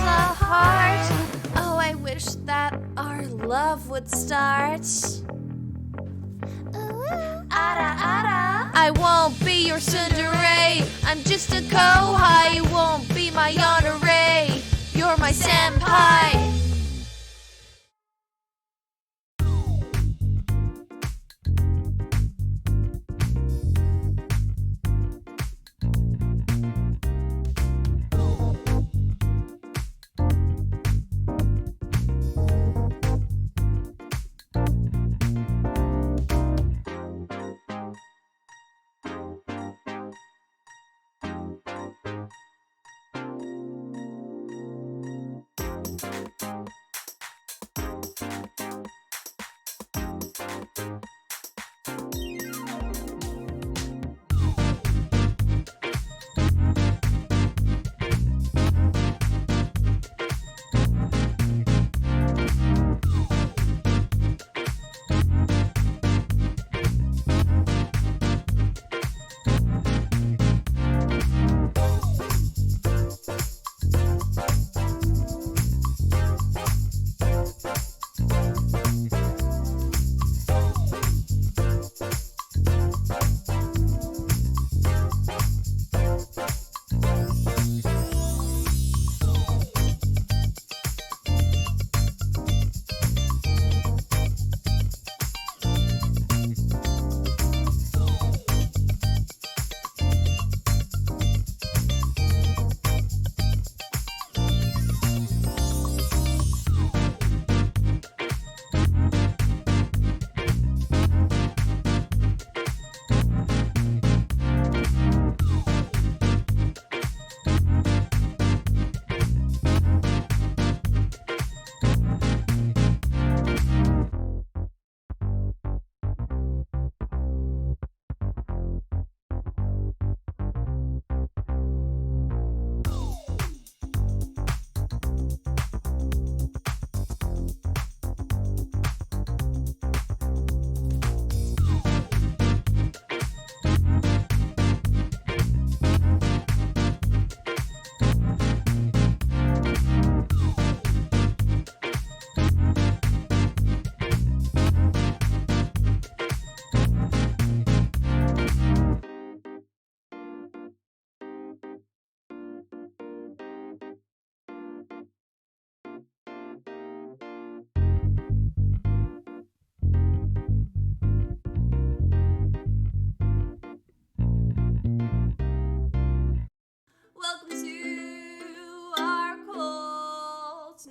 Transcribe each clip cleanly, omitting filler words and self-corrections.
a heart. Oh, I wish that our love would start. I won't be your tsundere. I'm just a kohai. You won't be my yandere. You're my senpai.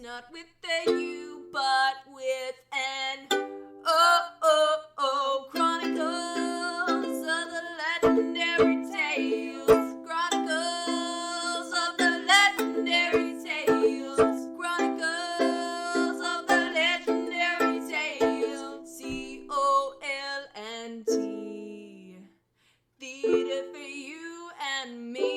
Not with a U, but with an O. Chronicles of the legendary tales. Chronicles of the legendary tales. Chronicles of the legendary tales. COLNT. Theater for you and me.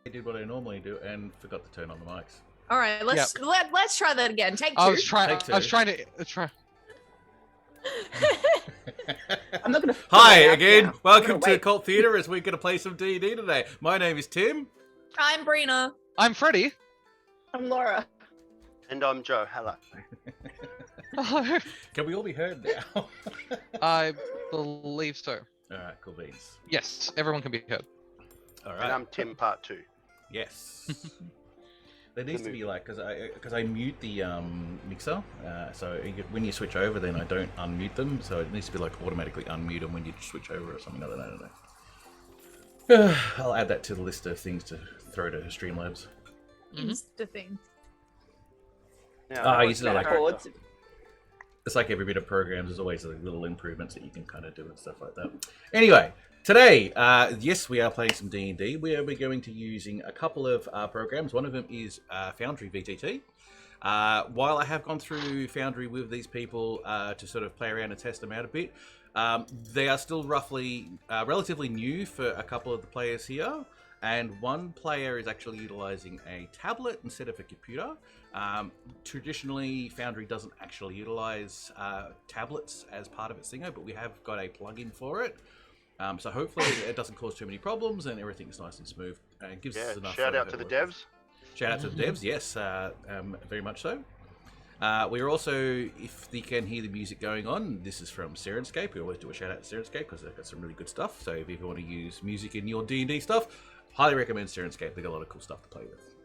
did what I normally do and forgot to turn on the mics. All right, let's try that again. Take two. I was trying to try. I'm not gonna. Hi again. Welcome to Cult Theatre as we're going to play some D&D today. My name is Tim. I'm Brina. I'm Freddie. I'm Laura. And I'm Joe. Hello. Hello. Can we all be heard now? I believe so. All right, cool beans. Yes, everyone can be heard. All right. And I'm Tim, part 2. Yes. There needs to be like, because I mute the mixer, so when you switch over, then I don't unmute them. So it needs to be like automatically unmute them when you switch over or something. I don't know. I'll add that to the list of things to throw to Streamlabs. Insta thing. Yeah, it's like every bit of programs. There's always like little improvements that you can kind of do and stuff like that. Anyway. Today, yes, we are playing some D&D. We are going to using a couple of programs. One of them is Foundry VTT. While I have gone through Foundry with these people to sort of play around and test them out a bit, they are still relatively new for a couple of the players here. And one player is actually utilizing a tablet instead of a computer. Traditionally, Foundry doesn't actually utilize tablets as part of its thingo, but we have got a plugin for it. So hopefully it doesn't cause too many problems and everything's nice and smooth. And gives us enough. Shout out to the devs. Shout out to the devs, yes, very much so. We are also, if you can hear the music going on, this is from Sirenscape. We always do a shout out to Sirenscape because they've got some really good stuff. So if you want to use music in your D&D stuff, highly recommend Sirenscape. They've got a lot of cool stuff to play with.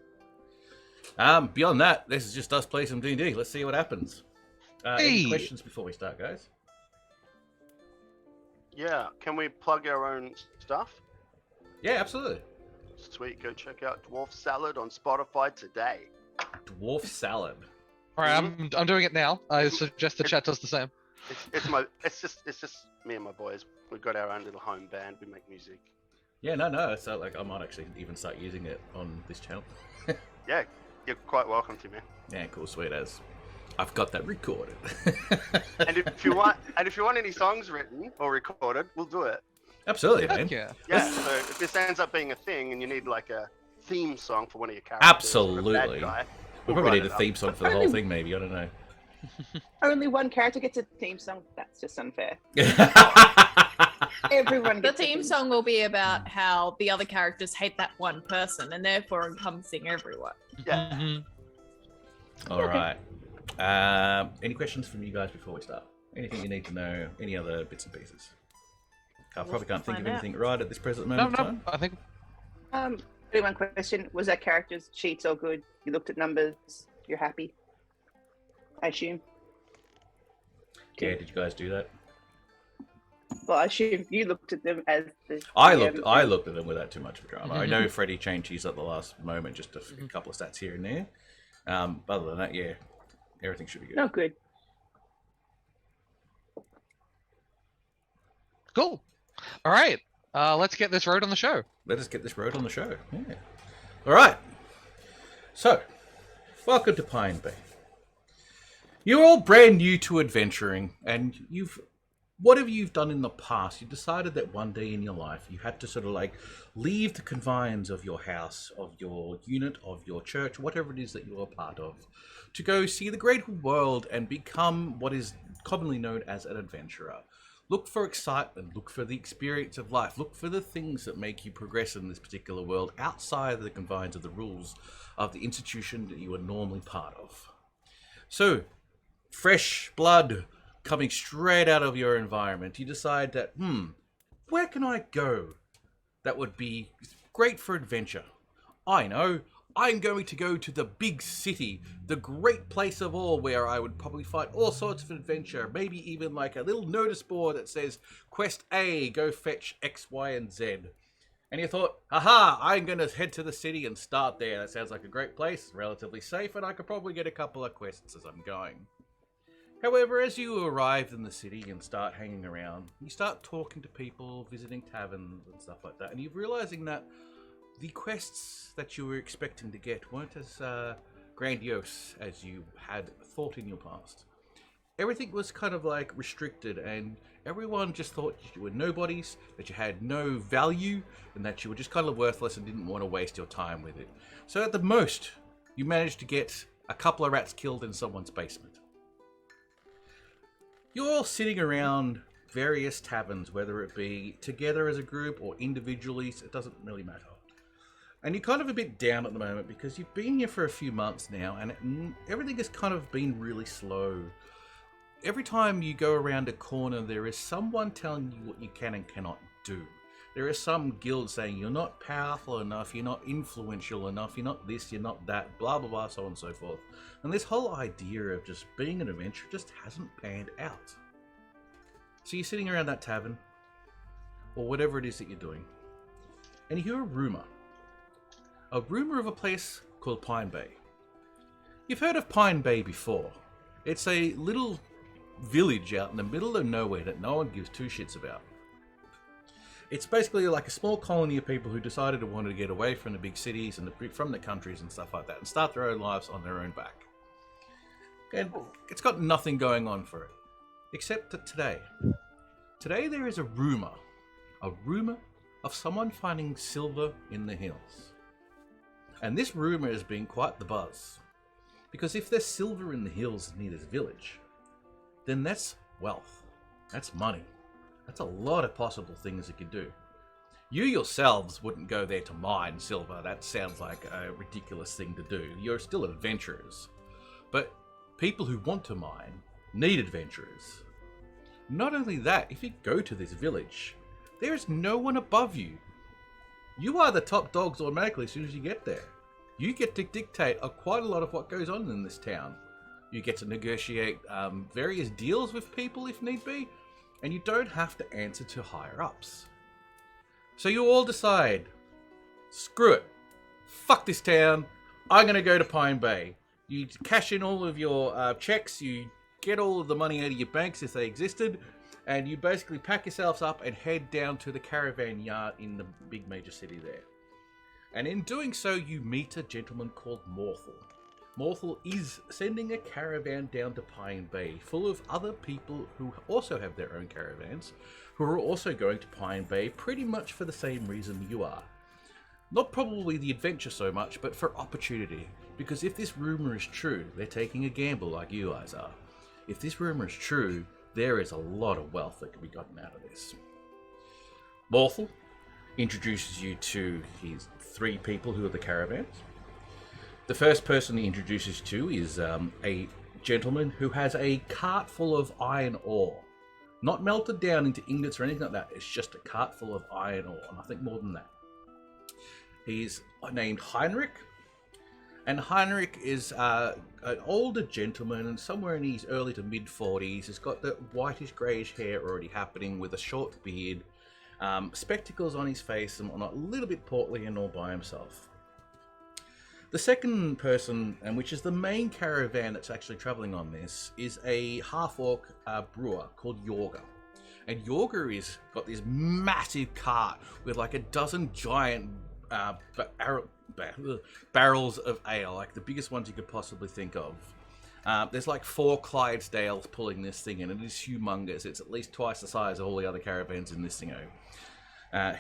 Beyond that, this is just us play some D&D. Let's see what happens. Any questions before we start, guys? Yeah, can we plug our own stuff? Yeah, absolutely. Sweet, go check out Dwarf Salad on Spotify today. Dwarf Salad. All right, I'm doing it now. I suggest the chat does the same. It's just me and my boys. We've got our own little home band. We make music. Yeah, no. So like, I might actually even start using it on this channel. Yeah, you're quite welcome to, man. Yeah, cool, sweet as. I've got that recorded. and if you want any songs written or recorded, we'll do it. Absolutely, man. Yeah. Yeah. So if this ends up being a thing and you need like a theme song for one of your characters, absolutely. or a bad guy, we probably need a theme song for the whole thing, maybe. I don't know. Only one character gets a theme song. That's just unfair. Everyone. The theme song will be about how the other characters hate that one person and therefore encompassing everyone. Yeah. All right. Any questions from you guys before we start? Anything you need to know? Any other bits and pieces? I probably can't think of anything right at this present moment in time. I think. Only one question: was that character's sheets all good? You looked at numbers. You're happy. I assume. Yeah. Did you guys do that? Well, I assume you looked at them as the. I looked at them without too much of a drama. I know Freddie changed his at the last moment, just a couple of stats here and there. Other than that, yeah. Everything should be good. No, good. Cool. All right. Let's get this road on the show. Let us get this road on the show. Yeah. All right. So, welcome to Pinebay. You're all brand new to adventuring, and whatever you've done in the past, you decided that one day in your life you had to sort of like leave the confines of your house, of your unit, of your church, whatever it is that you're a part of, to go see the great world and become what is commonly known as an adventurer. Look for excitement, look for the experience of life, look for the things that make you progress in this particular world outside of the confines of the rules of the institution that you are normally part of. So, fresh blood coming straight out of your environment, you decide that, where can I go that would be great for adventure? I know, I'm going to go to the big city, the great place of all, where I would probably find all sorts of adventure, maybe even like a little notice board that says, Quest A, go fetch X, Y, and Z. And you thought, aha, I'm going to head to the city and start there. That sounds like a great place, relatively safe, and I could probably get a couple of quests as I'm going. However, as you arrive in the city and start hanging around, you start talking to people, visiting taverns and stuff like that, and you're realizing that the quests that you were expecting to get weren't as grandiose as you had thought in your past. everything was kind of like restricted, and everyone just thought you were nobodies, that you had no value, and that you were just kind of worthless and didn't want to waste your time with it. So at the most, you managed to get a couple of rats killed in someone's basement. You're all sitting around various taverns, whether it be together as a group or individually, so it doesn't really matter. And you're kind of a bit down at the moment because you've been here for a few months now, and everything has kind of been really slow. Every time you go around a corner, there is someone telling you what you can and cannot do. There is some guild saying you're not powerful enough, you're not influential enough, you're not this, you're not that, blah blah blah, so on and so forth. And this whole idea of just being an adventurer just hasn't panned out. So you're sitting around that tavern, or whatever it is that you're doing, and you hear a rumour of a place called Pinebay. You've heard of Pinebay before. It's a little village out in the middle of nowhere that no one gives two shits about. It's basically like a small colony of people who decided to want to get away from the big cities and from the countries and stuff like that and start their own lives on their own back. And it's got nothing going on for it. Except that today there is a rumour of someone finding silver in the hills. And this rumour has been quite the buzz. Because if there's silver in the hills near this village, then that's wealth. That's money. That's a lot of possible things it could do. You yourselves wouldn't go there to mine silver. That sounds like a ridiculous thing to do. You're still adventurers. But people who want to mine need adventurers. Not only that, if you go to this village, there is no one above you. You are the top dogs automatically as soon as you get there. You get to dictate quite a lot of what goes on in this town. You get to negotiate various deals with people if need be, and you don't have to answer to higher ups. So you all decide, screw it, fuck this town, I'm going to go to Pinebay. You cash in all of your checks, you get all of the money out of your banks if they existed, and you basically pack yourselves up and head down to the caravan yard in the big major city there. And in doing so, you meet a gentleman called Morthal. Morthal is sending a caravan down to Pinebay full of other people who also have their own caravans, who are also going to Pinebay pretty much for the same reason you are. Not probably the adventure so much, but for opportunity. Because if this rumour is true, they're taking a gamble like you guys are. If this rumour is true, there is a lot of wealth that can be gotten out of this. Morthal introduces you to his 3 people who are the caravans. The first person he introduces to is a gentleman who has a cart full of iron ore. Not melted down into ingots or anything like that. It's just a cart full of iron ore, nothing more than that. He's named Heinrich. And Heinrich is an older gentleman, and somewhere in his early to mid-40s. He's got the whitish greyish hair already happening with a short beard, spectacles on his face, and whatnot, a little bit portly and all by himself. The second person, and which is the main caravan that's actually travelling on this, is a half-orc brewer called Yorga. And Yorga is got this massive cart with like a dozen giant barrels of ale, like the biggest ones you could possibly think of. There's like 4 Clydesdales pulling this thing in, and it is humongous. It's at least twice the size of all the other caravans in this thingo.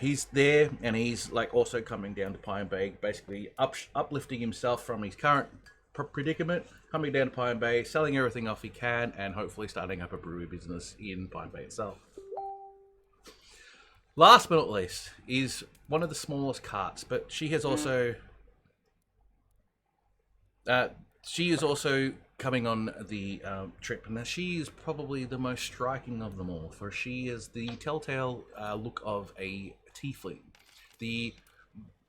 He's there, and he's like also coming down to Pinebay, basically uplifting himself from his current predicament, coming down to Pinebay, selling everything off he can, and hopefully starting up a brewery business in Pinebay itself. Last but not least is one of the smallest carts, but she has also coming on the trip. Now she is probably the most striking of them all, for she is the telltale look of a tiefling. The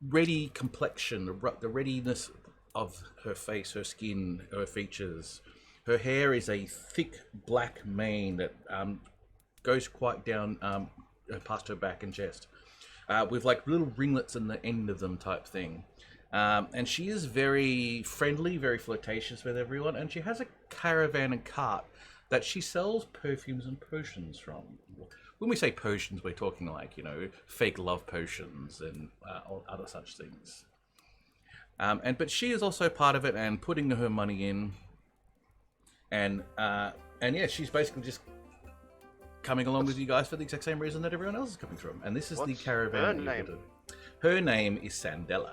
ready complexion, the readiness of her face, her skin, her features. Her hair is a thick black mane that goes quite down past her back and chest, with like little ringlets in the end of them type thing. And she is very friendly, very flirtatious with everyone, and she has a caravan and cart that she sells perfumes and potions from. When we say potions, we're talking like, fake love potions and other such things. But she is also part of it and putting her money in. And And yeah, she's basically just coming along with you guys for the exact same reason that everyone else is coming from. And this is the What's caravan. her that you've name? got to- Her name is Sandella.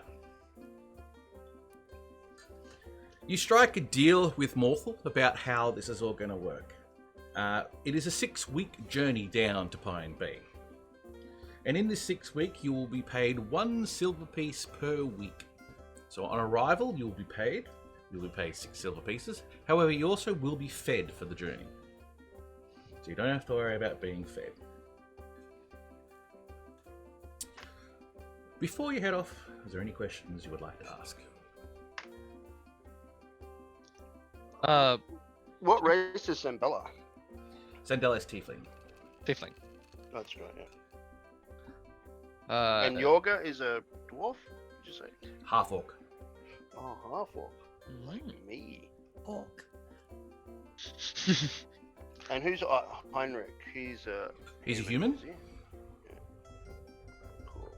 You strike a deal with Morthal about how this is all going to work. It is a 6-week journey down to Pinebay. And in this 6 week, you will be paid 1 silver piece per week. So on arrival, you'll be paid 6 silver pieces. However, you also will be fed for the journey. So you don't have to worry about being fed. Before you head off, is there any questions you would like to ask? What race is Zambella? Sandella is tiefling. Tiefling. That's right, yeah. And Yorga is a dwarf? Did you say? Half orc. Oh, half orc. Like me. Orc. And who's Heinrich? He's a human? is he? Yeah. Cool.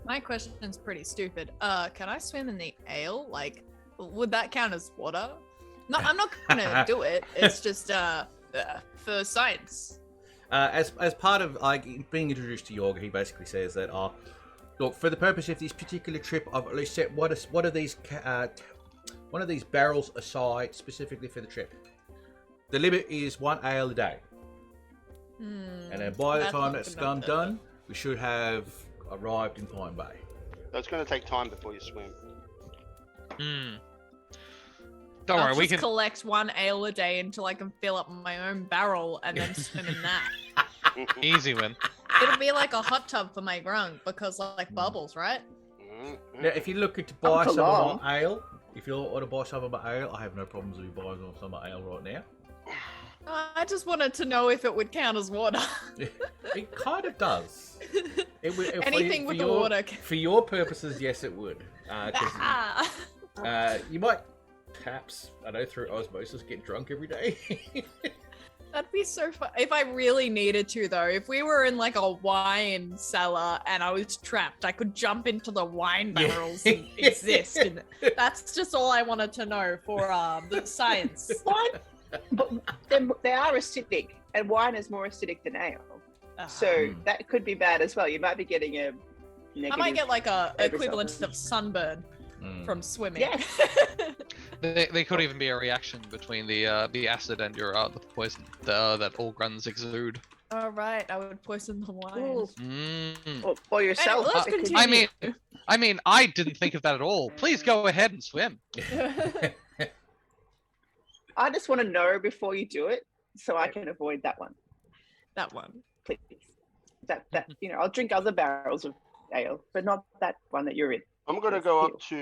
My question's pretty stupid. Can I swim in the ale? Like, would that count as water? No, I'm not gonna do it. It's just for science. As part of like being introduced to Yorga, he basically says that, look, for the purpose of this particular trip, I've at least set one of these barrels aside specifically for the trip. The limit is 1 ale a day, and then by the time that's done, we should have arrived in Pinebay. That's going to take time before you swim. Don't I'll worry, we just can. collect 1 ale a day until I can fill up my own barrel and then swim in that. Easy win. It'll be like a hot tub for my grung because like bubbles, right? Now, if you're looking to buy Come some of along. my ale, if you want to buy some of my ale, I have no problems with you buying some of my ale right now. I just wanted to know if it would count as water. It kind of does. It would, Anything with the water. For your purposes, yes, it would. 'Cause, you might perhaps, I know, through osmosis, get drunk every day. That'd be so fun. If I really needed to, though, if we were in like a wine cellar and I was trapped, I could jump into the wine barrels and exist. And that's just all I wanted to know for the science. Wine, but they are acidic, and wine is more acidic than ale. So that could be bad as well. You might be getting a negative. I might get like a result. equivalent of sunburn from swimming. Yes. They could even be a reaction between the acid and your the poison that all gruns exude. All right, I would poison the wine. Ooh. Or yourself. Let's It could- continue. I mean, I didn't think of that at all. Please go ahead and swim. I just want to know before you do it, so I can avoid that one, That one. please. That I'll drink other barrels of ale, but not that one that you're in. I'm going to go up to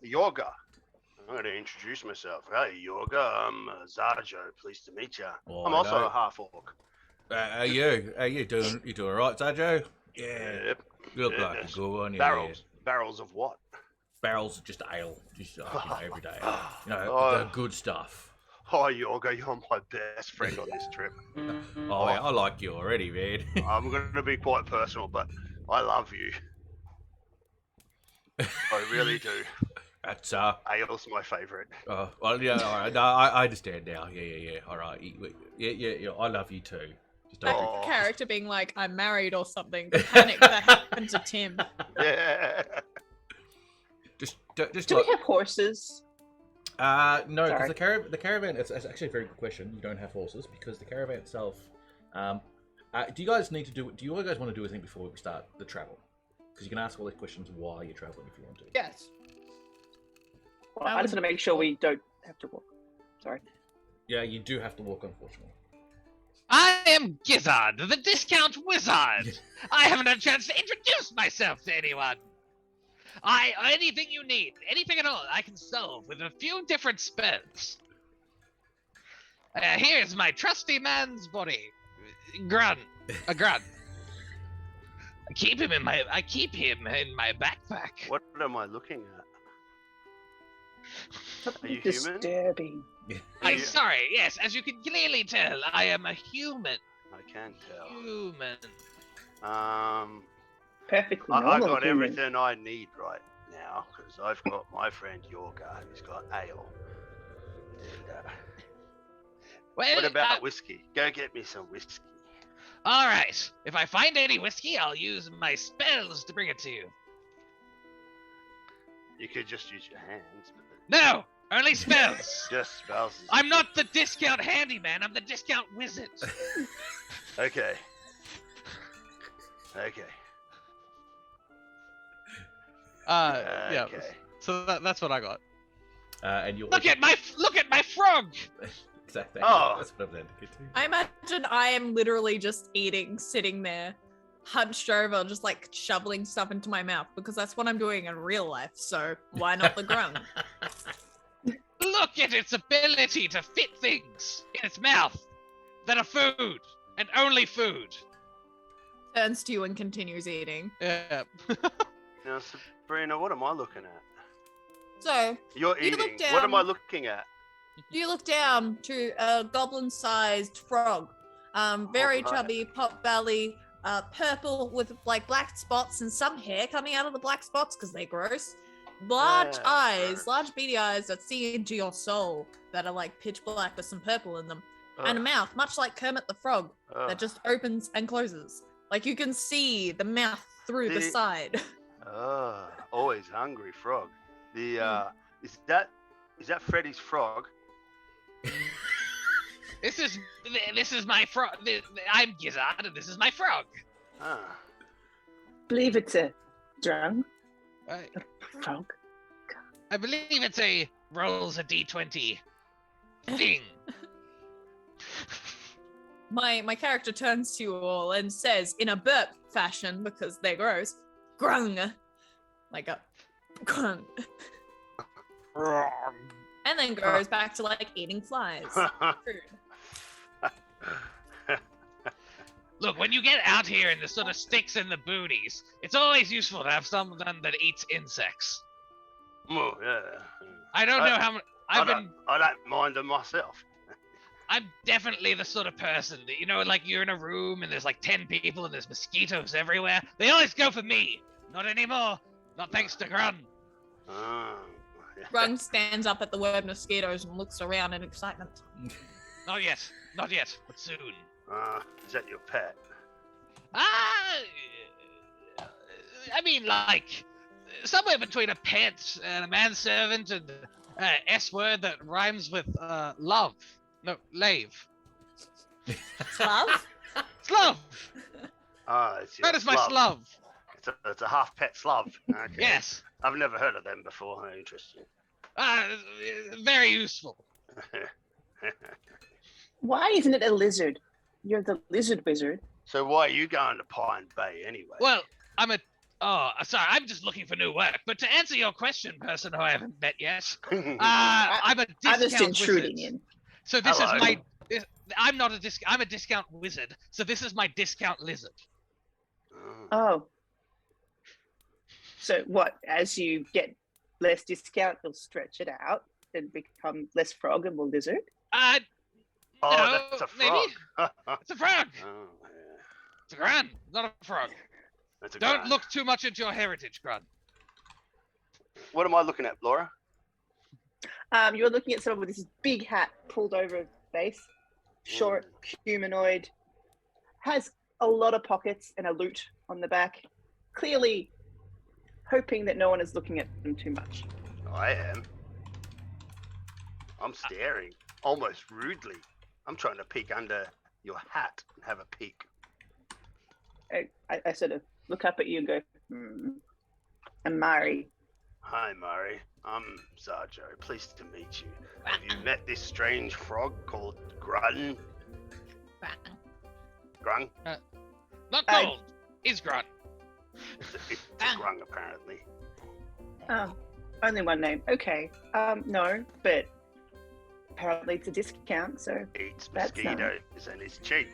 Yorga. I'm going to introduce myself. Hey, Yorga, I'm Zarjo. Pleased to meet you. Oh, I'm I also know. a half orc. How you doing? You doing all right, Sajo? Yeah. Yep. You look Yeah, like a there's good one. Yeah, Barrels. Barrels of what? Barrels of just ale, just every day. You know, Oh. the good stuff. Oh, Yorga, you're my best friend on this trip. Oh, yeah, I like you already, man. I'm going to be quite personal, but I love you. I really do. That's Ale's my favourite. well, yeah, all right. No, I understand now. Yeah. All right. Yeah. I love you too. Just That don't. character being like, I'm married or something. The panic that happened to Tim. Yeah. Just Do we have horses? no, because Sorry. the caravan. It's actually a very good question. You don't have horses because the caravan itself. Do you guys need to do? Do you guys want to do anything before we start the travel? Because you can ask all these questions while you're traveling if you want to. Yes. Well, I just want to make sure we don't have to walk. Sorry. Yeah, you do have to walk, unfortunately. I am Gizzard, the discount wizard. I haven't had a chance to introduce myself to anyone. Anything you need, anything at all, I can solve with a few different spells. Here's my trusty man's body, Grun, a Grun. I keep him in my backpack. What am I looking at? Are you human? Disturbing. I'm sorry. Yes, as you can clearly tell, I am a human. I can tell. Human. Perfectly I normal. got human. everything I need right now because I've got my friend Yorga who's got ale. Well, What about whiskey? Go get me some whiskey. All right. If I find any whiskey, I'll use my spells to bring it to you. You could just use your hands. But No, only spells. just spells. I'm not the discount handyman. I'm the discount wizard. Okay. Okay. Yeah. Okay. So that's what I got. And you Look at my frog. exactly. Oh. That's what I'm thinking too. I imagine I am literally just eating, sitting there, hunched over, just like shoveling stuff into my mouth because that's what I'm doing in real life. So why not the grunt? Look at its ability to fit things in its mouth that are food and only food. Turns to you and continues eating. Yeah. Now, Sabrina, what am I looking at? So You're You look eating. What am I down. looking at? you look down to a goblin-sized frog, very Alright. chubby, pot belly, purple with like black spots and some hair coming out of the black spots because they're gross. Large Yeah, eyes, gross. large beady eyes that see into your soul that are like pitch black with some purple in them, and a Ugh, mouth much like Kermit the Frog ugh. that just opens and closes. Like you can see the mouth through the The- side. Always hungry frog. The is that Freddy's frog? This is my frog. I'm Gizzard, and this is my frog. Ah, Believe it's a drunk I, frog. I believe it's a rolls a d20 thing. My character turns to you all and says in a burp fashion because they're gross, grung, like a grung, and then goes back to like eating flies. Food. Look, when you get out here in the sort of sticks and the boonies, it's always useful to have someone that eats insects. Oh, yeah. I don't know how much. I don't mind them myself. I'm definitely the sort of person that, you know, like you're in a room and there's like 10 people and there's mosquitoes everywhere. They always go for me. Not anymore. Not thanks to Grun. Oh, yeah. Grung stands up at the word mosquitoes and looks around in excitement. Not yet. Not yet. But soon. Is that your pet? I mean, like, somewhere between a pet and a manservant and S word that rhymes with love. No, lave. Love? Slove! It's your That is my slug. slove. It's a half pet slug. Okay. Yes. I've never heard of them before. Interesting. Very useful. Why isn't it a lizard? You're the lizard wizard. So why are you going to Pine Bay anyway? Well, sorry, I'm just looking for new work. But to answer your question, person who I haven't met yet, I'm a discount I'm just intruding wizard. in. So this Hello. is my. I'm not a I'm a discount wizard. So this is my discount lizard. Oh. So what? As you get less discount, you'll stretch it out and become less frog and more lizard. Oh, No, that's a maybe. frog. It's a frog. Oh, yeah. It's a Grun, not a frog. That's a Don't grand. look too much into your heritage, Grun. What am I looking at, Laura? You're looking at someone with this big hat pulled over his face, short, humanoid, has a lot of pockets and a loot on the back, clearly hoping that no one is looking at them too much. I am. I'm staring, almost rudely. I'm trying to peek under your hat and have a peek. I sort of look up at you and go, And Mari. Hi, Mari. I'm Zarjo. Pleased to meet you. Have you met this strange frog called Grun? Grung? Not I- cold. Is Grun. It's a Grung, apparently. Oh, only one name. Okay. No, but apparently it's a discount, so. Eats That's mosquitoes and is cheap.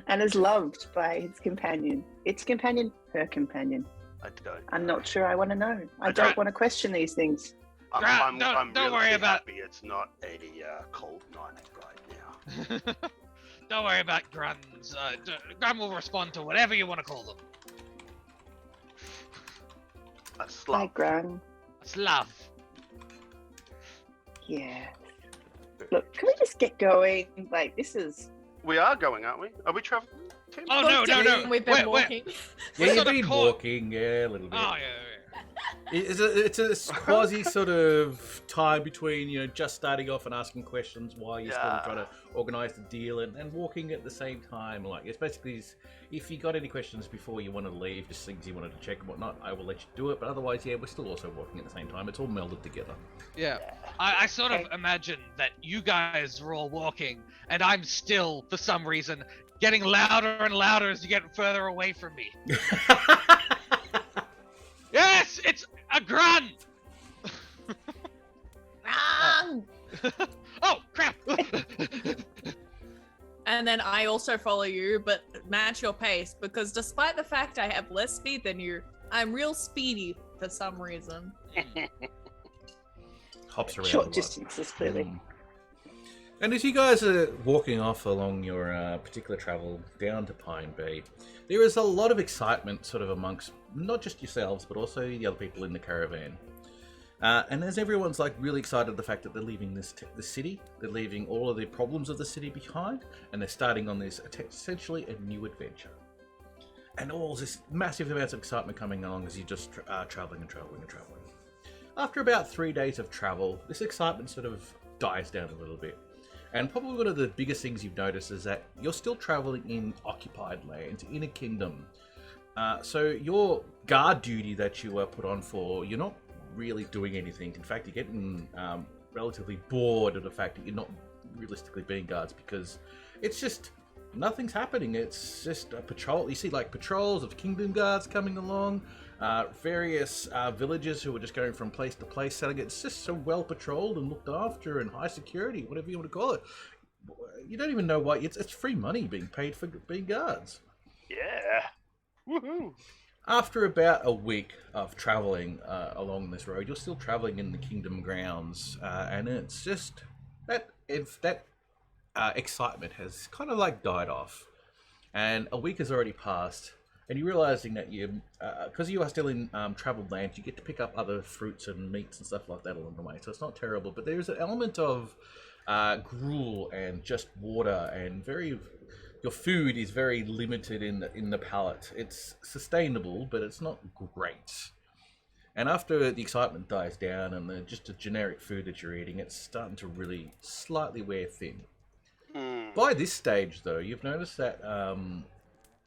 And is loved by its companion. Its companion, her companion. I don't. I'm know. not sure I want to know. I I don't don't- want to question these things. I'm Don't really worry about- happy it's not a cold night right now. Don't worry about Gruns. Grun will respond to whatever you want to call them. A Hi, slug. Grung. It's love. Yeah. Look, can we just get going? Like, this is... We are going, aren't we? Are we traveling? Oh, no. We've been walking. Yeah, you've sort of been caught- walking, yeah, a little bit. Oh, yeah. It's a quasi sort of time between, just starting off and asking questions while you're still trying to organise the deal and walking at the same time. Like, it's basically, if you got any questions before you want to leave, just things you wanted to check and whatnot, I will let you do it. But otherwise, yeah, we're still also walking at the same time. It's all melded together. Yeah. I sort of imagine that you guys are all walking, and I'm still, for some reason, getting louder and louder as you get further away from me. Yes, it's a grunt! Wrong! Oh, crap! And then I also follow you, but match your pace, because despite the fact I have less speed than you, I'm real speedy for some reason. Hops around a Short lot. distances, clearly. And as you guys are walking off along your particular travel down to Pinebay, there is a lot of excitement sort of amongst not just yourselves, but also the other people in the caravan. And as everyone's like really excited the fact that they're leaving this city, they're leaving all of the problems of the city behind, and they're starting on this essentially a new adventure. And all this massive amounts of excitement coming along as you're just traveling and traveling and traveling. After about 3 days of travel, this excitement sort of dies down a little bit. And probably one of the biggest things you've noticed is that you're still traveling in occupied lands, in a kingdom. So your guard duty that you were put on for, you're not really doing anything. In fact, you're getting relatively bored of the fact that you're not realistically being guards, because it's just nothing's happening. It's just a patrol. You see like patrols of kingdom guards coming along, various villagers who are just going from place to place selling it. It's just so well patrolled and looked after and high security, whatever you want to call it. You don't even know why. It's free money being paid for being guards. Yeah. Woohoo. After about a week of traveling along this road, you're still traveling in the kingdom grounds, and it's just that excitement has kind of like died off, and a week has already passed, and you're realizing that because you are still in traveled lands, you get to pick up other fruits and meats and stuff like that along the way, so it's not terrible, but there's an element of gruel and just water, and your food is very limited in the palate. It's sustainable, but it's not great. And after the excitement dies down and just the generic food that you're eating, it's starting to really slightly wear thin. By this stage, though, you've noticed that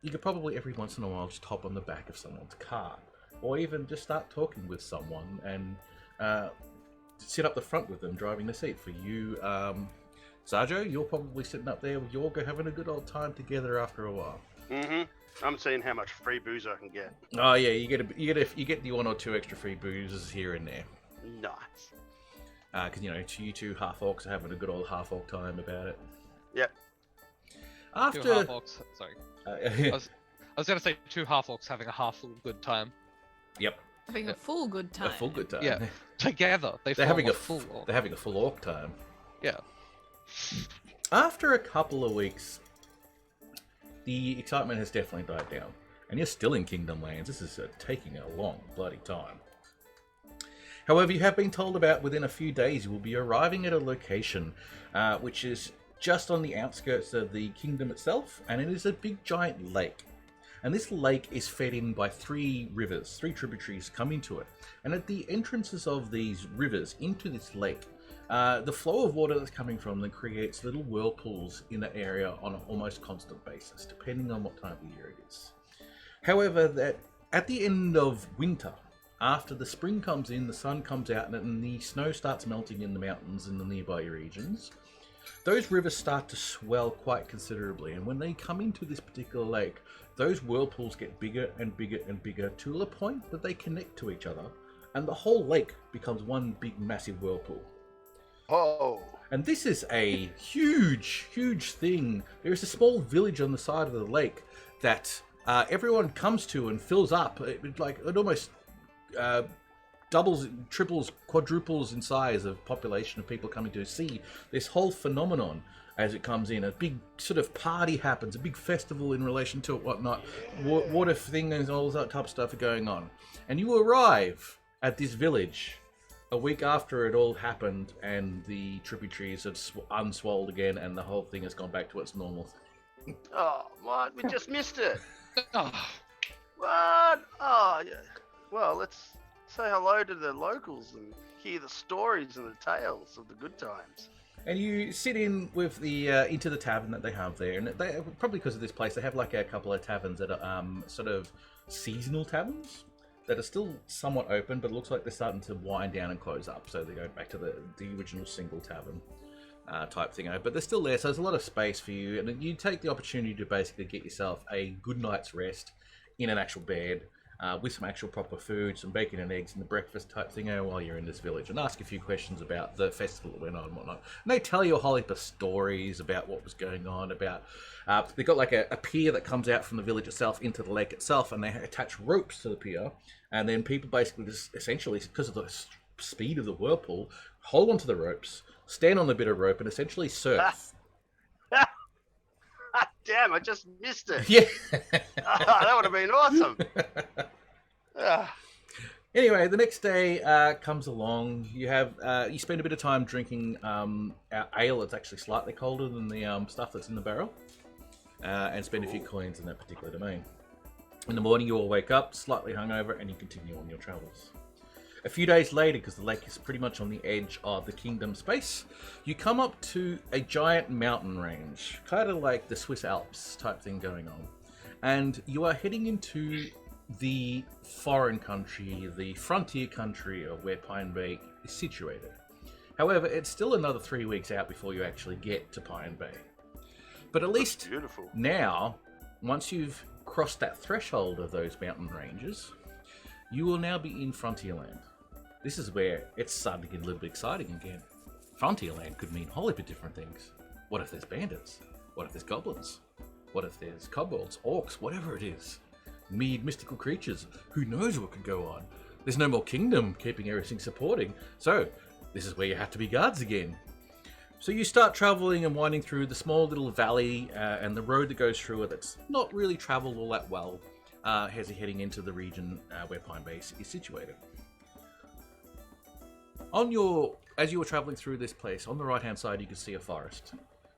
you could probably every once in a while just hop on the back of someone's car, or even just start talking with someone and sit up the front with them, driving the seat. For you, Sarjo, you're probably sitting up there with Yorga having a good old time together after a while. I'm seeing how much free booze I can get. Oh yeah, you get the 1 or 2 extra free boozes here and there. Nice. Because you two half orcs are having a good old half orc time about it. Yep. After Two half orcs. Sorry. I was gonna say 2 half orcs having a half good time. Yep. Having a full good time. A full good time. Yeah. Together, They're having a full orc. They're having a full orc time. Yeah. After a couple of weeks, the excitement has definitely died down, and you're still in Kingdom Lands. This is taking a long bloody time. However, you have been told about within a few days you will be arriving at a location which is just on the outskirts of the kingdom itself, and it is a big giant lake. And this lake is fed in by 3 rivers, 3 tributaries come into it. And at the entrances of these rivers into this lake, the flow of water that's coming from them creates little whirlpools in the area on an almost constant basis, depending on what time of year it is. However, that at the end of winter, after the spring comes in, the sun comes out, and the snow starts melting in the mountains in the nearby regions, those rivers start to swell quite considerably. And when they come into this particular lake, those whirlpools get bigger and bigger and bigger to the point that they connect to each other, and the whole lake becomes one big massive whirlpool. Oh. And this is a huge, huge thing. There is a small village on the side of the lake that everyone comes to and fills up. It almost doubles, triples, quadruples in size of population of people coming to see this whole phenomenon as it comes in. A big sort of party happens, a big festival in relation to it, whatnot. Water thing and all that type of stuff are going on. And you arrive at this village a week after it all happened, and the tributaries had unswelled again, and the whole thing has gone back to its normal. Oh, what? We just missed it. Oh, What? Oh, yeah. Well, let's say hello to the locals and hear the stories and the tales of the good times. And you sit in with the into the tavern that they have there, and they probably because of this place, they have like a couple of taverns that are sort of seasonal taverns that are still somewhat open, but it looks like they're starting to wind down and close up. So they go back to the original single tavern type thing. But they're still there, so there's a lot of space for you, and you take the opportunity to basically get yourself a good night's rest in an actual bed. With some actual proper food, some bacon and eggs, and the breakfast type thing while you're in this village, and ask a few questions about the festival that went on and whatnot. And they tell you a whole heap of stories about what was going on. About they've got like a pier that comes out from the village itself into the lake itself, and they attach ropes to the pier, and then people basically just essentially, because of the speed of the whirlpool, hold onto the ropes, stand on the bit of rope, and essentially surf. Damn, I just missed it. Yeah. That would have been awesome. Anyway, the next day comes along. You have you spend a bit of time drinking ale that's actually slightly colder than the stuff that's in the barrel, and spend a few coins in that particular domain. In the morning, you all wake up slightly hungover, and you continue on your travels. A few days later, because the lake is pretty much on the edge of the kingdom space, you come up to a giant mountain range, kind of like the Swiss Alps type thing going on. And you are heading into the foreign country, the frontier country of where Pinebay is situated. However, it's still another 3 weeks out before you actually get to Pinebay. But at least Beautiful. now, once you've crossed that threshold of those mountain ranges, you will now be in Frontierland. This is where it's starting to get a little bit exciting again. Frontierland could mean a whole heap of different things. What if there's bandits? What if there's goblins? What if there's kobolds, orcs, whatever it is? Mystical creatures. Who knows what could go on? There's no more kingdom keeping everything supporting. So, this is where you have to be guards again. So you start traveling and winding through the small little valley and the road that goes through it that's not really traveled all that well as you're heading into the region where Pinebay is situated. As you were traveling through this place, on the right-hand side you can see a forest.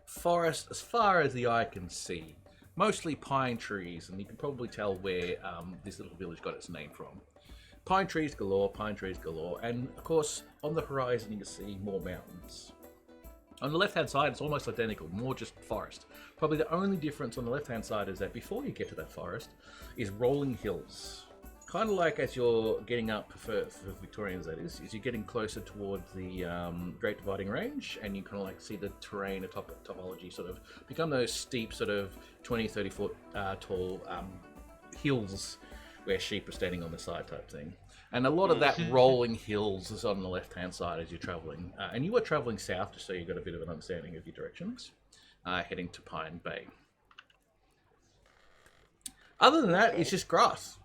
Forest as far as the eye can see. Mostly pine trees, and you can probably tell where this little village got its name from. Pine trees galore, and of course, on the horizon you can see more mountains. On the left-hand side, it's almost identical, more just forest. Probably the only difference on the left-hand side is that before you get to that forest is rolling hills. Kind of like as you're getting up, for Victorians that is you're getting closer towards the Great Dividing Range, and you kind of like see the terrain, the topology sort of become those steep sort of 20, 30 foot tall hills where sheep are standing on the side type thing. And a lot of that rolling hills is on the left-hand side as you're traveling. And you are traveling south, just so you've got a bit of an understanding of your directions, heading to Pinebay. Other than that, it's just grass.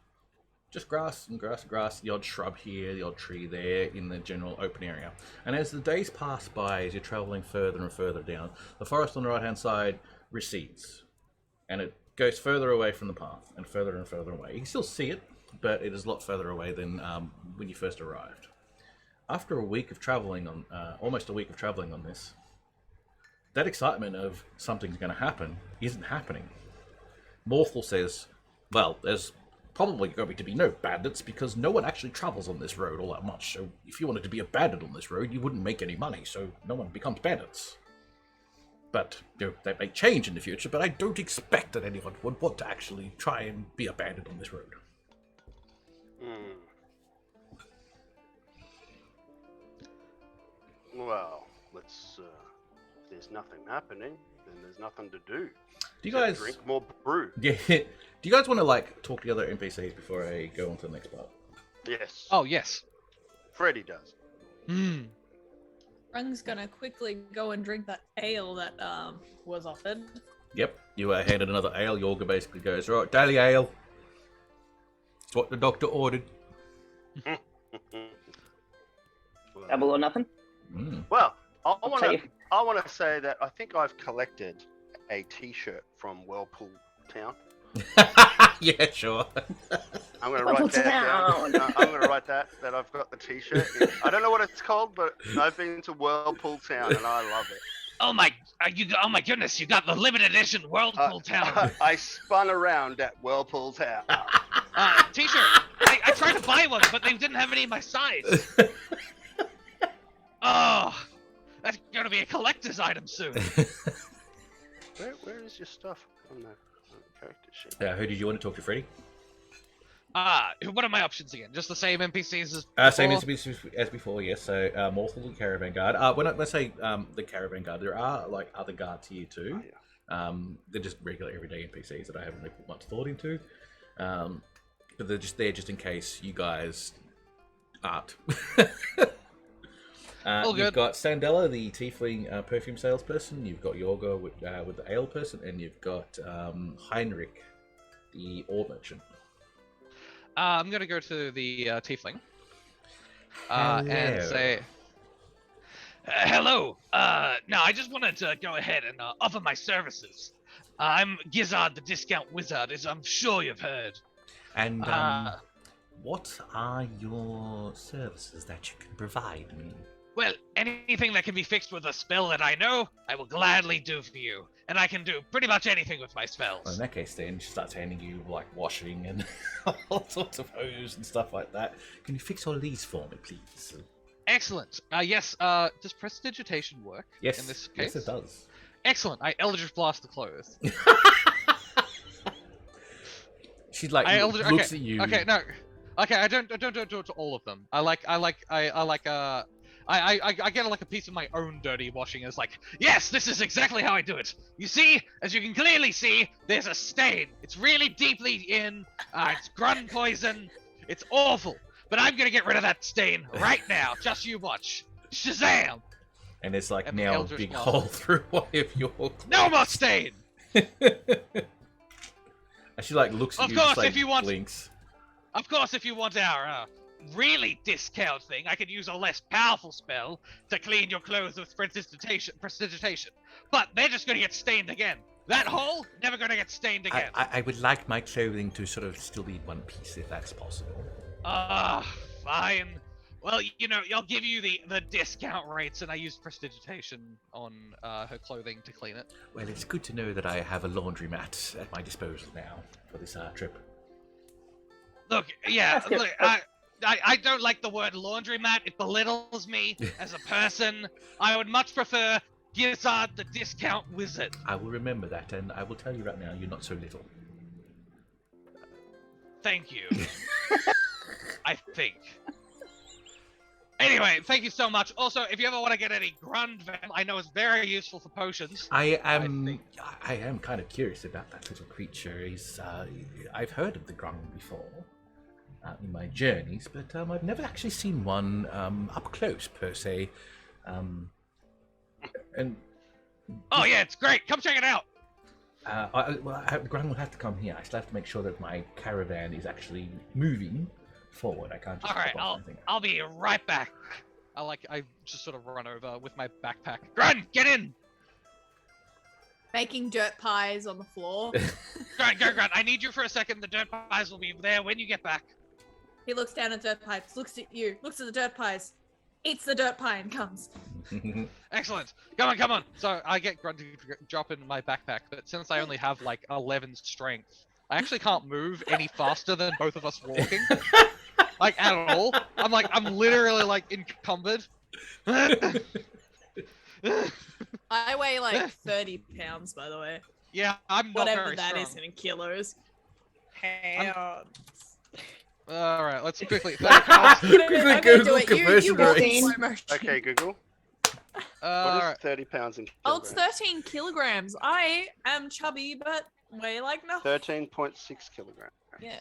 Just grass and grass and grass, the odd shrub here, the odd tree there in the general open area. And as the days pass by, as you're traveling further and further down, the forest on the right-hand side recedes. And it goes further away from the path and further away. You can still see it, but it is a lot further away than when you first arrived. After a week of traveling on, almost a week of traveling on this, that excitement of something's going to happen isn't happening. Morthal says, well, there's probably going to be no bandits because no one actually travels on this road all that much. So if you wanted to be a bandit on this road, you wouldn't make any money, so no one becomes bandits. But that may change in the future, but I don't expect that anyone would want to actually try and be a bandit on this road. Well, let's. If there's nothing happening, then there's nothing to do. Do you guys drink more brew? Yeah. Do you guys want to like talk to the other NPCs before I go on to the next part? Yes. Oh, yes. Freddy does. Rung's gonna quickly go and drink that ale that was offered. Yep. You are handed another ale. Yorga basically goes, right, daily ale. It's what the doctor ordered. Double or nothing. Well, I want to say that I think I've collected a T-shirt from Whirlpool Town. Yeah, sure. I'm gonna write that down. I'm gonna write that I've got the T-shirt. I don't know what it's called, but I've been to Whirlpool Town and I love it. Oh my, oh my goodness! You got the limited edition Whirlpool Town I spun around at Whirlpool Town. T-shirt. I tried to buy one, but they didn't have any in my size. Oh, that's gonna be a collector's item soon. Where is your stuff on the character sheet? Who did you want to talk to, Freddy? What are my options again? Just the same NPCs as before? Same as before, yes. So, Morthal and Caravan Guard. When I say the Caravan Guard, there are like other guards here too. Oh, yeah. They're just regular everyday NPCs that I haven't really put much thought into. But they're just there just in case you guys aren't. All good. You've got Sandella, the tiefling perfume salesperson. You've got Yorga with the ale person, and you've got Heinrich, the ore merchant. I'm gonna go to the tiefling and say, hello. No, I just wanted to go ahead and offer my services. I'm Gizzard, the discount wizard, as I'm sure you've heard. And what are your services that you can provide me? Well, anything that can be fixed with a spell that I know, I will gladly do for you. And I can do pretty much anything with my spells. Well, in that case, then, she starts handing you, like, washing and all sorts of hose and stuff like that. Can you fix all these for me, please? Excellent. Yes, does prestidigitation work Yes. in this case? Yes, it does. Excellent. I Eldritch Blast the clothes. She, like, looks at you. Okay, no. Okay, I don't do it to all of them. I get like a piece of my own dirty washing. It's like, yes, this is exactly how I do it. You see, as you can clearly see, there's a stain. It's really deeply in. It's grun poison. It's awful. But I'm gonna get rid of that stain right now. Just you watch. Shazam! And it's like And now a Eldritch big Blast. hole through one of your clothes. No more stain. And she, like, looks at Of you, course, just, like, if you want- blinks. Of course, if you want our really discount thing, I could use a less powerful spell to clean your clothes with prestidigitation. But they're just gonna get stained again. That hole, never gonna get stained again. I would like my clothing to sort of still be in one piece, if that's possible. Fine. Well, you know, I'll give you the discount rates, and I use prestidigitation on her clothing to clean it. Well, it's good to know that I have a laundromat at my disposal now for this trip. Look, yeah, That's good. look, I don't like the word laundromat. It belittles me as a person. I would much prefer Gizzard, the discount wizard. I will remember that, and I will tell you right now, you're not so little. Thank you. I think. Anyway, thank you so much. Also, if you ever want to get any Grundvenom, I know it's very useful for potions. I am kind of curious about that little creature. I've heard of the Grung before in my journeys, but I've never actually seen one up close per se. And Oh yeah, it's great. Come check it out. Grung will have to come here. I still have to make sure that my caravan is actually moving forward. I can't just All right, stop off anything. I'll be right back. I just sort of run over with my backpack. Grun, get in. Making dirt pies on the floor. Grun. I need you for a second. The dirt pies will be there when you get back. He looks down at dirt pies, looks at you, looks at the dirt pies, eats the dirt pie and comes. Excellent. Come on. So I get Grun to drop in my backpack, but since I only have like 11 strength, I actually can't move any faster than both of us walking. Like, at all. I'm literally, like, encumbered. I weigh like 30 pounds, by the way. Yeah, I'm not Whatever very that strong. is in kilos. Pounds. Alright, let's quickly... 30 pounds. I'm gonna Google do it. You conversion walk rates. in slow motion. Okay, Google. What is Alright. 30 pounds in Oh, it's kilograms? 13 kilograms. I am chubby, but weigh like nothing. 13.6 kilograms. Yeah.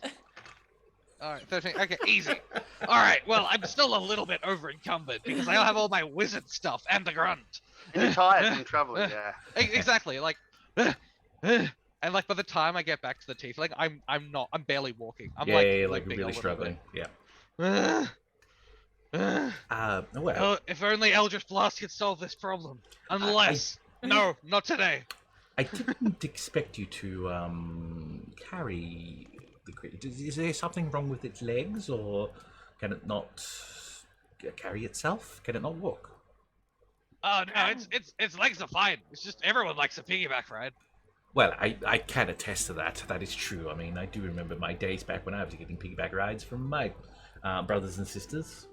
Alright, 13. Okay, easy. Alright, well, I'm still a little bit over encumbered because I have all my wizard stuff and the grunt. And you're tired from traveling, yeah. Exactly, like... And like by the time I get back to the tiefling, I'm barely walking. I'm like limping a really little struggling. Yeah. bit. Well, Oh, if only Eldritch Blast could solve this problem. Unless... No, not today. I didn't expect you to carry the creature. Is there something wrong with its legs, or can it not carry itself? Can it not walk? Oh no, its legs are fine. It's just everyone likes a piggyback ride. Well, I can attest to that. That is true. I mean, I do remember my days back when I was getting piggyback rides from my brothers and sisters.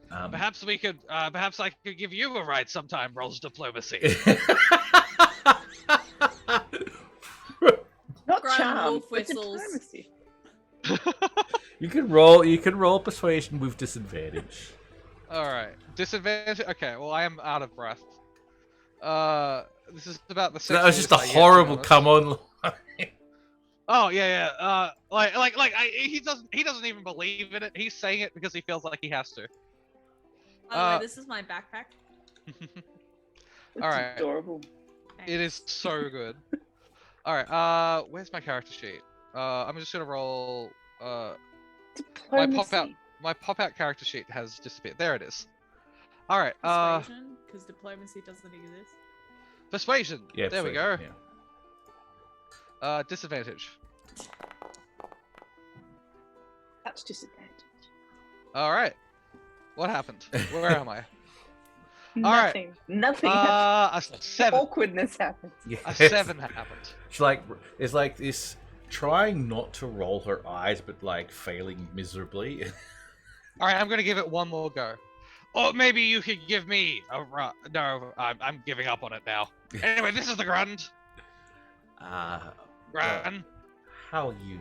Perhaps we could. Perhaps I could give you a ride sometime. Rolls diplomacy. Not Grind charm, wolf but whistles. diplomacy. You can roll. You can roll persuasion with disadvantage. All right, disadvantage. Okay, well I am out of breath. This is about the. That was just a sexiest I get, to be horrible honest. come on. Oh yeah, yeah. He doesn't even believe in it. He's saying it because he feels like he has to. By the way, this is my backpack. That's Alright. adorable. It is so good. All right. Where's my character sheet? I'm just gonna roll. Diplomacy. My pop-out character sheet has disappeared. There it is. All right. Persuasion, because diplomacy doesn't exist. Persuasion. Yeah, there we so, go. yeah. Disadvantage. That's disadvantage. All right. What happened? Where am I? All right. Nothing. Nothing happens. A 7. Awkwardness happens. A Yes. 7 happened. It's like this, trying not to roll her eyes, but like failing miserably. All right. I'm gonna give it one more go. Or maybe you could give me a run. No, I'm giving up on it now. Anyway, this is the Grund. Grund. How you?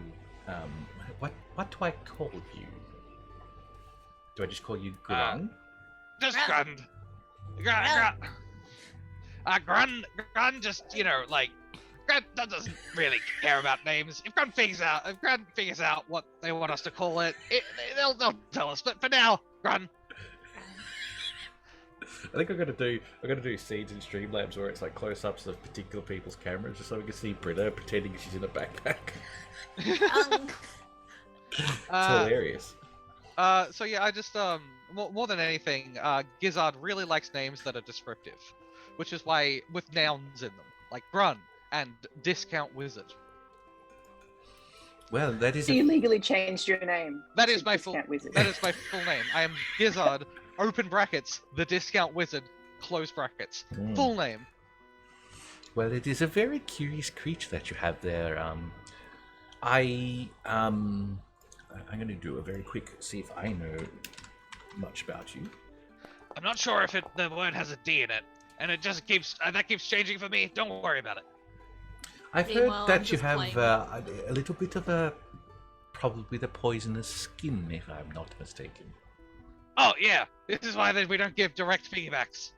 What do I call you? Do I just call you Grung? Just Grund. Grund. Grund just, Grund doesn't really care about names. If Grund figures out what they want us to call it, they'll tell us. But for now, Grund. I think I'm gonna do scenes in Streamlabs where it's like close-ups of particular people's cameras, just so we can see Britta pretending she's in a backpack. It's hilarious. So yeah, I just more than anything, Gizzard really likes names that are descriptive, which is why with nouns in them, like Grun and Discount Wizard. Well, that is. So you legally changed your name. That to is my full. Discount Wizard. That is my full name. I am Gizzard. Open brackets. The Discount Wizard. Close brackets. Full name. Well, it is a very curious creature that you have there. I'm going to do a very quick, see if I know much about you. I'm not sure if the word has a D in it, and it just keeps changing for me. Don't worry about it. I've Meanwhile, heard that I'm you just have playing. a little bit of a probably the poisonous skin, if I'm not mistaken. Oh yeah, this is why we don't give direct piggybacks.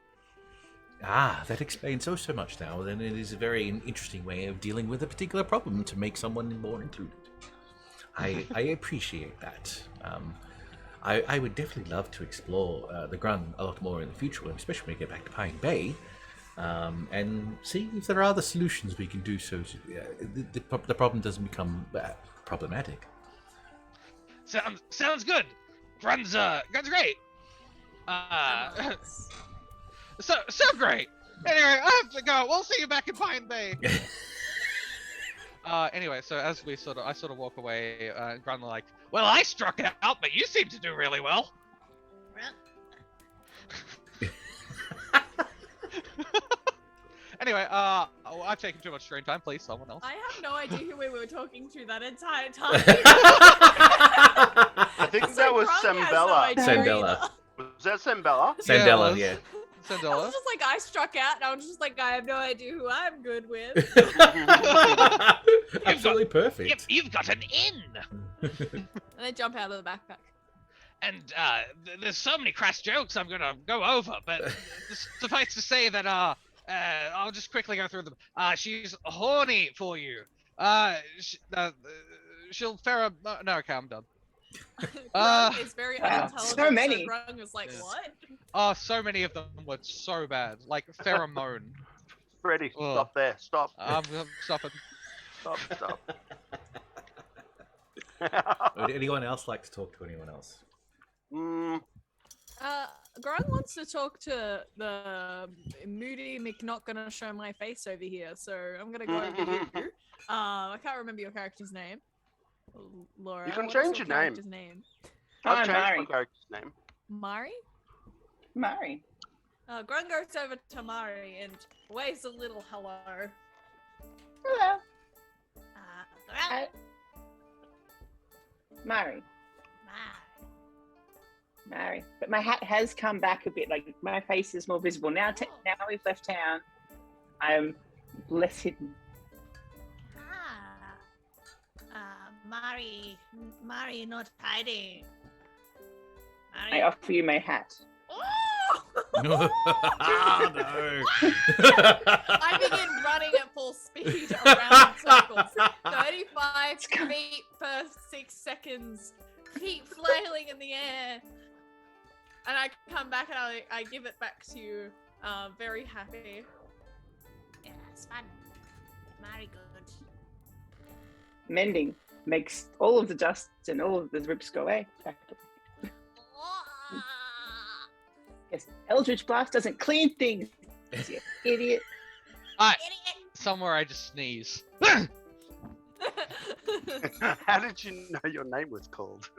Ah, that explains so much now. Then it is a very interesting way of dealing with a particular problem to make someone more included. I appreciate that. I would definitely love to explore the Grun a lot more in the future, especially when we get back to Pine Bay, and see if there are other solutions we can do so the problem doesn't become problematic. Sounds good. Grun's great. So great. Anyway, I have to go. We'll see you back in Pine Bay. Anyway, so as I sort of walk away, Grun like, well, I struck it out, but you seem to do really well. Anyway, I've taken too much screen time. Please, someone else. I have no idea who we were talking to that entire time. I think So that was Grung has Sambella. no idea Sandella. either. Was that Sambella? Sandella, it was yeah. I Sandella. was just like, I struck out, and I was just like, I have no idea who I'm good with. Absolutely perfect. You've got an in. And they jump out of the backpack. And there's so many crass jokes I'm gonna go over, but suffice to say that I'll just quickly go through them. She's horny for you. She'll no, okay, I'm done. Grung is very wow, unintelligent. so many. Grung was like, what? Oh, so many of them were so bad. Like pheromone. Freddy, stop there. Stop. I'm stopping. Stop. Would anyone else like to talk to anyone else? Grung wants to talk to the moody not gonna show my face over here, so I'm gonna go over to you. I can't remember your character's name. Laura. You can what is change your your name. character's name. I've I'm changed Mari. my character's name. Mari? Mari. Grung goes over to Mari and waves a little hello. Hello. Grung. Mari. Mari. But my hat has come back a bit. Like my face is more visible now. Now we've left town. I'm less hidden. Mari, not hiding. I offer you my hat. No. I begin running at full speed around in circles. 35 feet per 6 seconds. Feet flailing in the air. And I come back and I give it back to you. Very happy. Yeah, it's fun. Mari good. Mending makes all of the dust and all of the rips go away. Yes, Eldritch Blast doesn't clean things. You idiot. Somewhere I just sneeze. How did you know your name was called?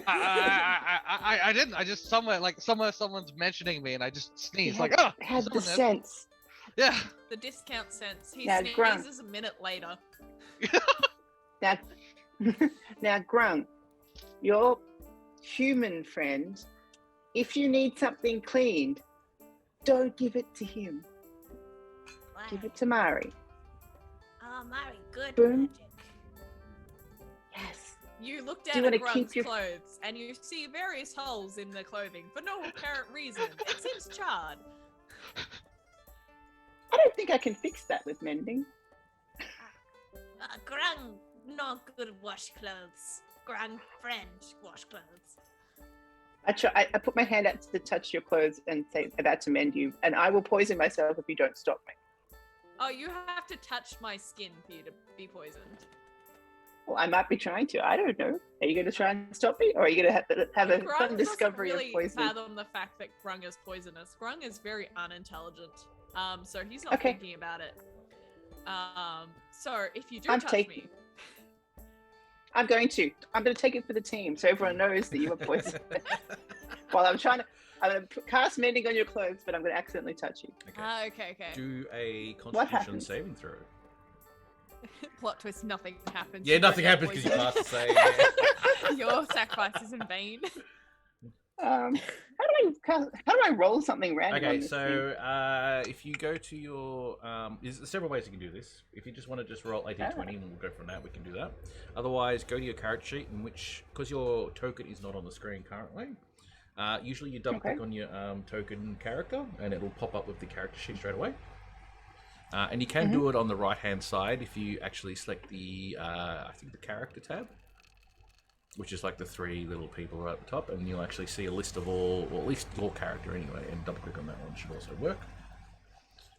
I didn't. I just somewhere someone's mentioning me and I just sneeze like Had the someone else. sense. Yeah. The discount sense. He Now, Grung. sneezes a minute later. Now, now, Grung, your human friend, if you need something cleaned, don't give it to him. Why? Give it to Mari. Oh, Mari, good Boom. magic. Yes. You look Do you down wanna at Grung's keep your- clothes and you see various holes in the clothing for no apparent reason. It seems charred. I don't think I can fix that with mending. Grung, no good wash clothes. Grung, friend, wash clothes. I put my hand out to touch your clothes and say, about to mend you, and I will poison myself if you don't stop me. Oh, you have to touch my skin for you to be poisoned. Well, I might be trying to. I don't know. Are you going to try and stop me, or are you going to have a Grung fun discovery doesn't really of poison? fathom the fact that Grung is poisonous. Grung is very unintelligent, so he's not Okay. thinking about it. So if you do I'm touch taking- me, I'm going to take it for the team, so everyone knows that you were poisoned. While I'm going to cast mending on your clothes, but I'm going to accidentally touch you. Okay. okay. Do a What Constitution happens? saving throw. Plot twist: nothing happens. Yeah, You nothing don't get happens because you poisoned. passed the save. Your sacrifice is in vain. How do I roll something random? on Okay, this so if you go to your, there's several ways you can do this. If you just want to just roll a d20 and we'll go from that, we can do that. Otherwise, go to your character sheet, in which, because your token is not on the screen currently, usually you double click on your token character and it'll pop up with the character sheet straight away. And you can do it on the right hand side if you actually select the, I think the character tab, which is like the three little people right at the top, and you'll actually see a list of all, or at least your character anyway, and double click on that one should also work.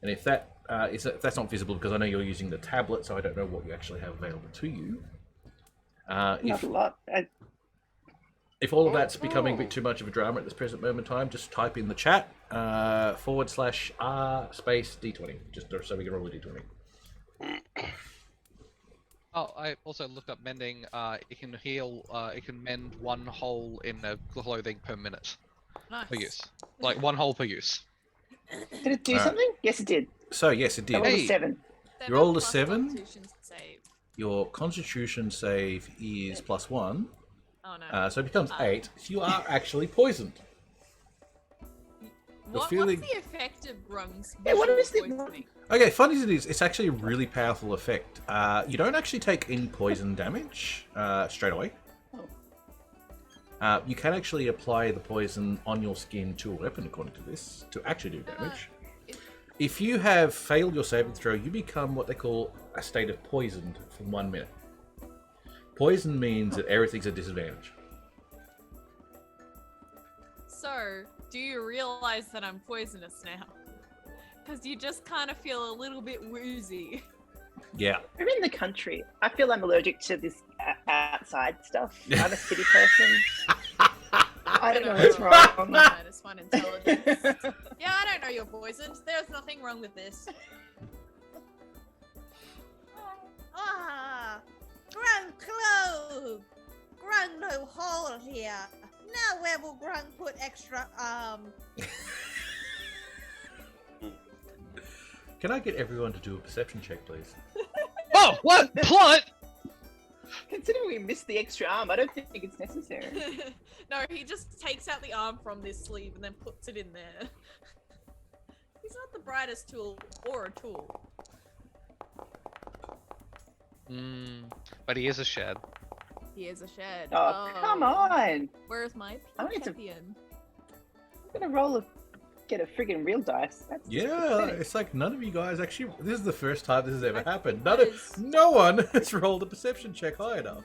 And if that if that's not visible, because I know you're using the tablet, so I don't know what you actually have available to you. Not a lot. If all of that's becoming a bit too much of a drama at this present moment in time, just type in the chat /r space d20, just so we can roll a d20. Oh, I also looked up mending. It can heal. It can mend one hole in the clothing per minute Nice. per use. Like one hole per use. Did it do something? Yes, it did. So yes, it That did. was Hey. a 7. You rolled a plus 7? Constitution save. Your Constitution save is +1, Oh no. so it becomes 8. So you are actually poisoned. feeling- What's the effect of Grung's Yeah, what visual is the- poisoning? Okay, funny as it is, it's actually a really powerful effect. You don't actually take any poison damage straight away. You can actually apply the poison on your skin to a weapon, according to this, to actually do damage. If you have failed your saving throw, you become what they call a state of poisoned for 1 minute. Poison means that everything's a disadvantage. So, do you realize that I'm poisonous now? Because you just kind of feel a little bit woozy. Yeah. I'm in the country. I feel I'm allergic to this outside stuff. I'm a city person. I don't know gonna what's roll wrong. -1 intelligence. Yeah, I don't know you're poisoned. There's nothing wrong with this. Ah, Grung clove. Grung no hole here. Now where will Grung put extra Can I get everyone to do a perception check, please? Oh, what plot? Considering we missed the extra arm, I don't think it's necessary. No, he just takes out the arm from this sleeve and then puts it in there. He's not the brightest tool or a tool. But he is a shed. He is a shed. Oh, come on! Where's my I need to- champion? I'm gonna get a friggin' real dice. That's Yeah, pathetic. it's like none of you guys actually. This is the first time this has ever I happened. think that is- No one has rolled a perception check high enough.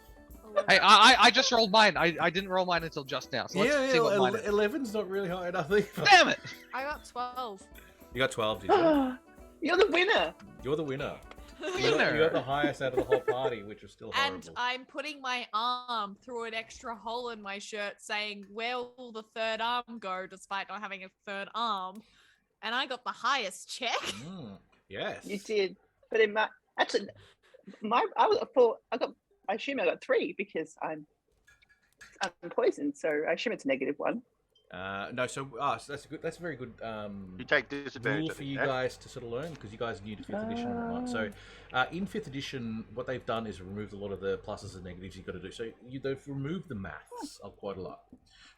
Hey, I just rolled mine. I didn't roll mine until just now. So let's see what mine is. 11's not really high enough either. Damn it! I got 12. You got 12, did you? You're the winner! You're the winner. Winner. You got the highest out of the whole party, which was still horrible. And I'm putting my arm through an extra hole in my shirt saying, where will the third arm go, despite not having a third arm? And I got the highest check. Yes. You did. But in my actually I assume I got 3 because I'm poisoned, so I assume it's -1. No, so that's a very good You take disadvantage. rule I for think, you yeah? guys to sort of learn, because you guys are new to 5th edition and whatnot. So in 5th edition, what they've done is removed a lot of the pluses and negatives you've got to do. So they've removed the maths of quite a lot.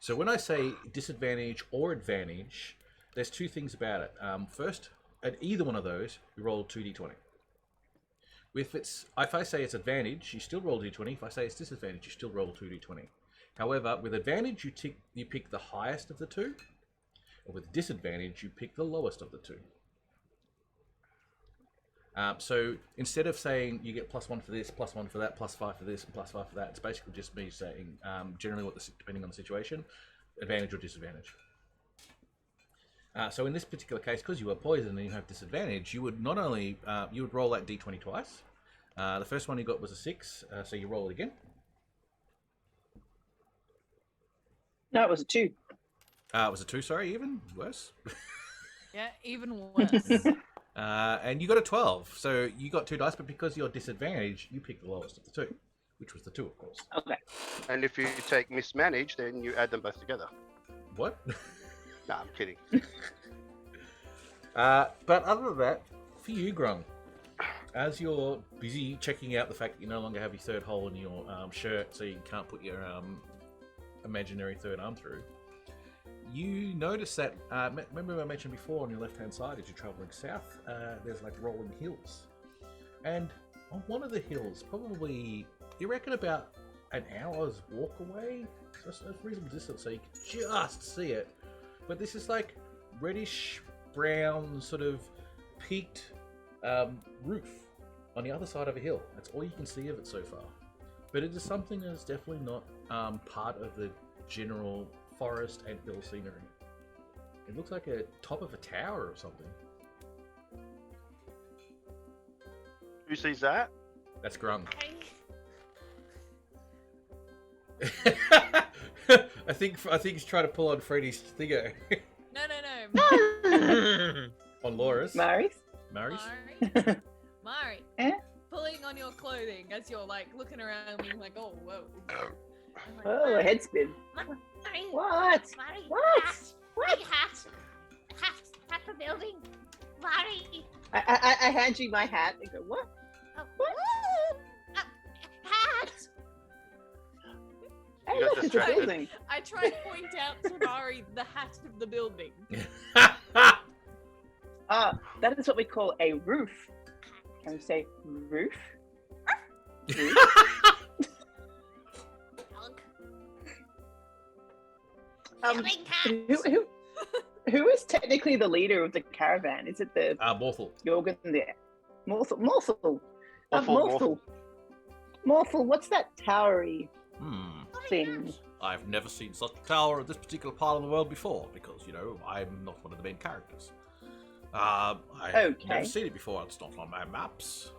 So when I say disadvantage or advantage, there's 2 things about it. First, at either one of those, you roll 2d20. If I say it's advantage, you still roll d20. If I say it's disadvantage, you still roll 2d20. However, with advantage, you pick the highest of the 2, or with disadvantage, you pick the lowest of the 2. So instead of saying you get +1 for this, +1 for that, +5 for this, and +5 for that, it's basically just me saying generally depending on the situation, advantage or disadvantage. So in this particular case, because you were poisoned and you have disadvantage, you would not only you would roll that d20 twice. The first one you got was a 6, so you roll it again. No, it was a 2. It was a 2, sorry, even worse. Yeah, even worse. And you got a 12, so you got 2 dice, but because you're disadvantaged, you pick the lowest of the 2, which was the 2, of course. Okay. And if you take mismanage, then you add them both together. What? Nah, I'm kidding. But other than that, for you, Grung, as you're busy checking out the fact that you no longer have your third hole in your shirt, so you can't put your imaginary third arm through, you notice that, remember I mentioned before on your left-hand side as you're traveling south, there's like rolling hills. And on one of the hills, probably, you reckon about an hour's walk away, so it's a reasonable distance, so you can just see it. But this is like reddish brown sort of peaked roof on the other side of a hill. That's all you can see of it so far. But it is something that's definitely not part of the general forest and hill scenery. It looks like a top of a tower or something. Who sees that? That's Grung. I think he's trying to pull on Freddy's thingo. No. On Laura's. Mary's? Mary's? Mari. Eh? Pulling on your clothing as you're like looking around being like, oh, whoa. Oh, a head spin. Mari, What? Mari, What? hat, big hat, hat for building. Mari, I hand you my hat and go, what? oh, What? hat. Hey, You got look, it's a distracted. building. I try to point out to Mari the hat of the building. That is what we call a roof. Can we say roof? Roof? Building hats. Who is technically the leader of the caravan? Is it the Morthel. Jorgen there? Morthel. Morthel. Morthel, what's that towery Hmm. thing? I've never seen such a tower in this particular part of the world before, because, you know, I'm not one of the main characters. I've Okay. never seen it before. It's not on my maps.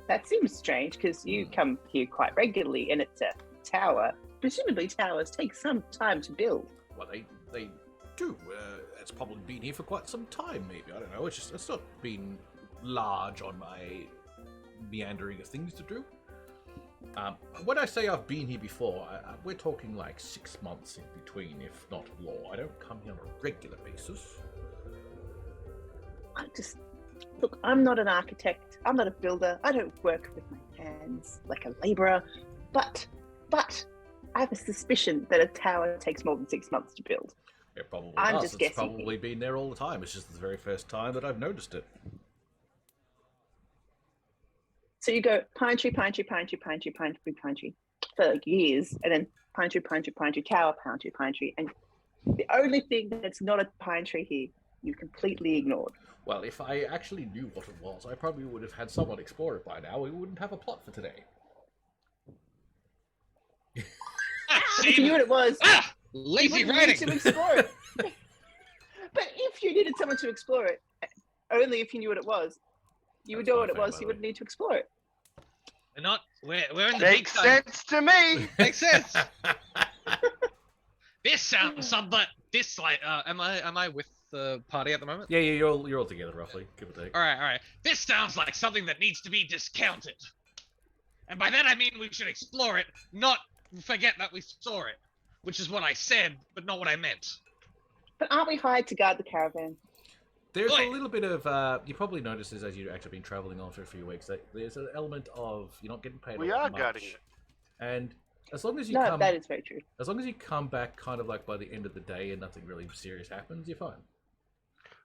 That seems strange because you come here quite regularly and it's a tower presumably towers take some time to build. Well, they do. It's probably been here for quite some time, maybe. I don't know. It's not been large on my meandering of things to do. When I say I've been here before, we're talking like 6 months in between, if not more. I don't come here on a regular basis. Look, I'm not an architect. I'm not a builder. I don't work with my hands like a labourer. But I have a suspicion that a tower takes more than 6 months to build. It probably I'm does. just It's guessing. probably been there all the time. It's just the very first time that I've noticed it. So you go pine tree, pine tree, pine tree, pine tree, pine tree, pine tree for like years, and then pine tree, pine tree, pine tree, tower, pine tree, and the only thing that's not a pine tree here, you completely ignored. Well, if I actually knew what it was, I probably would have had someone explore it by now. We wouldn't have a plot for today. If you knew what it was, you Lazy wouldn't need writing. to explore it. But if you needed someone to explore it, only if you knew what it was, you would That's know my what it thing, was. by You the wouldn't need to explore it. We're in the Makes big time. sense to me. Makes sense. This sounds something. This like, am I with the party at the moment? Yeah, you're all together roughly, give or take. All right. This sounds like something that needs to be discounted. And by that I mean we should explore it, not forget that we saw it, which is what I said, but not what I meant. But aren't we hired to guard the caravan? There's a Oi. little bit of, you probably noticed this as you've actually been travelling on for a few weeks, that there's an element of you're not getting paid We all are that much. guarding it. And as long as you No, come, that is very true. as long as you come back kind of like by the end of the day and nothing really serious happens, you're fine.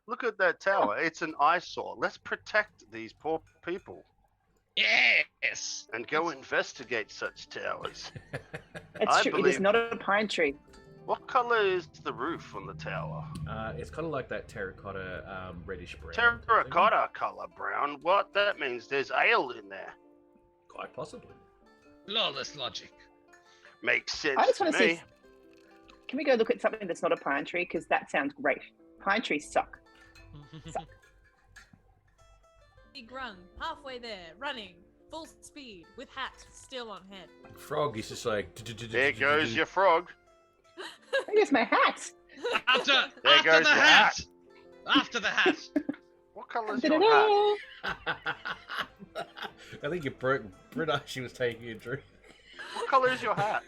Look at that tower. It's an eyesore. Let's protect these poor people Yes. and go investigate such towers. It's I true. It believe- is not a pine tree. What color is the roof on the tower? It's kind of like that terracotta, reddish brown. type thing. Terracotta color brown. What? That means there's ale in there. Quite possibly. Flawless logic. Makes sense I just to want to see. me. Can we go look at something that's not a pine tree? Because that sounds great. Pine trees suck. Grung, halfway there, running, full speed, with hat still on head. Frog is just like. There goes your frog. There's my hat. After goes the your hat. After the hat. What color is your hat? Da-da-da. I think your Brita, she was taking a drink. What color is your hat?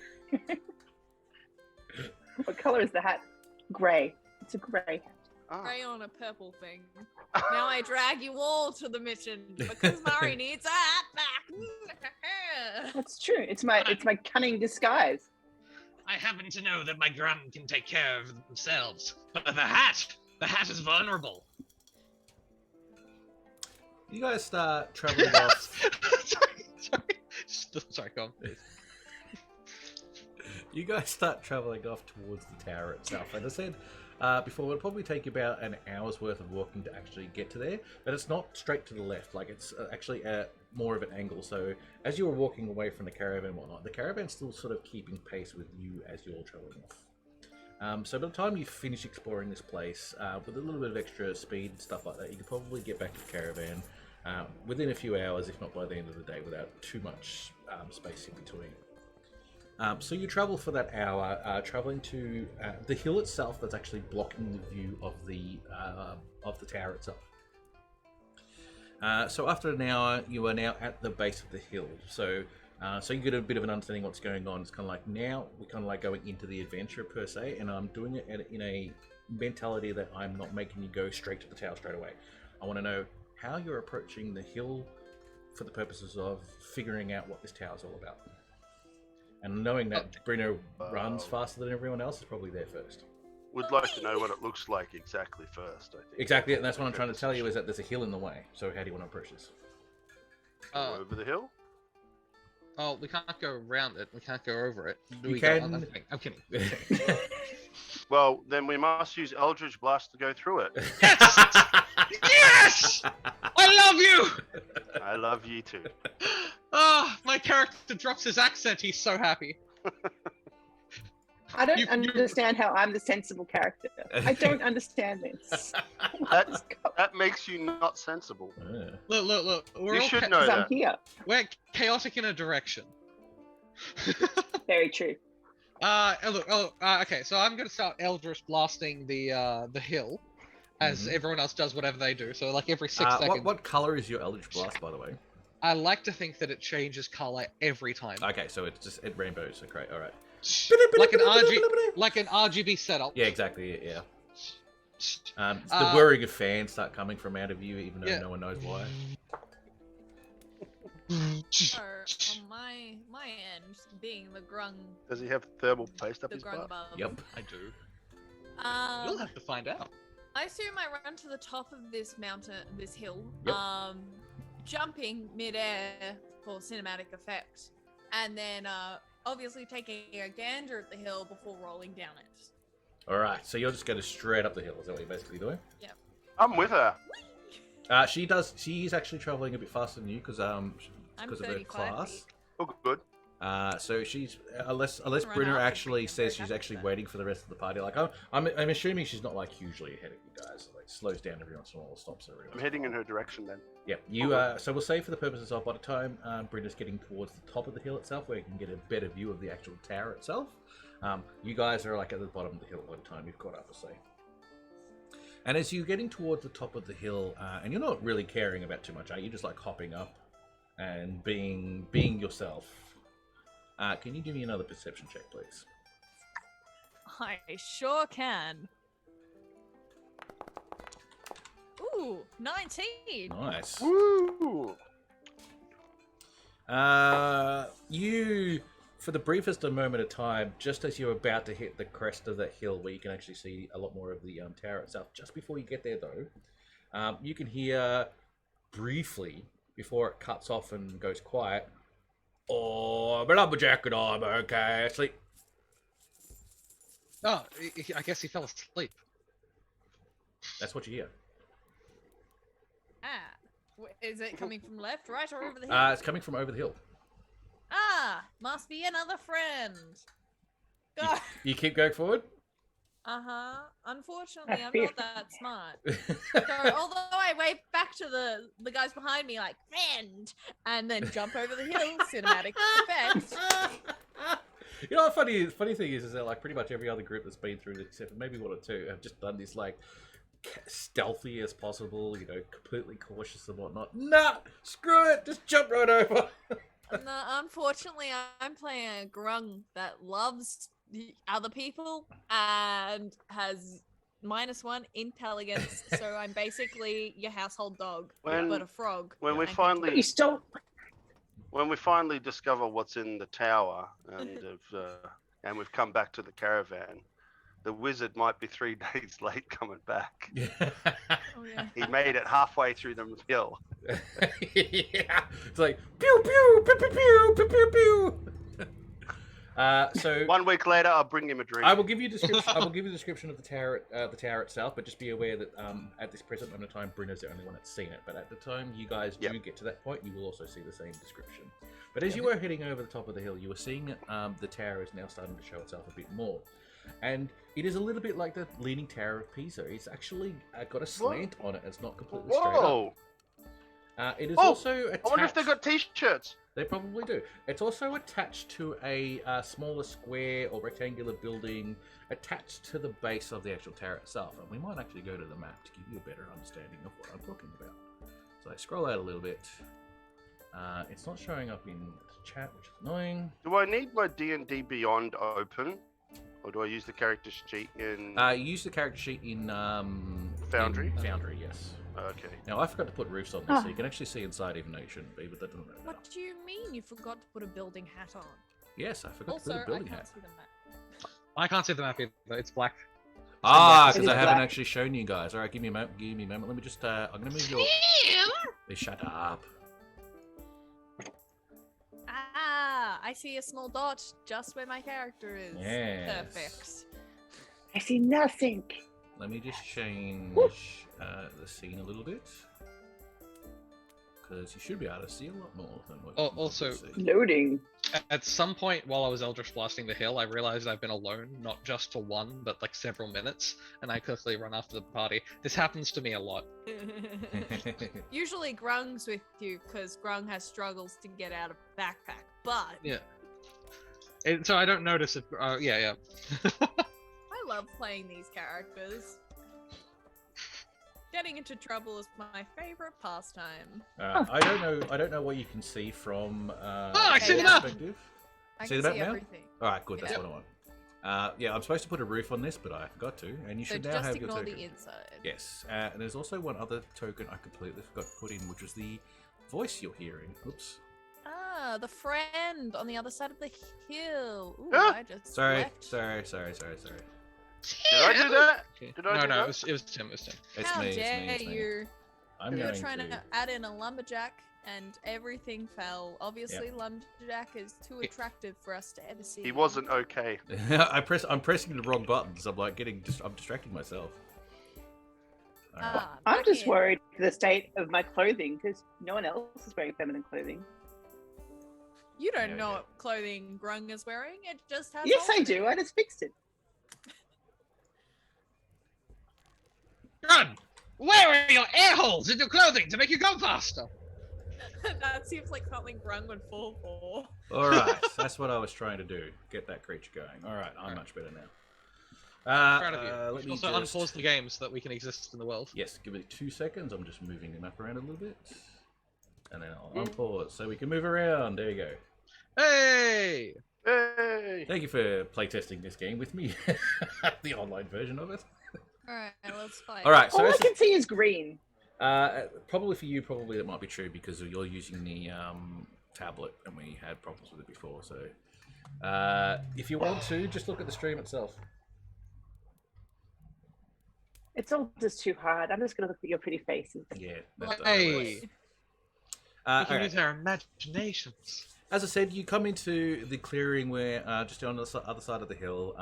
What color is the hat? Grey. It's a grey hat. Oh. Gray on a purple thing. Now I drag you all to the mission because Mari needs a hat back. That's true. It's my cunning disguise. I happen to know that my gran can take care of themselves, but the hat is vulnerable. You guys start traveling off. Sorry, go on, please. You guys start traveling off towards the tower itself. And I said before, it'll probably take you about an hour's worth of walking to actually get to there. But it's not straight to the left. Like, it's actually more of an angle. So as you were walking away from the caravan and whatnot, the caravan's still sort of keeping pace with you as you're traveling off. So by the time you finish exploring this place, with a little bit of extra speed and stuff like that, you can probably get back to the caravan within a few hours, if not by the end of the day, without too much space in between. So you travel for that hour, traveling to the hill itself that's actually blocking the view of the tower itself. So after an hour, you are now at the base of the hill. So you get a bit of an understanding of what's going on. It's kind of like now we're kind of like going into the adventure per se, and I'm doing it in a mentality that I'm not making you go straight to the tower straight away. I want to know how you're approaching the hill for the purposes of figuring out what this tower is all about. And knowing that Bruno runs faster than everyone else is probably there first. Would like to know what it looks like exactly first, I think. Exactly, and that's what I'm trying to tell you is that there's a hill in the way. So how do you want to approach this? Go over the hill? Oh, we can't go around it. We can't go over it. Do You we go can- on that? I'm kidding. Well, then we must use Eldritch Blast to go through it. Yes! I love you! I love you too. Oh, my character drops his accent. He's so happy. I don't You- understand how I'm the sensible character. I don't understand this. That makes you not sensible. Yeah. Look. We're You all should know Because I'm that. here. we're chaotic in a direction. Very true. Okay, so I'm gonna start Eldritch blasting the hill, as everyone else does whatever they do. So like every 6 seconds. What color is your Eldritch Blast, by the way? I like to think that it changes color every time. Okay, so it rainbows. Okay, all right. Like an RGB setup. Yeah, exactly. Yeah. The whirring of fans start coming from out of you, even though no one knows why. So, on my end, being the grung, Does he have thermal paste up the his grung butt? above. Yep. I do. You'll have to find out. I assume I run to the top of this mountain, this hill, Yep. jumping midair for cinematic effect, and then obviously taking a gander at the hill before rolling down it. All right, so you're just going straight up the hill. Is that what you're basically doing? I'm with her. She's actually traveling a bit faster than you because of her 35 class. feet. Oh, good. So she's unless Run Brynner up actually and says go she's back actually then. waiting for the rest of the party. Like I'm assuming she's not like hugely ahead of you guys. Like slows down every once in a while, stops every once. I'm heading in her direction then. Yeah, you. So we'll say for the purposes of by the time Brynner's getting towards the top of the hill itself, where you can get a better view of the actual tower itself. You guys are like at the bottom of the hill by the time you've caught up, we'll say. And as you're getting towards the top of the hill, and you're not really caring about too much, are you? Just like hopping up and being yourself. Can you give me another perception check, please? I sure can. Ooh, 19. Nice. Woo! You, for the briefest moment of time, just as you're about to hit the crest of the hill, where you can actually see a lot more of the tower itself, just before you get there, though, you can hear briefly, before it cuts off and goes quiet, "Oh, but lumberjack and I'm okay." Sleep. Oh, I guess he fell asleep. That's what you hear. Is it coming from left, right, or over the hill? It's coming from over the hill. Must be another friend. You keep going forward. Unfortunately, I'm not that smart. So, although I wave back to the guys behind me like friend, and then jump over the hill, cinematic effect. You know what funny thing is that like pretty much every other group that's been through this, except for maybe one or two, have just done this like stealthy as possible, you know, completely cautious and whatnot. Nah, screw it, just jump right over. No, unfortunately, I'm playing a grung that loves the other people and has -1 intelligence, so I'm basically your household dog, but a frog. When we And finally You stole. when we finally discover what's in the tower and we've come back to the caravan, the wizard might be 3 days late coming back. Oh, yeah. He made it halfway through the hill. Yeah, it's like pew pew pew pew pew pew pew pew. So 1 week later, I'll bring him a drink. I will give you a description. I will give you a description of the tower itself, but just be aware that at this present moment of time, Brynner's the only one that's seen it. But at the time you guys do get to that point, you will also see the same description. But as you were heading over the top of the hill, you were seeing that the tower is now starting to show itself a bit more. And it is a little bit like the Leaning Tower of Pisa. It's actually got a slant on it. It's not completely straight up. It is also attached... I wonder if they've got t-shirts. They probably do. It's also attached to a smaller square or rectangular building attached to the base of the actual tower itself. And we might actually go to the map to give you a better understanding of what I'm talking about. So I scroll out a little bit. It's not showing up in the chat, which is annoying. Do I need my D&D Beyond open? Or do I use the character sheet in... Use the character sheet in... Foundry? in Foundry, yes. Okay. Now, I forgot to put roofs on this, so you can actually see inside even though you shouldn't be, but that doesn't matter. What do you mean you forgot to put a building hat on? Yes, I forgot Also, to put a I building can't hat. see the map. I can't see the map either. It's black. Because It is I haven't black. actually shown you guys. All right, give me a moment. Give me a moment. Let me just. I'm gonna move your. Hey, shut up. I see a small dot just where my character is. Yes. Perfect. I see nothing. Let me just change the scene a little bit. Because you should be able to see a lot more than what Oh, you can also- see. Loading. At some point while I was Eldritch blasting the hill, I realized I've been alone, not just for 1, but like several minutes, and I quickly run after the party. This happens to me a lot. Usually Grung's with you because Grung has struggles to get out of backpack, but Yeah. So I don't notice if. Yeah. I love playing these characters. Getting into trouble is my favorite pastime. I don't know what you can see from I see the your map! perspective. I See can the map see now? everything. All right, good. That's Yeah. what I want. Yeah, I'm supposed to put a roof on this, but I forgot to. And you So should now just have your ignore token. the inside. Yes, and there's also one other token I completely forgot to put in, which was the voice you're hearing. Oops. Ah, the friend on the other side of the hill. Ooh, Ah! I just Sorry. left. Did I do that? Did I do No, that? it was Tim. It was Tim. It's How me. It's dare me. It's me. you? I'm You were going trying to. to add in a lumberjack, and everything fell. Obviously, lumberjack is too attractive for us to ever see. He wasn't okay. I'm pressing the wrong buttons. I'm like I'm distracting myself. All right. Ah, I'm back just in. worried for the state of my clothing because no one else is wearing feminine clothing. You don't Yeah, know yeah. what clothing Grung is wearing. It just has. Yes, holes I in do. it. I just fixed it. Run! Where are your air holes in your clothing to make you go faster? That seems like something Grung would fall for. All right, that's what I was trying to do. Get that creature going. All right, I'm Alright. much better now. Proud of you. Let You should me also just... unpause the game so that we can exist in the world. Yes, give it 2 seconds. I'm just moving the map around a little bit. And then I'll unpause so we can move around. There you go. Hey! Hey! Thank you for playtesting this game with me. The online version of it. Alright, let's fight. All right, so All I this is- can see is green. probably for you, probably that might be true because you're using the tablet and we had problems with it before. So if you want to, just look at the stream itself. It's all just too hard. I'm just gonna look at your pretty faces. Yeah. That's Hey! We can okay. use our imaginations. As I said, you come into the clearing where just on the other side of the hill.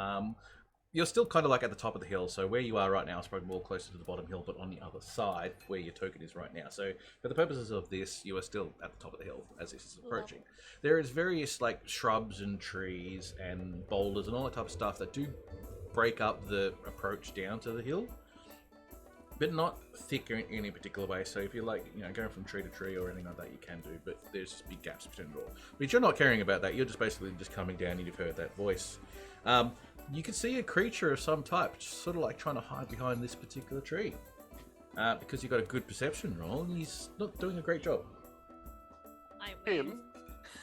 You're still kind of like at the top of the hill, so where you are right now is probably more closer to the bottom hill, but on the other side where your token is right now. So for the purposes of this, you are still at the top of the hill as this is approaching. There is various like shrubs and trees and boulders and all that type of stuff that do break up the approach down to the hill, but not thick in any particular way. So if you're like, going from tree to tree or anything like that, you can do, but there's just big gaps between it all. But you're not caring about that. You're just basically just coming down and you've heard that voice. You can see a creature of some type, just sort of like trying to hide behind this particular tree. Because you've got a good perception roll, and he's not doing a great job. I win. Him?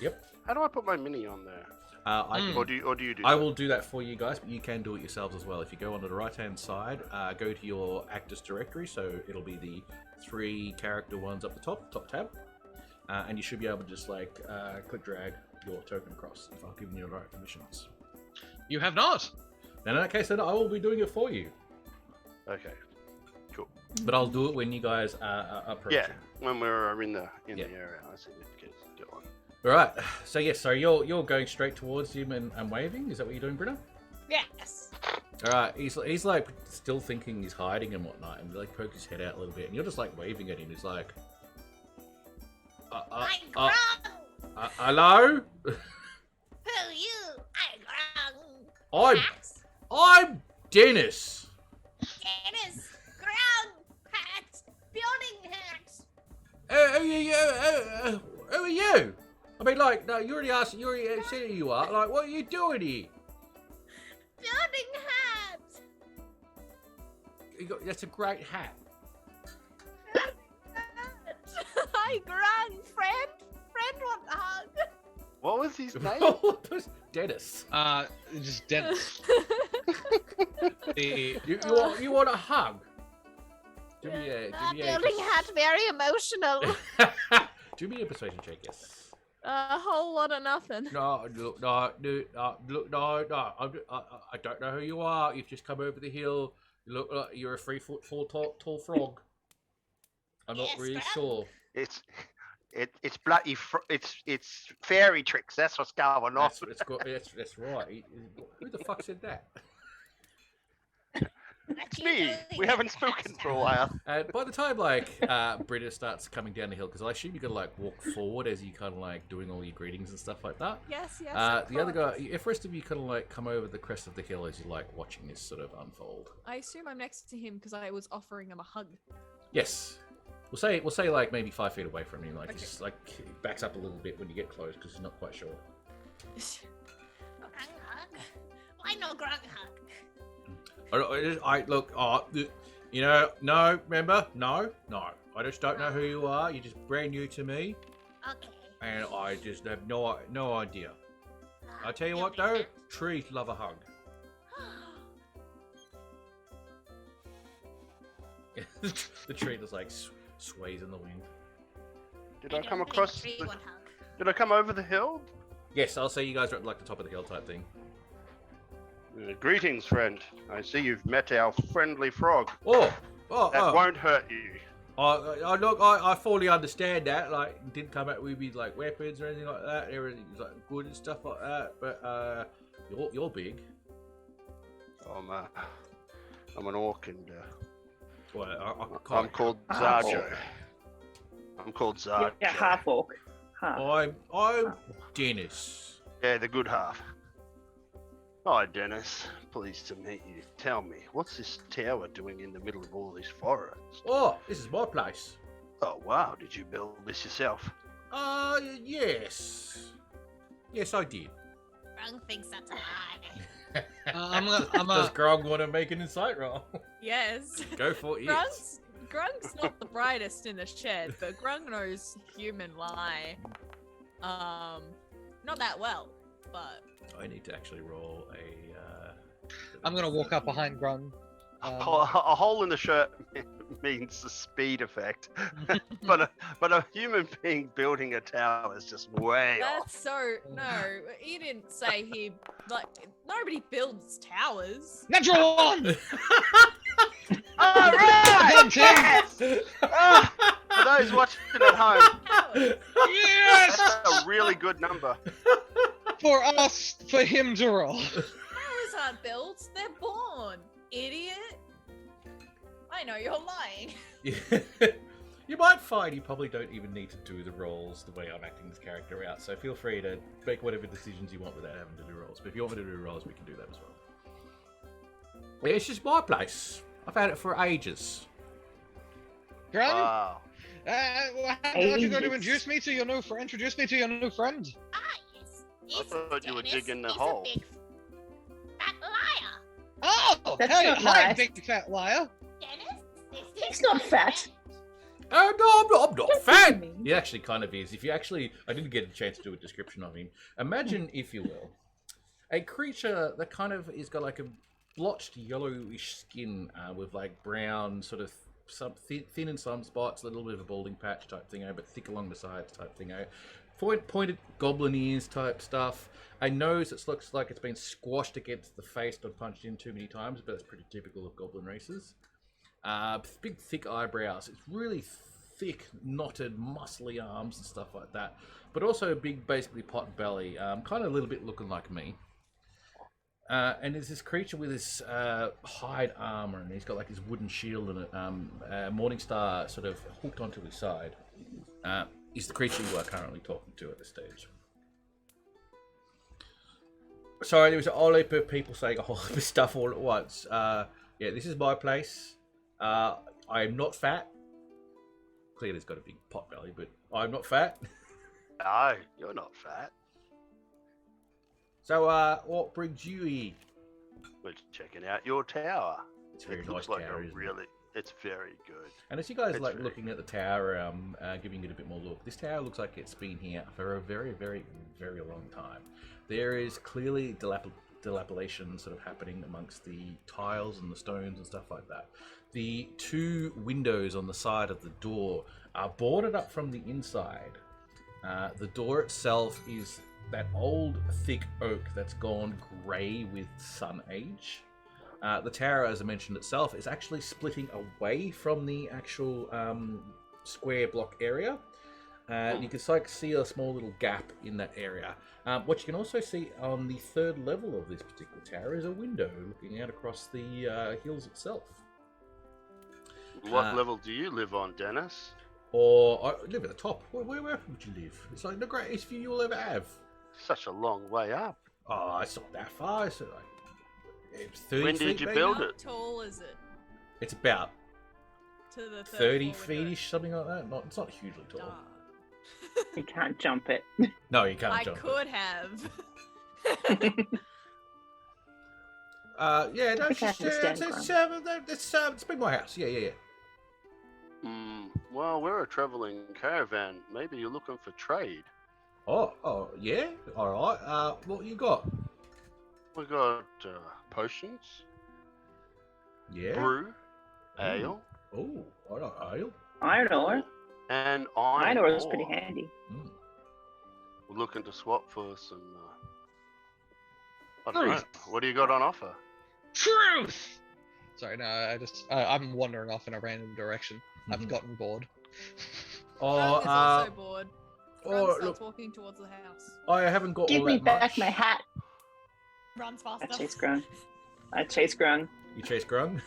Yep. How do I put my mini on there? Or do you do I that? will do that for you guys, but you can do it yourselves as well. If you go onto the right-hand side, go to your actors directory, so it'll be the 3 character ones up the top tab, and you should be able to just like click drag your token across if I've given you the right permissions. You have not! And in that case, then I will be doing it for you. Okay. Cool. But I'll do it when you guys are approaching. Yeah, when we're in the Yeah. area, I see it. Get on. All right. So yes, so you're going straight towards him and waving. Is that what you're doing, Britta? Yes. All right. He's like still thinking he's hiding and whatnot, and like poke his head out a little bit, and you're just like waving at him. He's like, I'm Grung! hello. Who you? I'm Grung! I'm Hats? I'm Dennis. Dennis! Grung! Hats! Building hats! Who are you? I mean, like, no, you already asked. You already said who you are. Like, what are you doing here? Building hats! That's a great hat. Hi, Grung, friend. Friend want a hug. What was his name? Dennis. Just Dennis. The- You want a hug? Do me a Building hat very emotional. do me a persuasion check, yes. A whole lot of nothing. No, look, no. I don't know who you are. You've just come over the hill. You look like you're a 3 foot tall frog. I'm not Yes, really Grung. sure. It's bloody. It's fairy tricks. That's what's going on. That's right. Who the fuck said that? It's me. We haven't spoken for a while. By the time Britta starts coming down the hill, because I assume you got to like walk forward as you kind of like doing all your greetings and stuff like that. Yes, yes. The other guy, if rest of you kind of like come over the crest of the hill as you like watching this sort of unfold. I assume I'm next to him because I was offering him a hug. Yes, we'll say like maybe 5 feet away from you. Like Okay. just like he backs up a little bit when you get close because he's not quite sure. Why no grung hug? I look. You know, no. Remember, no. I just don't know who you are. You're just brand new to me, Okay. and I just have no idea. I tell you You'll what, be though, back. trees love a hug. The tree just like sways in the wind. Did I don't come think across? tree The, would hug. did I come over the hill? Yes, I'll say you guys are at like the top of the hill type thing. Greetings, friend. I see you've met our friendly frog. That That won't hurt you. Look, I fully understand that. Like, it didn't come out with like weapons or anything like that. Everything's like good and stuff like that. But you're big. I'm an orc, and I I'm called half Zarjo. orc. I'm called Zarjo. Yeah, half orc. Half. I'm Dennis. Yeah, the good half. Hi, Dennis. Pleased to meet you. Tell me, what's this tower doing in the middle of all this forest? Oh, this is my place. Oh, wow. Did you build this yourself? Yes. Yes, I did. Grung thinks that's a lie. I'm Does Grog want to make an insight roll? Yes. Go for it. Grung's not the brightest in the shed, but Grung knows human lie. Not that well, but I need to actually roll a. I'm gonna walk up behind Grun. A hole in the shirt means the speed effect, but a human being building a tower is just way off. that's so no. He didn't say he like nobody builds towers. Natural one. All right! Done, Tim. Yes! For those watching at home, Towers. Yes. that's a really good number. For him to roll. Towers aren't built; they're born. Idiot. I know you're lying. You might find you probably don't even need to do the rolls the way I'm acting this character out. So feel free to make whatever decisions you want without having to do rolls. But if you want me to do rolls, we can do that as well. Yeah, it's just my place. I've had it for ages. Grun. Wow. Aren't you going to introduce me to your new friend? Introduce me to your new friend. Ah, yes. I thought you were Dennis. digging the He's hole. A big fat liar. Oh, That's hey, not hi, nice. big fat liar. Dennis, this He's is not fat. Oh no, I'm not Don't fat. be mean. He actually kind of is. If you actually, I didn't get a chance to do a description of him. Imagine, if you will, a creature that kind of is got like a blotched yellowish skin with like brown sort of some thin in some spots, a little bit of a balding patch type thing, but thick along the sides type thing. Pointed goblin ears type stuff. A nose that looks like it's been squashed against the face, not punched in too many times, but it's pretty typical of goblin races. Big thick eyebrows. It's really thick, knotted, muscly arms and stuff like that. But also a big, basically pot belly, kind of a little bit looking like me. And there's this creature with this hide armor, and he's got like his wooden shield and a Morningstar sort of hooked onto his side. Is the creature you are currently talking to at this stage. Sorry, there was a whole heap of people saying a whole heap of stuff all at once. Yeah, this is my place. I am not fat. Clearly, it's got a big pot belly, but I'm not fat. No, you're not fat. So, what brings you here? We're checking out your tower. It's a very It nice looks like tower, a isn't it? really. It's very good. And as you guys It's like very looking at the tower, giving it a bit more look, this tower looks like it's been here for a very, very, very long time. There is clearly dilapidation sort of happening amongst the tiles and the stones and stuff like that. The two windows on the side of the door are boarded up from the inside. The door itself is that old thick oak that's gone grey with sun age. The tower, as I mentioned itself, is actually splitting away from the actual square block area. You can see a small little gap in that area. What you can also see on the third level of this particular tower is a window looking out across the hills itself. What level do you live on, Dennis? Or I live at the top. Where would you live? It's like the greatest view you'll ever have. Such a long way up. Oh, it's not that far. It's like it's 30 When feet, did you maybe? build How it? tall is it It's about to the 30 feet-ish, something like that. It's not hugely tall. You can't jump it. No, you can't I jump it. could have. Yeah, no, I think I understand, it's been my house. Yeah. Well, we're a traveling caravan. Maybe you're looking for trade. Oh, yeah. All right. What you got? We got potions, Yeah. brew, ale, Oh, I like ale. Iron ore. and Iron iron ore is pretty ore. handy. Mm. We're looking to swap for some. I don't know. What do you got on offer? Truth! Sorry, no, I'm wandering off in a random direction. I've Mhm. gotten bored. Grung is also bored. Grung oh, starts look, walking towards the house. I haven't got Give all me that back much. my hat. Runs I faster. chase Grung. I chase Grung. You chase Grung?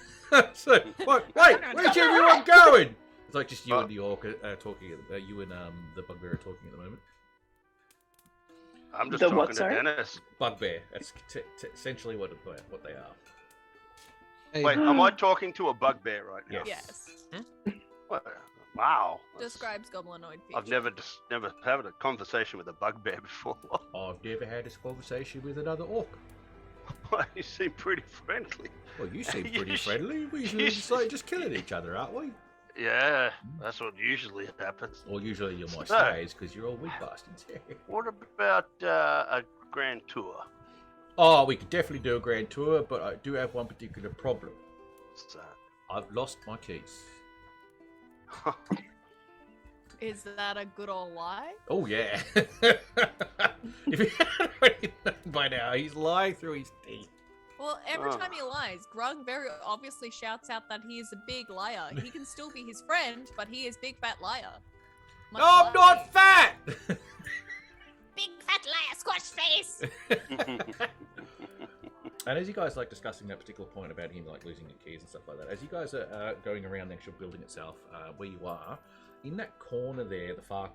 So, wait, where's everyone going? It's like just you and the orc talking. You and the bugbear are talking at the moment. I'm just The talking what, to sorry? Dennis. Bugbear. That's essentially what they are. Hey, Wait, am I talking to a bugbear right now? Yes. Yes. What? Wow. that's- Describes goblinoid feature. I've never had a conversation with a bugbear before. I've never had this conversation with another orc. You seem pretty friendly. Well, you seem You pretty sh- friendly. We usually you just killing each other, aren't we? Yeah, that's what usually happens. Or usually you're my So- slaves because you're all weak bastards. What about a grand tour? Oh, we could definitely do a grand tour, but I do have one particular problem. So, I've lost my keys. Is that a good old lie? Oh yeah. If you hadn't already known by now, he's lying through his teeth. Well, every Oh. time he lies, Grung very obviously shouts out that he is a big liar. He can still be his friend, but he is big fat liar. Much No, I'm like not me. fat. Big fat liar, squash face. And as you guys like discussing that particular point about him like losing your keys and stuff like that, as you guys are going around the actual building itself, where you are, in that corner there, the far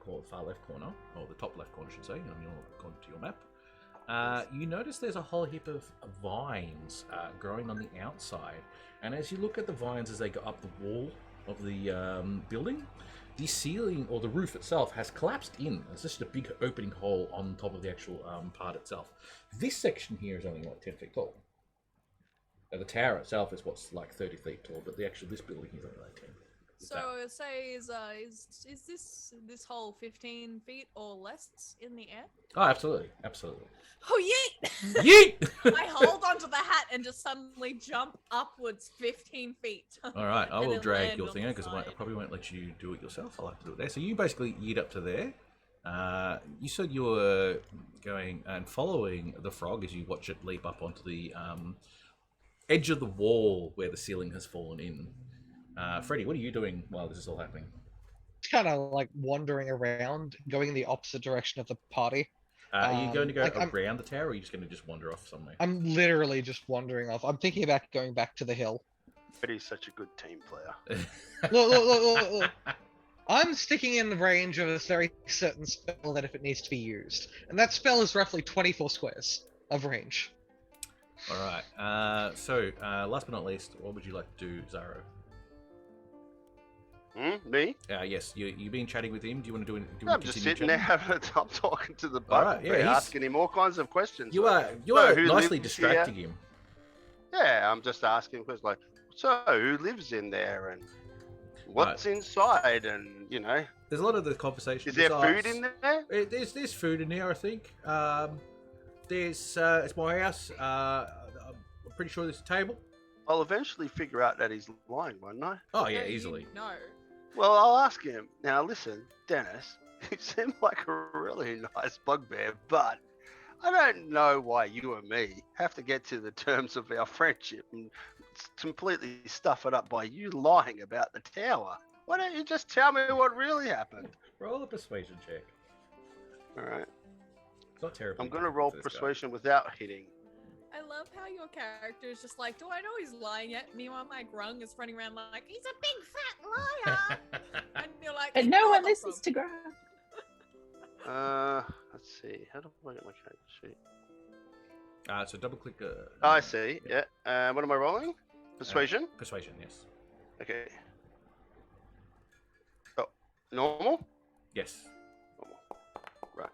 left corner, or the top left corner, I should say, on your according to your map, you notice there's a whole heap of vines growing on the outside. And as you look at the vines as they go up the wall of the building, the ceiling or the roof itself has collapsed in. It's just a big opening hole on top of the actual part itself. This section here is only like 10 feet tall. The tower itself is what's like 30 feet tall, but this building is only like 10. So say is this hole 15 feet or less in the air? Oh, absolutely. Oh yeet! Yeet! I hold onto the hat and just suddenly jump upwards 15 feet. All right, I And will then drag land your on thing the out because I side. probably won't let you do it yourself. I'll have to do it there. So you basically yeet up to there. You said you were going and following the frog as you watch it leap up onto the edge of the wall where the ceiling has fallen in. Freddie, what are you doing while this is all happening? kind of like wandering around, going in the opposite direction of the party. Are you going to go like, around the tower, or are you just going to just wander off somewhere? I'm literally just wandering off. I'm thinking about going back to the hill. Freddie's such a good team player. Look. I'm sticking in the range of a very certain spell that if it needs to be used. And that spell is roughly 24 squares of range. All right. So, last but not least, what would you like to do, Zaro? Me? Yes, you've been chatting with him. Do you want to do it? I'm just sitting there having a time talking to the All bug, right, yeah, he's- asking him all kinds of questions. You like, are So, who nicely lives distracting him. Yeah, I'm just asking questions like, so who lives in there and what's inside, and you know, There's a lot of the conversation. is there food in there? There's food in there, I think. There's it's my house. I'm pretty sure there's a table. I'll eventually figure out that he's lying, won't I? Oh yeah, No, you- easily. No. Well, I'll ask him. Now, listen, Dennis, you seem like a really nice bugbear, but I don't know why you and me have to get to the terms of our friendship and completely stuff it up by you lying about the tower. Why don't you just tell me what really happened? Roll a persuasion check. All right, It's not terrible. I'm going to roll persuasion without hitting. I love how your character is just like, do I know he's lying yet? Meanwhile, my grung is running around like, he's a big fat liar. And you're like, And no "Ignore one the listens frog." to Grant. Let's see. How do I get my character sheet? So double click. I see. Yeah. What am I rolling? Persuasion. Persuasion, yes. Okay. Oh, normal. Yes. Normal. Right.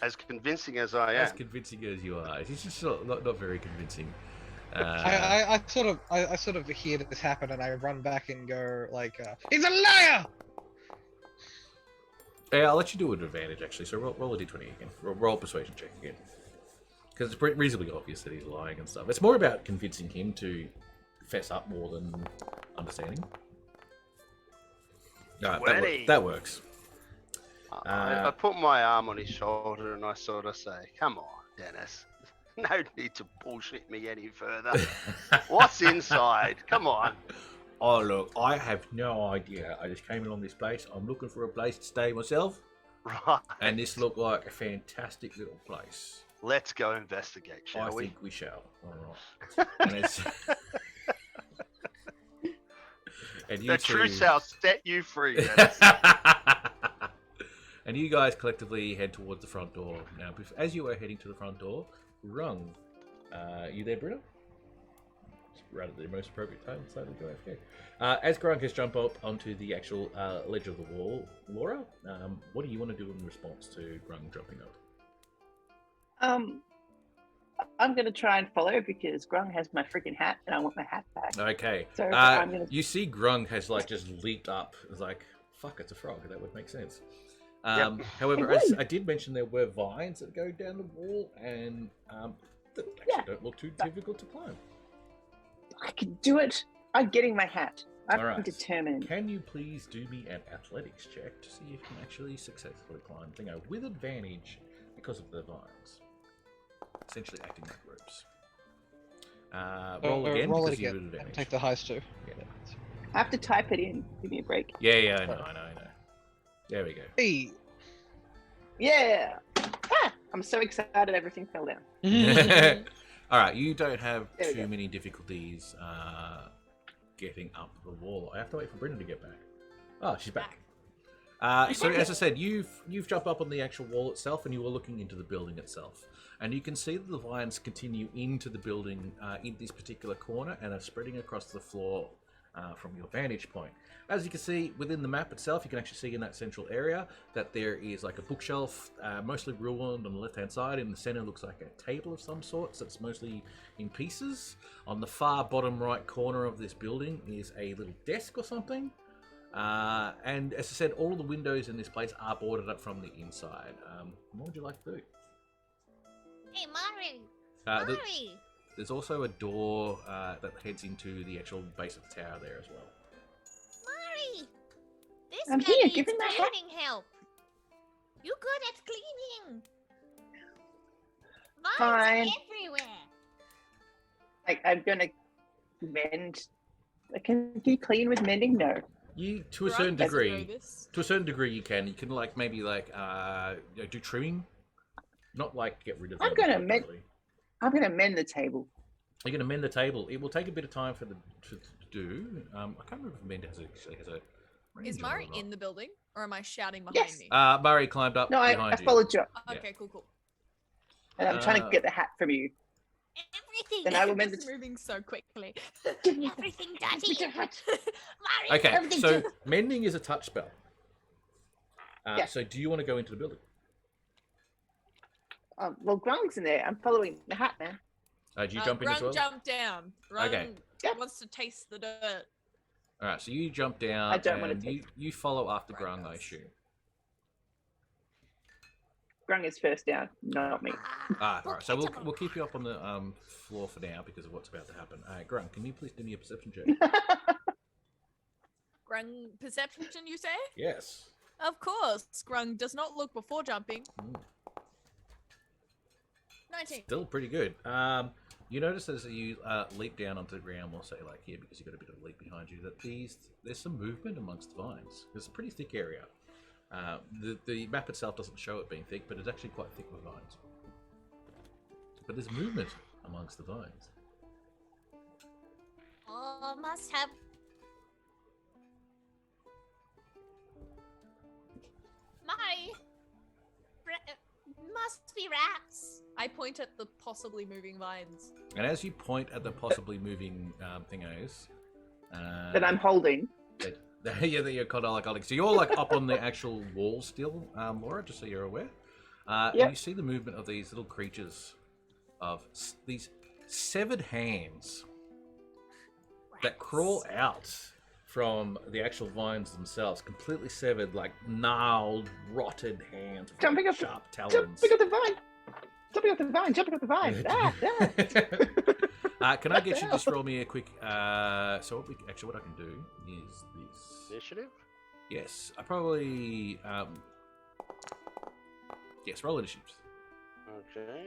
as convincing as I As am. convincing as you are. He's just not very convincing. I sort of hear this happen and I run back and go like, he's a liar! Yeah, I'll let you do an advantage actually. So roll a d20 again. Roll a persuasion check again. Because it's reasonably obvious that he's lying and stuff. It's more about convincing him to fess up more than understanding. Alright, that works. I put my arm on his shoulder and I sort of say, "Come on, Dennis. No need to bullshit me any further. What's inside? Come on." Oh, look, I have no idea. I just came along this place. I'm looking for a place to stay myself. Right. And this looked like a fantastic little place. Let's go investigate, shall I we? think we shall. All right. And it's... and you The two... truth shall set you free, Dennis. And you guys collectively head towards the front door. Now, as you are heading to the front door, Rung, you there, Britta? Right at the most appropriate time, slightly go AFK. As Grunk has jumped up onto the actual ledge of the wall, Laura, what do you want to do in response to Grunk jumping up? I'm going to try and follow because Grung has my freaking hat and I want my hat back. Okay. So I'm gonna... You see Grung has like just leaped up. It's like, fuck, it's a frog. That would make sense. However, as I did mention, there were vines that go down the wall and that actually don't look too difficult to climb. I can do it. I'm getting my hat. I'm Alright. determined. Can you please do me an athletics check to see if you can actually successfully climb Thingo with advantage because of the vines? Essentially acting like ropes. Roll again roll because it you again. have advantage. And take the highest two. Yeah. I have to type it in. Give me a break. Yeah, I know. There we go. Hey. Yeah. I'm so excited everything fell down. Alright, you don't have There we too go. many difficulties getting up the wall. I have to wait for Brendan to get back. Oh, she's back. So as I said, you've jumped up on the actual wall itself and you are looking into the building itself. And you can see that the vines continue into the building in this particular corner and are spreading across the floor from your vantage point. As you can see within the map itself, you can actually see in that central area that there is like a bookshelf, mostly ruined on the left hand side. In the center looks like a table of some sort, so it's mostly in pieces. On the far bottom right corner of this building is a little desk or something. And as I said, all of the windows in this place are boarded up from the inside. What would you like to do? Hey, Mari! Mari! There's also a door that heads into the actual base of the tower there as well. Mari! This I'm guy here, needs give him my hat. cleaning help. You good at cleaning? Vines Fine. everywhere. Like, I'm going to mend. Can you clean with mending? No. You, to a Grunk certain doesn't know degree, this. to a certain degree, you can. You can like maybe like do trimming, not like get rid of. I'm them gonna mend- completely. I'm going to mend the table. You're going to mend the table. It will take a bit of time for the to do. I can't remember if mend has a. range Is on it Mari or not. in the building, or am I shouting behind Yes. me? Murray climbed up No, I behind you. followed you. Okay, cool. And I'm trying to get the hat from you. Everything. Then I will mend It's the... moving so quickly. Everything dirty. Mari, Okay, everything so dirty. mending is a touch spell. Yeah. So do you want to go into the building? Well, Grung's in there. I'm following the hat now. Do you jump in as well? Jump down. Grung Okay. Yeah. wants to taste the dirt. All right, so you jump down I don't wanna and you follow after Right, Grung, I guys. assume. Grung is first down, not me. All right, so we'll keep you up on the floor for now because of what's about to happen. All right, Grung, can you please do me a perception check? Grung perception, you say? Yes. Of course. Grung does not look before jumping. 19. Still pretty good. You notice as you leap down onto the ground, we'll say like here because you've got a bit of a leap behind you, that there's some movement amongst the vines. It's a pretty thick area. The map itself doesn't show it being thick, but it's actually quite thick with vines. But there's movement amongst the vines. Oh, must have. Mari. Must be rats. I point at the possibly moving vines. And as you point at the possibly moving thingos, That I'm holding. yeah, that you're kind of like, so you're like up on the actual wall still, Laura, just so you're aware. And Yep. you see the movement of these little creatures, of these severed hands that crawl out from the actual vines themselves, completely severed, like gnarled, rotted hands with Jumping up, sharp talons. jumping up the vine. Jumping up the vine. Jumping up the vine. Can I get you to just roll me a quick? So what I can do is this. Initiative? Yes, I probably. Yes, roll initiatives. Okay.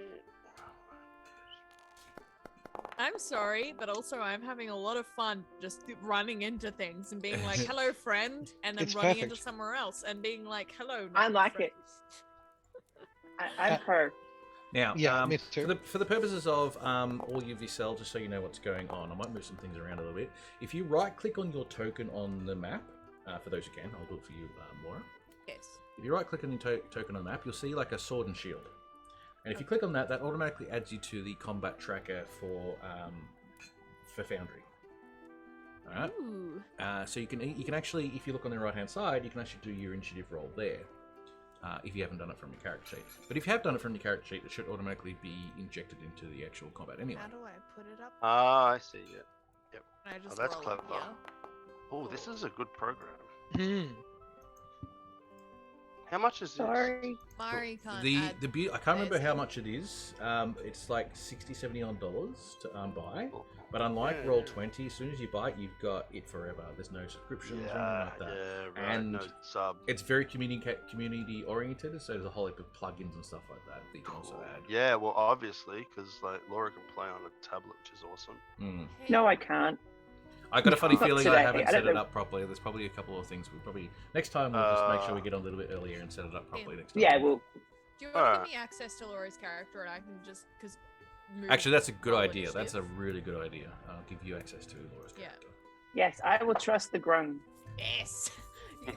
I'm sorry, but also I'm having a lot of fun just running into things and being like, "Hello, friend," and then It's running perfect. into somewhere else and being like, "Hello." I not like friend." I'm her. Now, Yeah, me too. for the purposes of all of yourselves, just so you know what's going on, I might move some things around a little bit. If you right-click on your token on the map, for those who can, I'll do it for you, Laura. Yes. If you right-click on your token on the map, you'll see like a sword and shield. And if you click on that, that automatically adds you to the combat tracker for Foundry. All right. Ooh. So you can actually, if you look on the right-hand side, you can actually do your initiative roll there. If you haven't done it from your character sheet. But if you have done it from your character sheet, it should automatically be injected into the actual combat anyway. How do I put it up? Ah, I see. Yeah. Can I just that's roll it clever. here? Oh, this is a good program. Hmm. How much is this? Sorry. Mari can't The add. I can't remember how AEST. much it is. It's like $60-70 odd to buy. Oh, But unlike yeah. Roll20, as soon as you buy it, you've got it forever. There's no subscriptions or anything Yeah, like that. yeah, right. And no sub. it's very community oriented, so there's a whole heap of plugins and stuff like that that you can also add. Yeah, well, obviously, because like Laura can play on a tablet, which is awesome. Mm. No, I can't. I got a funny Not feeling I today. haven't I set don't it know. up properly. There's probably a couple of things we probably next time we'll just make sure we get on a little bit earlier and set it up properly next time. Yeah, well, Do you want to Alright. give me access to Laura's character and I can just because. Actually, that's a good roll idea. That's a initiative? really good idea. I'll give you access to Laura's Yeah. character. yes, I will trust the grung. Yes. You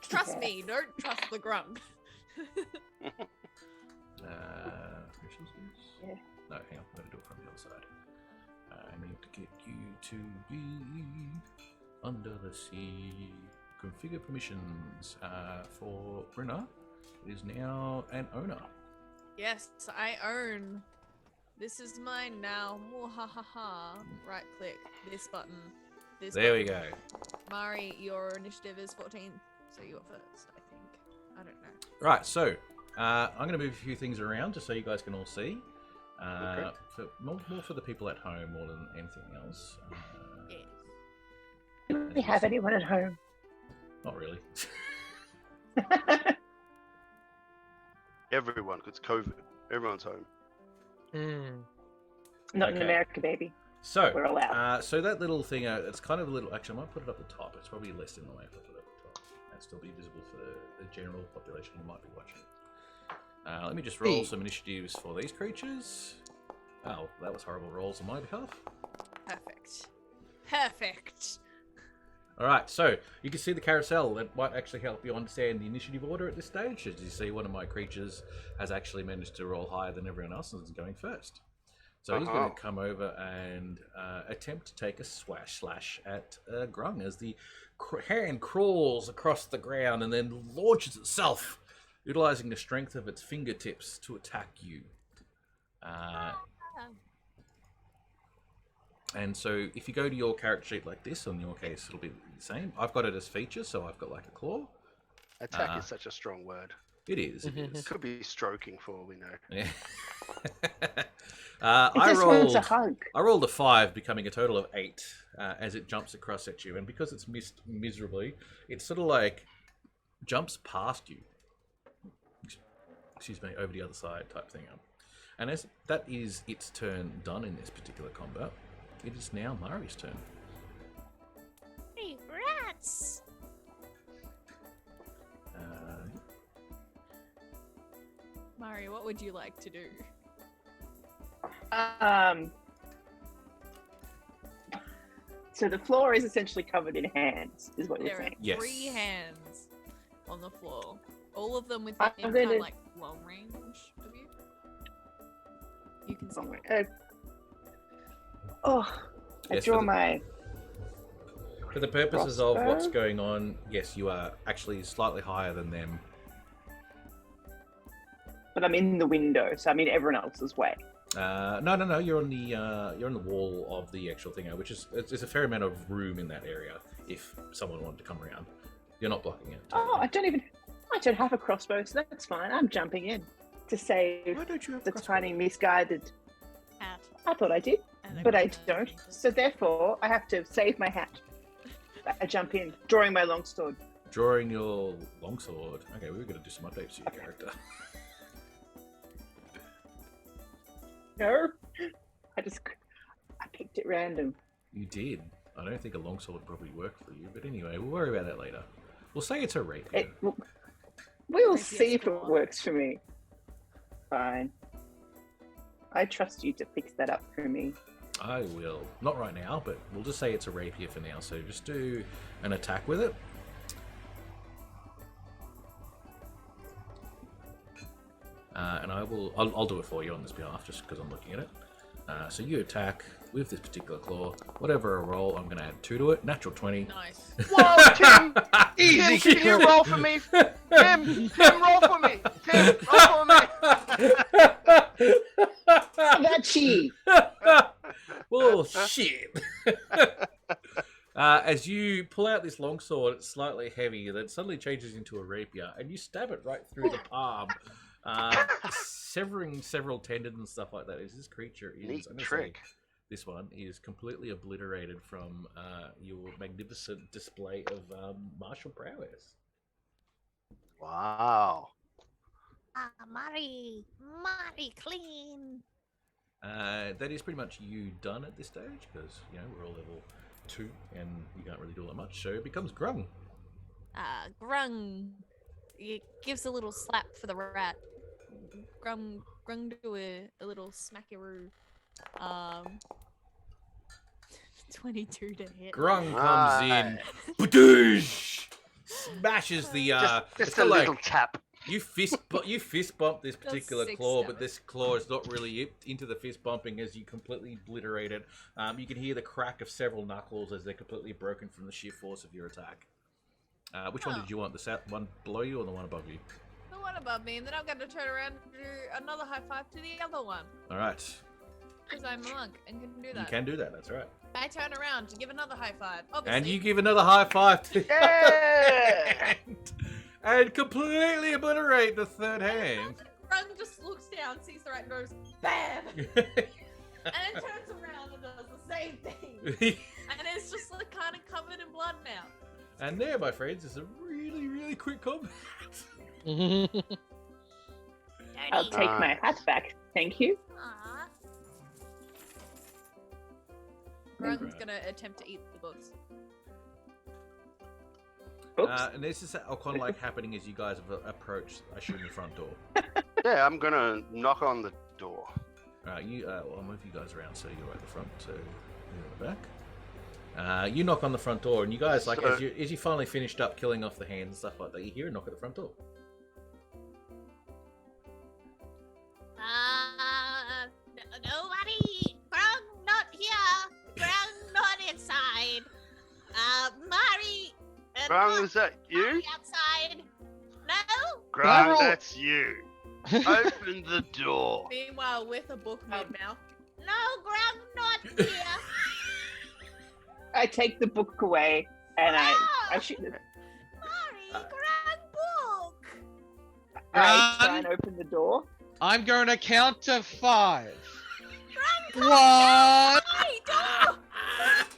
trust me. Don't trust the grung. Permissions? Yeah. No, hang on. I'm going to do it from the other side. I need to get you to be under the sea. Configure permissions for Brynna. It is now an owner. Yes, I own. This is mine now. Mwahaha. Right click. This button. This There we button. go. Mari, your initiative is 14, so you're first, I think. I don't know. Right, so I'm going to move a few things around just so you guys can all see. Okay. For more for the people at home more than anything else. Yes. Do we have anyone at home? Not really. Everyone, 'cause it's COVID. Everyone's home. Hmm. Not in Okay. America, baby. So, We're allowed. so that little thing, it's kind of a little. Actually, I might put it up the top. It's probably less in the way if I put it up the top. And still be visible for the general population who might be watching. Let me just roll some initiatives for these creatures. Oh, that was horrible rolls on my behalf. Perfect. Perfect. All right, so you can see the carousel. That might actually help you understand the initiative order at this stage. As you see, one of my creatures has actually managed to roll higher than everyone else and is going first. So he's going to come over and attempt to take a slash at Grung as the hand crawls across the ground and then launches itself, utilizing the strength of its fingertips to attack you. And so if you go to your character sheet like this, in your case it'll be the same. I've got it as features, so I've got like a claw. Attack is such a strong word. It is, it is. Could be stroking for all we know. Yeah. It I just wants a rolled. hug. I rolled a 5, becoming a total of 8 as it jumps across at you, and because it's missed miserably, it sort of like jumps past you. Excuse me, over the other side type thing. And as that is its turn done in this particular combat, it is now Mari's turn. Hey, rats! Mari, what would you like to do? So the floor is essentially covered in hands, is what you're There are saying. Yes. 3 hands on the floor. All of them within I'm kind gonna- of like long range of you. You can see. Oh, them. I Yes, draw for the- my. For the purposes of what's Crossbow? going on, yes, you are actually slightly higher than them. But I'm in the window, so I'm in everyone else's way. No. You're on the wall of the actual thing, which is there's a fair amount of room in that area. If someone wanted to come around, you're not blocking it. Oh, I don't have a crossbow, so that's fine. I'm jumping in to save Why don't you have a the crossbow? tiny misguided. Hat. I thought I did, And a but I gun. don't. So therefore, I have to save my hat. I jump in, drawing my longsword. Drawing your longsword. Okay, we were going to do some updates to your character. No, I picked it random. You did. I don't think a longsword would probably work for you, but anyway, we'll worry about that later. We'll say it's a rapier. We will Rapier's see if it cool. works for me. Fine. I trust you to fix that up for me. I will. Not right now, but we'll just say it's a rapier for now. So just do an attack with it. And I'll do it for you on this behalf, just because I'm looking at it. So you attack with this particular claw. Whatever I roll, I'm going to add 2 to it. Natural 20. Nice. Whoa, Tim! Easy Tim, can you roll for me? Tim, roll for me! Tim, roll for me! That cheat! Well, shit. As you pull out this longsword, it's slightly heavy, then it suddenly changes into a rapier, and you stab it right through the palm, severing several tendons and stuff like that. As this creature is, Neat I'm gonna say trick. this one is completely obliterated from your magnificent display of martial prowess. Wow. Mari clean. That is pretty much you done at this stage, because we're all level 2 and you can't really do that much, so it becomes Grung. Grung. It gives a little slap for the rat. Grung do a little smackaroo. 22 to hit. Grung comes in, badoosh, smashes the Just it's a kinda little like tap. you fist bump this particular 6 claw, but damage. this claw is not really into the fist bumping as you completely obliterate it. You can hear the crack of several knuckles as they're completely broken from the sheer force of your attack. Which one did you want? The south one below you or the one above you? The one above me, and then I'm going to turn around and do another high five to the other one. All right, Because I'm a monk and can do that. you can do that. That's right. I turn around to give another high five. Obviously. And you give another high five to Yeah! and completely obliterate the third hand. Grung just looks down, sees the rat, and goes, BAM! And then turns around and does the same thing. And it's just like kind of covered in blood now. And there, my friends, is a really, really quick combat. I'll take my hat back. Thank you. Aw. Grung's gonna attempt to eat the books. Oops. And this is kind of like happening as you guys have approached, I assume, the front door. Yeah, I'm gonna knock on the door. I'll move you guys around so you're at the front, so you're at the back. You knock on the front door, and you guys, like, So- as you finally finished up killing off the hands and stuff like that, you hear a knock at the front door. Nobody. Grung not here. Grung not inside. Mari. Grung, is that you? Mari outside. No. Grung, roll- that's you. Open the door. Meanwhile, with a book mid-mouth. No, Grung not here. I take the book away and I shoot it. Mari, Grung book. I try and Run. open the door. I'm going to count to 5. Grung, 1, Mari, don't.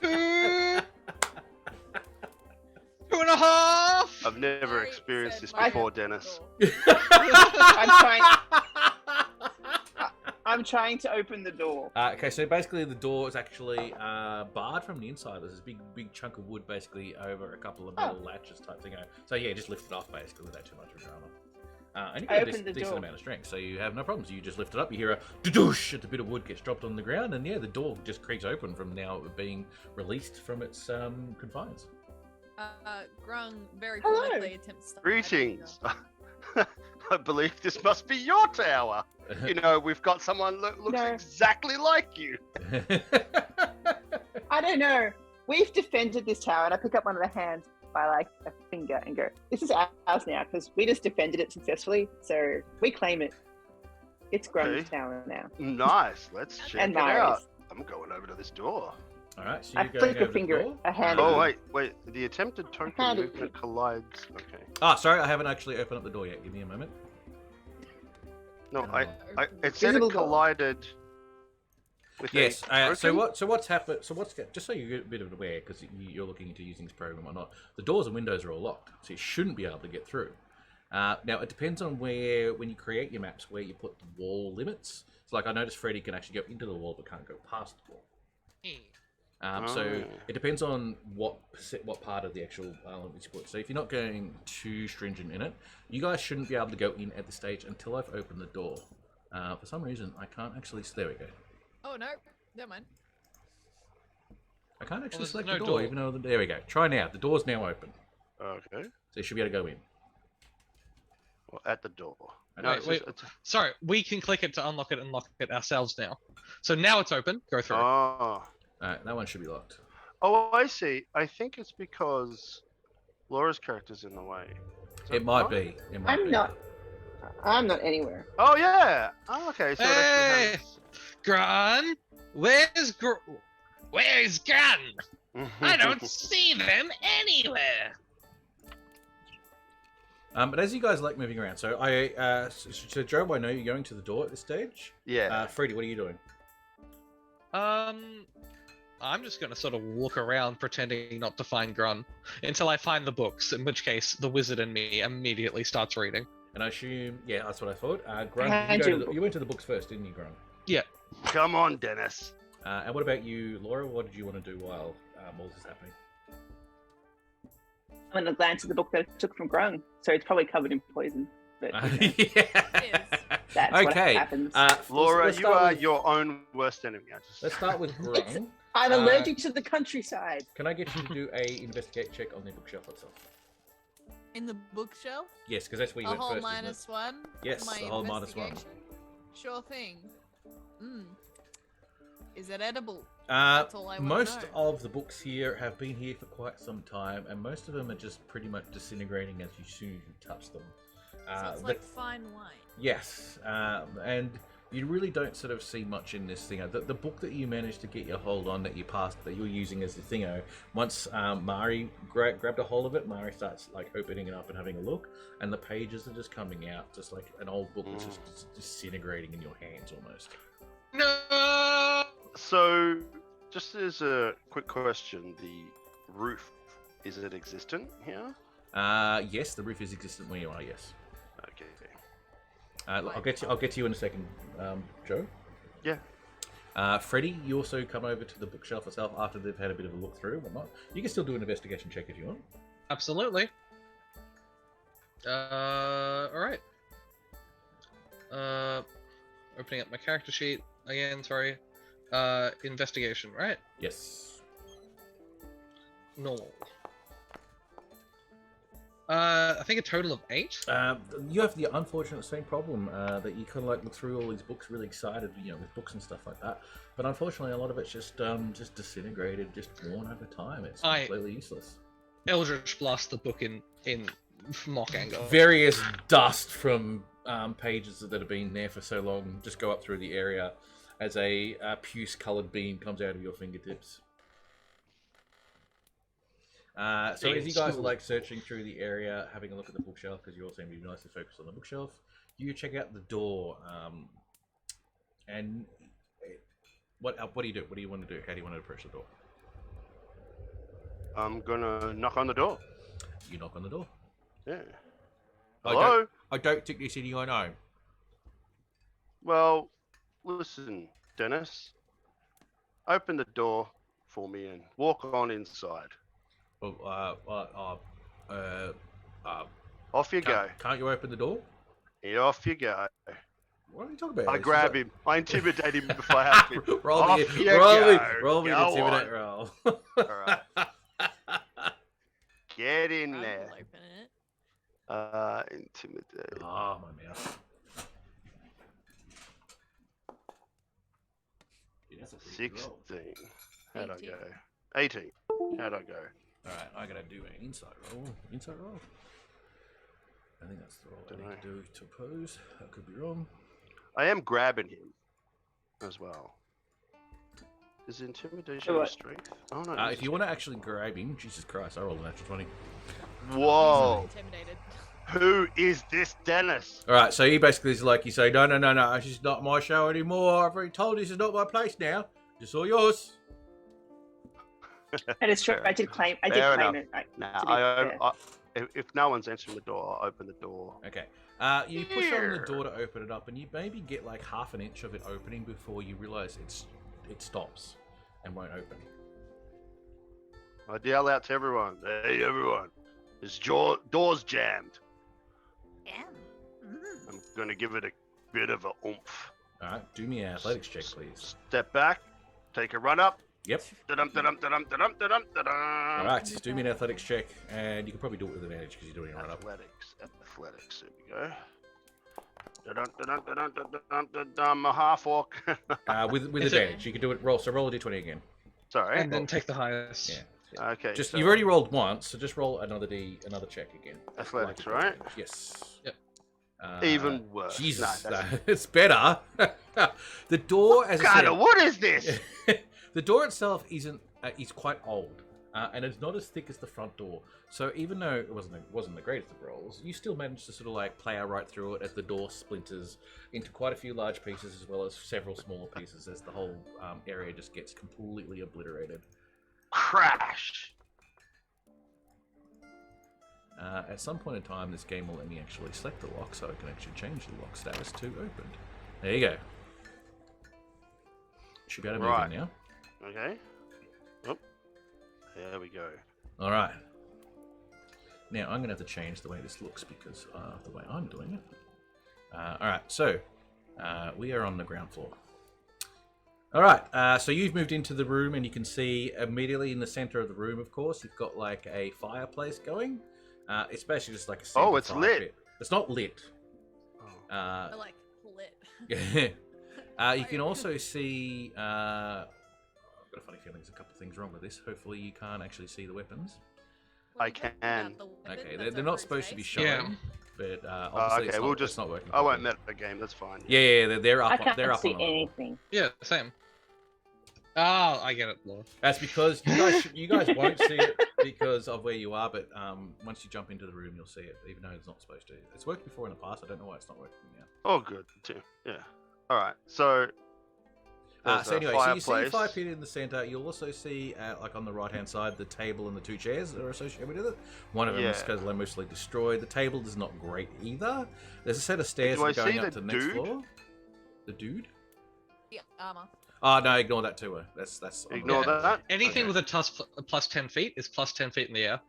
2, 2.5. I've never Sorry, experienced said this Mari before, at the Dennis. door. I'm trying to open the door. Okay, so basically the door is actually barred from the inside. There's this big chunk of wood basically over a couple of little latches type thing. So yeah, just lift it off basically without too much of drama. And you've I got a opened the decent door. amount of strength, so you have no problems. You just lift it up, you hear a doosh as the bit of wood gets dropped on the ground, and yeah, the door just creaks open from now being released from its confines. Grung very Hello. politely attempts to hide Greetings. I believe this must be your tower. You know, we've got someone that looks No. exactly like you. I don't know. We've defended this tower, and I pick up one of the hands by like a finger and go, "This is ours now because we just defended it successfully, so we claim it." It's Grung's tower now. Nice. Let's check And it out. Mari's. I'm going over to this door. All right, so I you're going flick a over the finger, door. a hand. Oh wait. The attempted token Hand it. movement collides. Okay. Ah, sorry, I haven't actually opened up the door yet. Give me a moment. No, Oh. it said Visible it door. collided. With Yes. a So token? what's happened? So what's just so you're a bit of aware because you're looking into using this program or not. The doors and windows are all locked, so you shouldn't be able to get through. Now it depends on when you create your maps, where you put the wall limits. So like I noticed Freddy can actually go into the wall but can't go past the wall. So it depends on what part of the actual limits you put. So if you're not going too stringent in it, you guys shouldn't be able to go in at this stage until I've opened the door. For some reason, I can't actually. There we go. Oh no, never mind. I can't actually there's select no the door, door. even though there we go. Try now. The door's now open, Okay. so you should be able to go in. Well, at the door. Okay, No, it's wait. just- Sorry, we can click it to unlock it and lock it ourselves now. So now it's open. Go through. Oh. Alright, that one should be locked. Oh, I see. I think it's because Laura's character's in the way. Is that It might right? be. It might I'm be. not. I'm not anywhere. Oh yeah. Oh, okay. So it Hey! actually Gran, where's Gran? has... I don't see them anywhere. But as you guys like moving around, so so Joe, I know you're going to the door at this stage. Yeah. Freddy, what are you doing? I'm just gonna sort of look around, pretending not to find Grun, until I find the books. In which case, the wizard in me immediately starts reading. And I assume, yeah, that's what I thought. Grun, Hand you- you went to the books first, didn't you, Grun? Come on, Dennis. And what about you, Laura? What did you want to do while all this is happening? I'm gonna glance at the book that I took from Grung, so it's probably covered in poison. But Yeah. that's what Okay. happens. Laura, let's you start are with- your own worst enemy. Let's start with Grun. I'm allergic to the countryside. Can I get you to do a investigate check on the bookshelf itself? In the bookshelf, Yes, because that's where you a went whole first, isn't it? minus one. Yes, My a whole minus one. investigation? Sure thing. Is it edible? Uh, That's all I wanna most know. of the books here have been here for quite some time, and most of them are just pretty much disintegrating as soon as you touch them. So it's like fine wine. Yes, and you really don't sort of see much in this thing. The book that you managed to get your hold on, that you passed, that you're using as the thingo, once Mari grabbed a hold of it, Mari starts like opening it up and having a look, and the pages are just coming out, just like an old book that's just disintegrating in your hands almost. No. So, just as a quick question, the roof, is it existent here? Yes, the roof is existent where you are. Yes. Okay. I'll get to you in a second, Joe. Yeah. Freddy, you also come over to the bookshelf itself after they've had a bit of a look through and whatnot. You can still do an investigation check if you want. Absolutely. All right. Opening up my character sheet again. Sorry. Investigation, right? Yes. Normal. I think a total of 8. You have the unfortunate same problem that you kind of like look through all these books really excited, with books and stuff like that. But unfortunately, a lot of it's just disintegrated, just worn over time. It's completely useless. Eldritch blast the book in mock anger. Various dust from pages that have been there for so long just go up through the area as a puce-coloured beam comes out of your fingertips. So as you guys are like searching through the area, having a look at the bookshelf, because you all seem to be nicely focused on the bookshelf, you check out the door. And what do you do? What do you want to do? How do you want to approach the door? I'm gonna knock on the door. You knock on the door. Yeah. I Hello? don't think there's anyone home. Well, listen, Dennis. Open the door for me and walk on inside. Off you go. Can't you open the door? And off you go. What are you talking about? I grab him. I intimidate him if I have to. roll Off me, you roll me go. an Go intimidate on. roll. Alright. Get in I will there. open it. Intimidate. Oh, my mouth. Yeah, that's a pretty good roll. 16. How'd I 18. go? 18. How'd I go? Alright, I gotta do an insight roll. Insight roll? I think that's the roll I need to do to oppose. I could be wrong. I am grabbing him as well. Is intimidation Do or it. strength? Oh no. If you want to actually grab him, Jesus Christ, I rolled a natural 20. Whoa! Intimidated. Who is this Dennis? All right, so he basically is like, you say, no, this is not my show anymore. I've already told you this is not my place now. It's all yours. That is true. I did claim. I did Fair claim enough. it. Right, Nah, to be fair. if no one's answering the door, I'll open the door. Okay. You push on the door to open it up, and you maybe get like half an inch of it opening before you realise it stops and won't open. I yell out to everyone, hey everyone, this door's jammed. Yeah. I'm gonna give it a bit of a oomph. All right, do me an athletics check, please. Step back, take a run up. Yep. Da-dum, da-dum, da-dum, da-dum, da-dum, da-dum. All right, do me an athletics check, and you can probably do it with advantage because you're doing it right up. Athletics, there we go. Da-dum, da-dum, da-dum, da-dum, da-dum, a half orc. With Is it- advantage, you can do it. Roll a d20 again. Sorry. And then take the highest. Yeah. Okay. Just so you've already rolled once, so just roll another check again. Athletics, Like right? advantage. Yes. Yep. Even worse. Jesus, No, that's- it's better. The door, as I God, said, what is this? the door itself is quite old, and it's not as thick as the front door. So even though it wasn't the greatest of rolls, you still managed to sort of like plow right through it as the door splinters into quite a few large pieces as well as several smaller pieces as the whole area just gets completely obliterated. Crash. At some point in time, this game will let me actually select the lock, so I can actually change the lock status to opened. There you go. Should be able to move Right. in now. Okay. Oh, there we go. All right. Now I'm going to have to change the way this looks because of the way I'm doing it. All right, so we are on the ground floor. All right, so you've moved into the room and you can see immediately in the center of the room, of course, you've got like a fireplace going. It's basically just like a Oh, center it's fire lit. pit. It's not lit. Oh. I like lit. You can also see. I've got a funny feeling there's a couple of things wrong with this. Hopefully, you can't actually see the weapons. I can. Okay, they're not supposed to be showing, Yeah. but obviously okay, it's, we'll not, just. it's not working. I won't properly. meta the game. That's fine. Yeah, they're up. I can't they're up see on the level. anything. Yeah, same. Oh, I get it, Laura. That's because you guys won't see it because of where you are, but once you jump into the room, you'll see it, even though it's not supposed to. It's worked before in the past. I don't know why it's not working now. Oh, good too. Yeah. All right. So. there's So a anyway, so you see the fireplace. fire pit in the center. You'll also see, like on the right-hand side, the table and the two chairs that are associated with it. One of them is Yeah. mostly destroyed. The table is not great either. There's a set of stairs Do I that are going see up the to the next dude? floor. The dude? Yeah, armor. Oh no, ignore that too. That's on the Ignore right. that. Anything Okay. with a plus 10 feet is plus 10 feet in the air.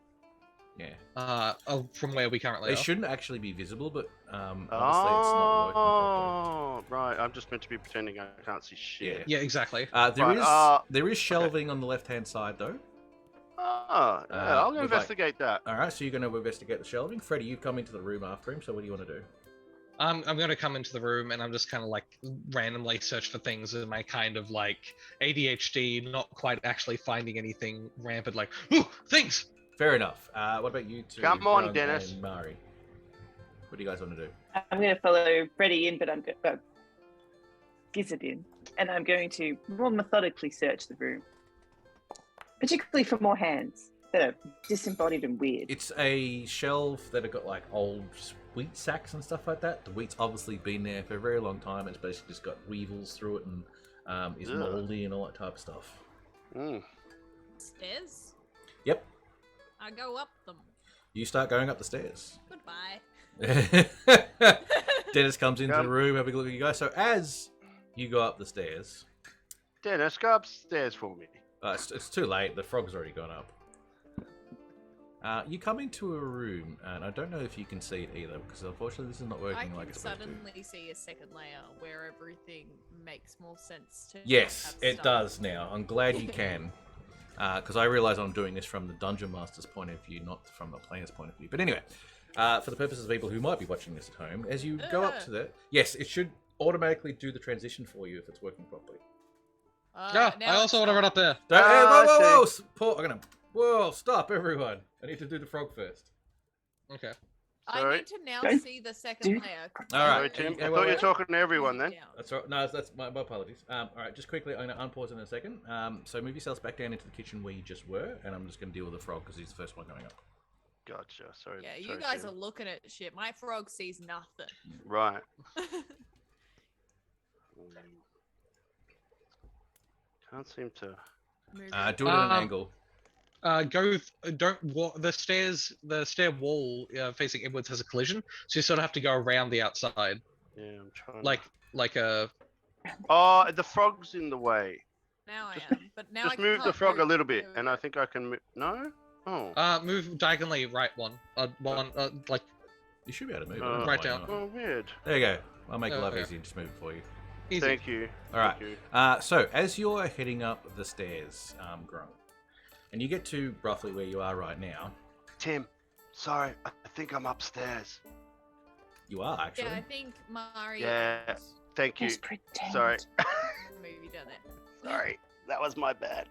Yeah. From where we currently They are. shouldn't actually be visible, but obviously it's not working properly. Oh, right. I'm just meant to be pretending I can't see shit. Yeah, exactly. There is shelving on the left-hand side though. Oh, yeah, I'll with, like- investigate that. All right, so you're going to investigate the shelving. Freddy, you've come into the room after him. So what do you want to do? I'm going to come into the room and I'm just kind of like randomly search for things in my kind of like ADHD, not quite actually finding anything rampant, like, ooh, things! Fair enough. What about you two? Come on, Brung Dennis. and Mari. What do you guys want to do? I'm going to follow Freddy in, but I'm Gizzard in, and I'm going to more methodically search the room, particularly for more hands that are disembodied and weird. It's a shelf that have got like old wheat sacks and stuff like that. The wheat's obviously been there for a very long time. It's basically just got weevils through it and is Ugh. moldy and all that type of stuff. Mm. Stairs. Yep. I go up them. You start going up the stairs. Goodbye. Dennis comes into the Yep. room, having a look at you guys. So as you go up the stairs, Dennis, go upstairs for me. it's too late. The frog's already gone up. You come into a room, and I don't know if you can see it either, because unfortunately this is not I working can like it's supposed to. suddenly see a second layer where everything makes more sense to Yes, at it start. does now. I'm glad you can. Because I realise I'm doing this from the Dungeon Master's point of view, not from the player's point of view. But anyway, for the purposes of people who might be watching this at home, as you go up to the... Yes, it should automatically do the transition for you if it's working properly. Yeah, now I also it's want to run not. up there. Don't, hey, I whoa! see. Paul, I'm gonna... Whoa, stop, everyone. I need to do the frog first. Okay. I Sorry. need to now Don't see the second do- layer. All right. Sorry, Tim. Yeah, I wait, thought you wait. were talking to everyone then. Down. That's right. No, that's my apologies. All right, just quickly, I'm going to unpause in a second. So move yourselves back down into the kitchen where you just were, and I'm just going to deal with the frog because he's the first one going up. Gotcha. Sorry. Yeah, you sorry, guys Tim. are looking at shit. My frog sees nothing. Right. Can't seem to. Move Do it at an Um, angle. Don't walk the stairs. The stair wall facing inwards has a collision, so you sort of have to go around the outside, Yeah, I'm trying. like a. Oh, the frog's in the way. Now I am, but now Just I move the can't frog a move. little bit, There we and I go. think I can. No. Oh. Move diagonally right one. Like You should be able to move it. uh, I don't know right why down. not. Oh, weird. There you go. I'll make it Oh, a lot okay. easier and just move it for you. easy. Thank you. All right. Thank you. So as you're heading up the stairs, Grung, and you get to roughly where you are right now, Tim, sorry, I think I'm upstairs. you are actually. Yeah, I think Mario. Yeah. Thank you. Just pretend. Sorry. Movie done it. Sorry, that was my bad.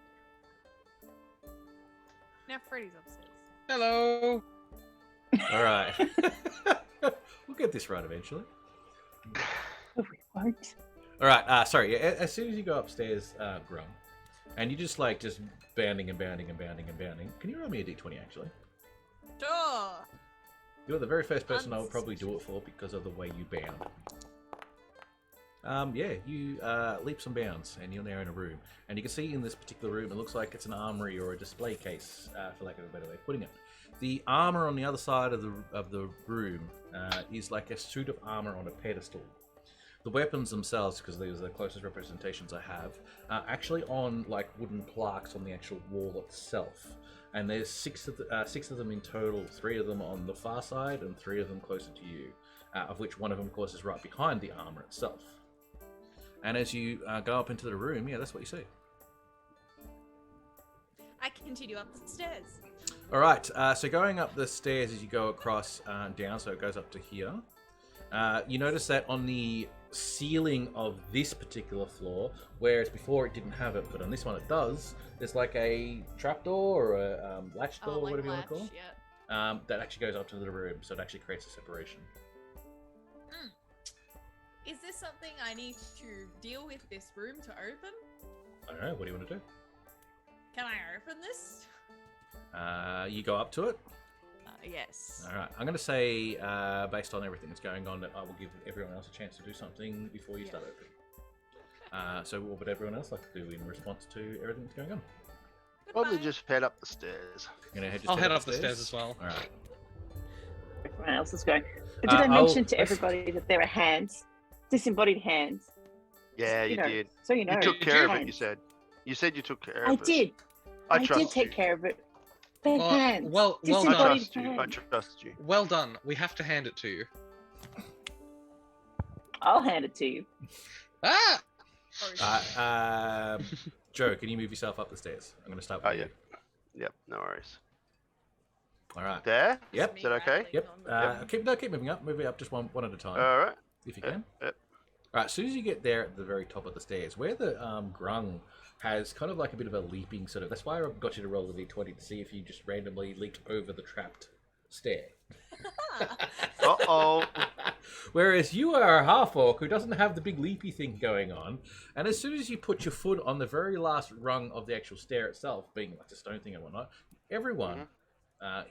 Now Freddy's upstairs. Hello. All right. We'll get this right eventually. Oh, we won't. All right. Sorry. As soon as you go upstairs, Grung, and you just bounding and bounding and bounding and bounding. Can you roll me a d20 actually? Sure. You're the very first person I would probably do it for because of the way you bound. Yeah, you leaps and bounds, and you're now in a room. And you can see in this particular room, it looks like it's an armory or a display case, for lack of a better way of putting it. The armor on the other side of the room is like a suit of armor on a pedestal. The weapons themselves, because these are the closest representations I have, are actually on like wooden plaques on the actual wall itself. And there's six of them in total, 3 of them on the far side and 3 of them closer to you, of which one of them, of course, is right behind the armor itself. And as you go up into the room, yeah, that's what you see. I continue up the stairs. All right, so going up the stairs as you go across down, so it goes up to here. You notice that on the ceiling of this particular floor, whereas before it didn't have it, but on this one it does, there's like a trapdoor or a latch door, like whatever you want to call latch, it, yeah. that actually goes up to the room, so it actually creates a separation. Is this something I need to deal with this room to open? I don't know, what do you want to do? Can I open this? You go up to it. Yes. All right, I'm going to say, based on everything that's going on, that I will give everyone else a chance to do something before you start opening. So what would everyone else like to do in response to everything that's going on? Probably Goodbye. just head up the stairs. You're gonna I'll head up the stairs as well. All right. Everyone else is going. But did I mention to everybody that there are hands? Disembodied hands. Yeah, you know, did. So you know. You took care of it, you hands. said. You said you took care of I it. did. I did trust take you. care of it. They're Well, hands. well I done. Disembodied trust you. I hands. trust you. Well done. We have to hand it to you. I'll hand it to you. Ah! Joe, can you move yourself up the stairs? I'm going to start with Oh, you. yeah. Yep, no worries. All right. There? Yep. Is that okay? Yep. Keep moving up. Move it up just one at a time, All right. if you Yep, can. yep. All right. As soon as you get there at the very top of the stairs, where the grung has kind of like a bit of a leaping sort of. That's why I got you to roll the d20 to see if you just randomly leaped over the trapped stair. Uh-oh. Whereas you are a half-orc who doesn't have the big leapy thing going on, and as soon as you put your foot on the very last rung of the actual stair itself, being like a stone thing and whatnot, everyone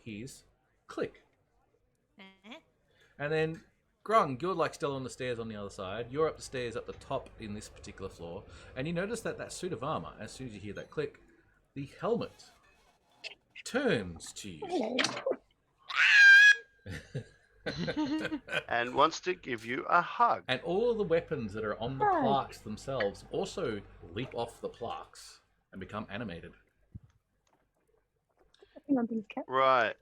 hears click. And then, Grung, you're like still on the stairs on the other side. You're up the stairs up the top in this particular floor, and you notice that that suit of armor, as soon as you hear that click, the helmet turns to you. And wants to give you a hug. And all of the weapons that are on the plaques themselves also leap off the plaques and become animated. Hang on, cat. Right.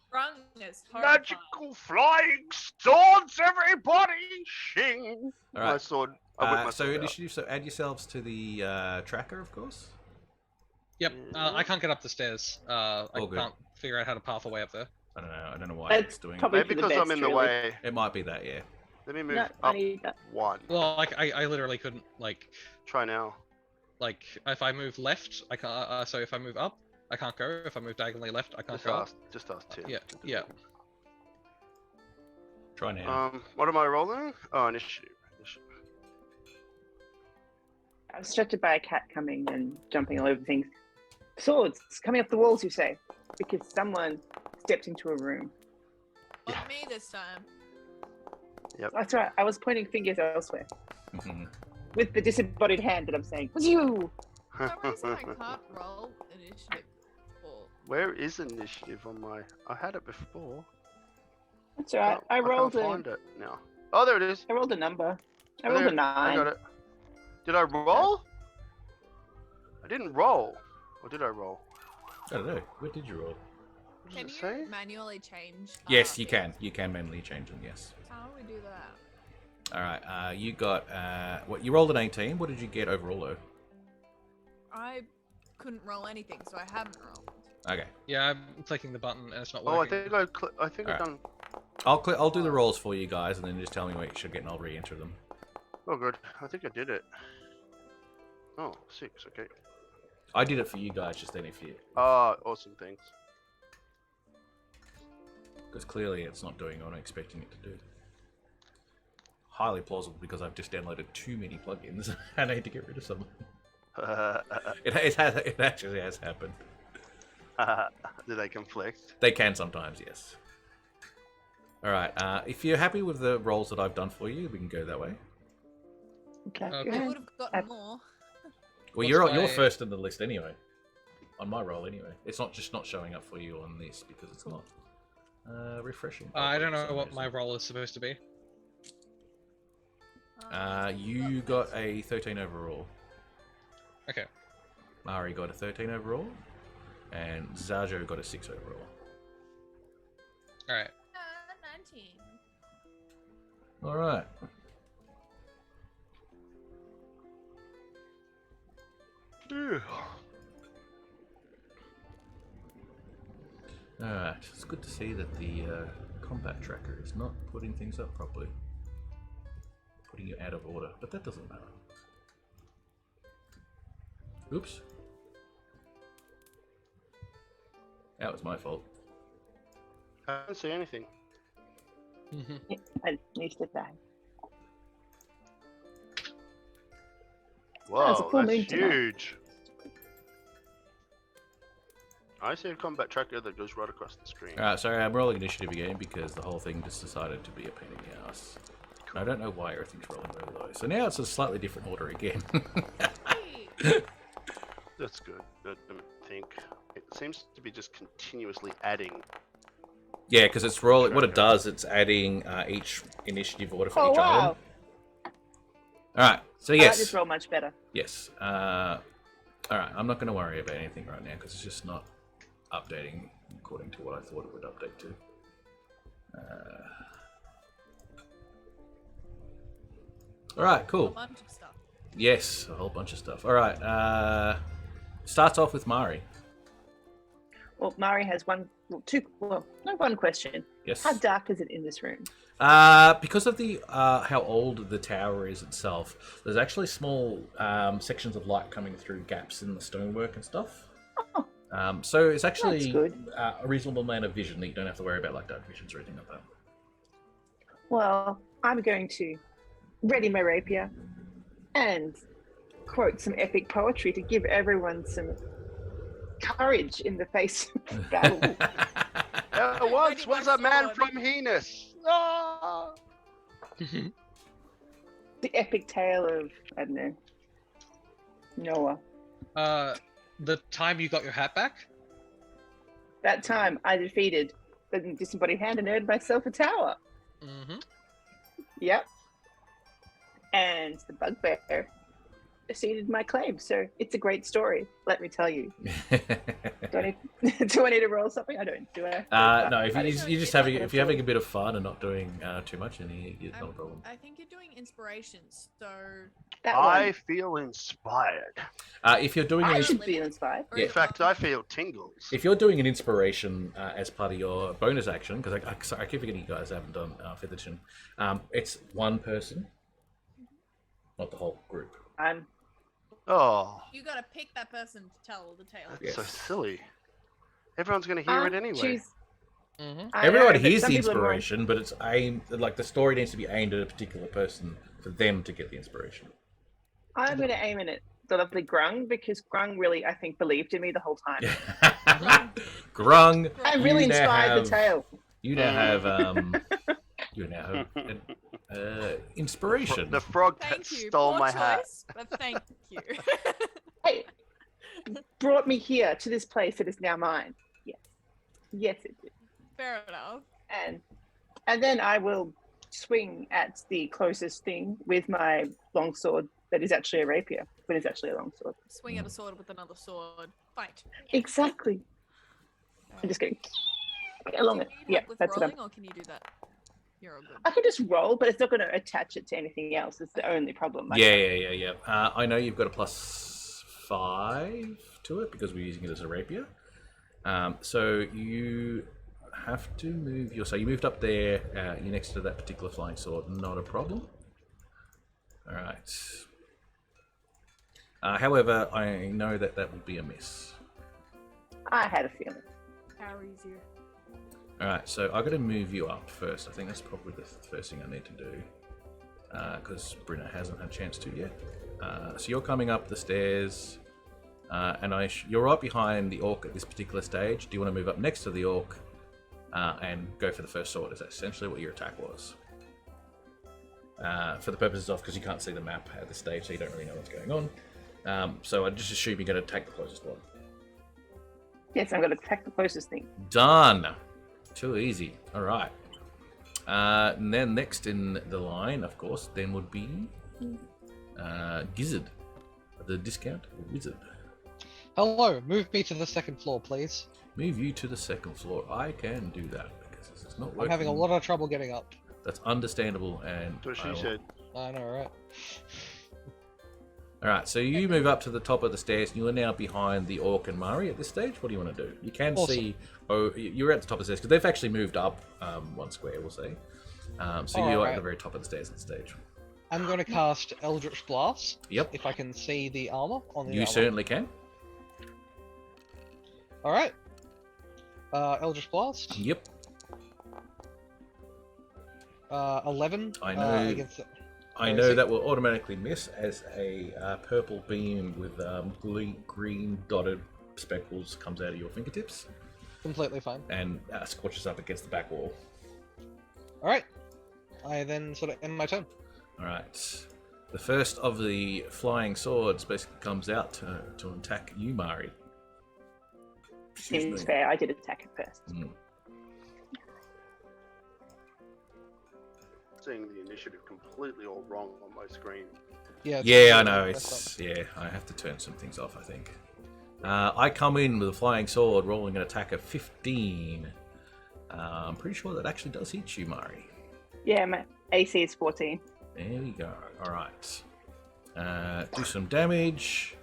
Sprung is horrified. Magical flying swords, everybody! Shing! All My right. sword. I whip my So sword out. initiative. So add yourselves to the tracker, of course. Yep. I can't get up the stairs. I All good. can't figure out how to path a way up there. I don't know. I don't know why That's it's doing probably it. Maybe for the because I'm best, in the really. way. It might be that, yeah. Let me move No, I up need that. one. Well, like I literally couldn't like Try now. if I move left, I can't. So if I move up, I can't go. If I move diagonally left, I can't Just go. ask Tim. Yeah. Try now. What am I rolling? Oh, initiative. I was distracted by a cat coming and jumping all over things. Swords coming up the walls, you say, because someone stepped into a room. Not me this time. That's right. I was pointing fingers elsewhere Mhm. with the disembodied hand that I'm saying, "Was you?" For some reason, I can't roll initiative. Or... Where is initiative on my? I had it before. That's all right. I rolled can't find it now. Oh, there it is. I rolled a number. I Oh, rolled there- a 9. I got it. Did I roll? I didn't roll. Or did I roll? I don't know. What did you roll? What does Can it you say? manually change? Yes, you can. You can manually change them. Yes. How do we do that? All right. You got what? You rolled an 18. What did you get overall though? I couldn't roll anything, so I haven't rolled. Okay. Yeah, I'm clicking the button and it's not Oh, I working. think I think I've Alright. done. I'll do the rolls for you guys, and then just tell me what you should get, and I'll re-enter them. Oh, good. I think I did it. Oh, 6. Okay. I did it for you guys, just then if you, Ah, awesome. Thanks. because clearly it's not doing what I'm expecting it to do. Highly plausible because I've just downloaded too many plugins and I need to get rid of some. It actually has happened. Do they conflict? They can sometimes, yes. All right. If you're happy with the rolls that I've done for you, we can go that way. Okay. Okay. I Yeah. would have gotten more. Well, What's you're my- first in the list anyway. On my roll anyway. It's not showing up for you on this because it's not refreshing. I don't for know some what my reason. role is supposed to be. You got a 13 overall. Okay. Mari got a 13 overall, and Zajo got a 6 overall. All right. 19. All right. All right. It's good to see that the combat tracker is not putting things up properly, putting you out of order, but that doesn't matter. Oops. That was my fault. I don't see anything. At least it died. it's a Whoa, full that's moon tonight. huge. I see a combat tracker that goes right across the screen. Alright, sorry, I'm rolling initiative again because the whole thing just decided to be a pain in the ass. I don't know why everything's rolling really low. So now it's a slightly different order again. Hey, That's good. I think it seems to be just continuously adding. Yeah, because it's rolling. What it does, it's adding each initiative order for Oh each wow! item. Alright, so I yes. just roll much better. Yes. Alright, I'm not going to worry about anything right now because it's just not updating according to what I thought it would update to. Alright, a cool. bunch of stuff. Yes, a whole bunch of stuff. Alright, starts off with Mari. Well, Mari has one question. Yes. How dark is it in this room? Because of the how old the tower is itself, there's actually small sections of light coming through gaps in the stonework and stuff. Oh. So it's actually That's good. a reasonable amount of vision that you don't have to worry about like dark visions or anything like that. Well, I'm going to ready my rapier and quote some epic poetry to give everyone some courage in the face of battle. There once Already was my a man sword. from Henis. Ah! The epic tale of, I don't know, Noah. The time you got your hat back? That time I defeated the disembodied hand and earned myself a tower. Mm-hmm. Yep. And the bugbear acceded my claim. So it's a great story, let me tell you. Do I need to roll something? I don't, do I? No, if I you're just having if you're having a bit of fun and not doing too much, then it's not a problem. I think you're doing inspirations, so That I one. feel inspired. If you're doing I an should feel inspired. Yeah. In fact, I feel tingles. if you're doing an inspiration as part of your bonus action, because I keep forgetting you guys haven't done fifth edition, it's one person, not the whole group. Oh, you gotta pick that person to tell the tale. that's so Yes. silly. Everyone's going to hear it anyway. Choose. Mm-hmm. I Everyone know, but hears some the people are more- inspiration, but it's aimed like the story needs to be aimed at a particular person for them to get the inspiration. I'm going to aim in at the lovely Grung because Grung really, I think, believed in me the whole time. Grung, I really you now inspired have- the tale. You now have inspiration. The frog that Thank you. stole Poor my hat. choice, but thank you. Hey, brought me here to this place that is now mine. Yes. Yes, it did. Fair enough. And then I will swing at the closest thing with my longsword that is actually a rapier, but is actually a longsword. Swing at a sword with another sword. Fight. Exactly. I'm just going along it. Do you need Yeah, help with that's what rolling, I'm. or can you do that? You're all good. I can just roll, but it's not going to attach it to anything else. It's the only problem. Yeah. I know you've got a +5 to it because we're using it as a rapier. So you have to move your. So you moved up there. You're next to that particular flying sword. Not a problem. All right. However, I know that would be a miss. I had a feeling. How easier. All right. So I've got to move you up first. I think that's probably the first thing I need to do because Brynna hasn't had a chance to yet. So you're coming up the stairs. And you're right behind the orc at this particular stage. Do you want to move up next to the orc and go for the first sword? Is that essentially what your attack was? For the purposes of, because you can't see the map at this stage, so you don't really know what's going on. So I just assume you're going to attack the closest one. Yes, I'm going to attack the closest thing. Done. Too easy. All right. And then next in the line, of course, then would be Gizzard, the discount wizard. Hello, move me to the second floor, please. Move you to the second floor. I can do that because this is not working. I'm having a lot of trouble getting up. That's understandable, and That's what she said. I know, right? All right, so you move up to the top of the stairs. And you are now behind the orc and Mari at this stage. What do you want to do? You can Awesome. see. Oh, you're at the top of the stairs because they've actually moved up one square. We'll say. So you're at Alright. the very top of the stairs at the stage. I'm going to cast Eldritch Blast. Yep. If I can see the armor on the You armor. certainly can. All right. Eldritch Blast. Yep. 11. I know. Against the... I Where know is he? that will automatically miss as a purple beam with green dotted speckles comes out of your fingertips Completely fine. and scorches up against the back wall. All right. I then sort of end my turn. All right. The first of the flying swords basically comes out to attack you, Mari. Seems fair. I did attack it first. Mm. Seeing the initiative completely all wrong on my screen. Yeah. it's Yeah, I completely know. messed up. I have to turn some things off, I think. I come in with a flying sword, rolling an attack of 15. I'm pretty sure that actually does hit you, Mari. Yeah, my AC is 14. There we go. All right. Do some damage.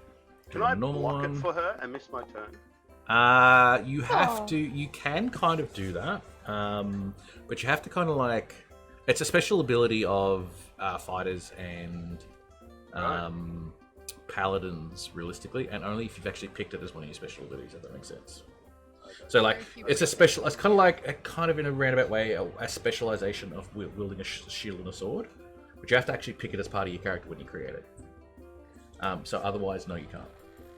Do Can a I normal block one. it for her and miss my turn? You have Oh. to. You can kind of do that, but you have to kind of like. It's a special ability of fighters and paladins, realistically, and only if you've actually picked it as one of your special abilities. If that makes sense. So, like, it's a special. It's kind of like in a roundabout way, a specialization of wielding a shield and a sword, but you have to actually pick it as part of your character when you create it. So otherwise, no, you can't.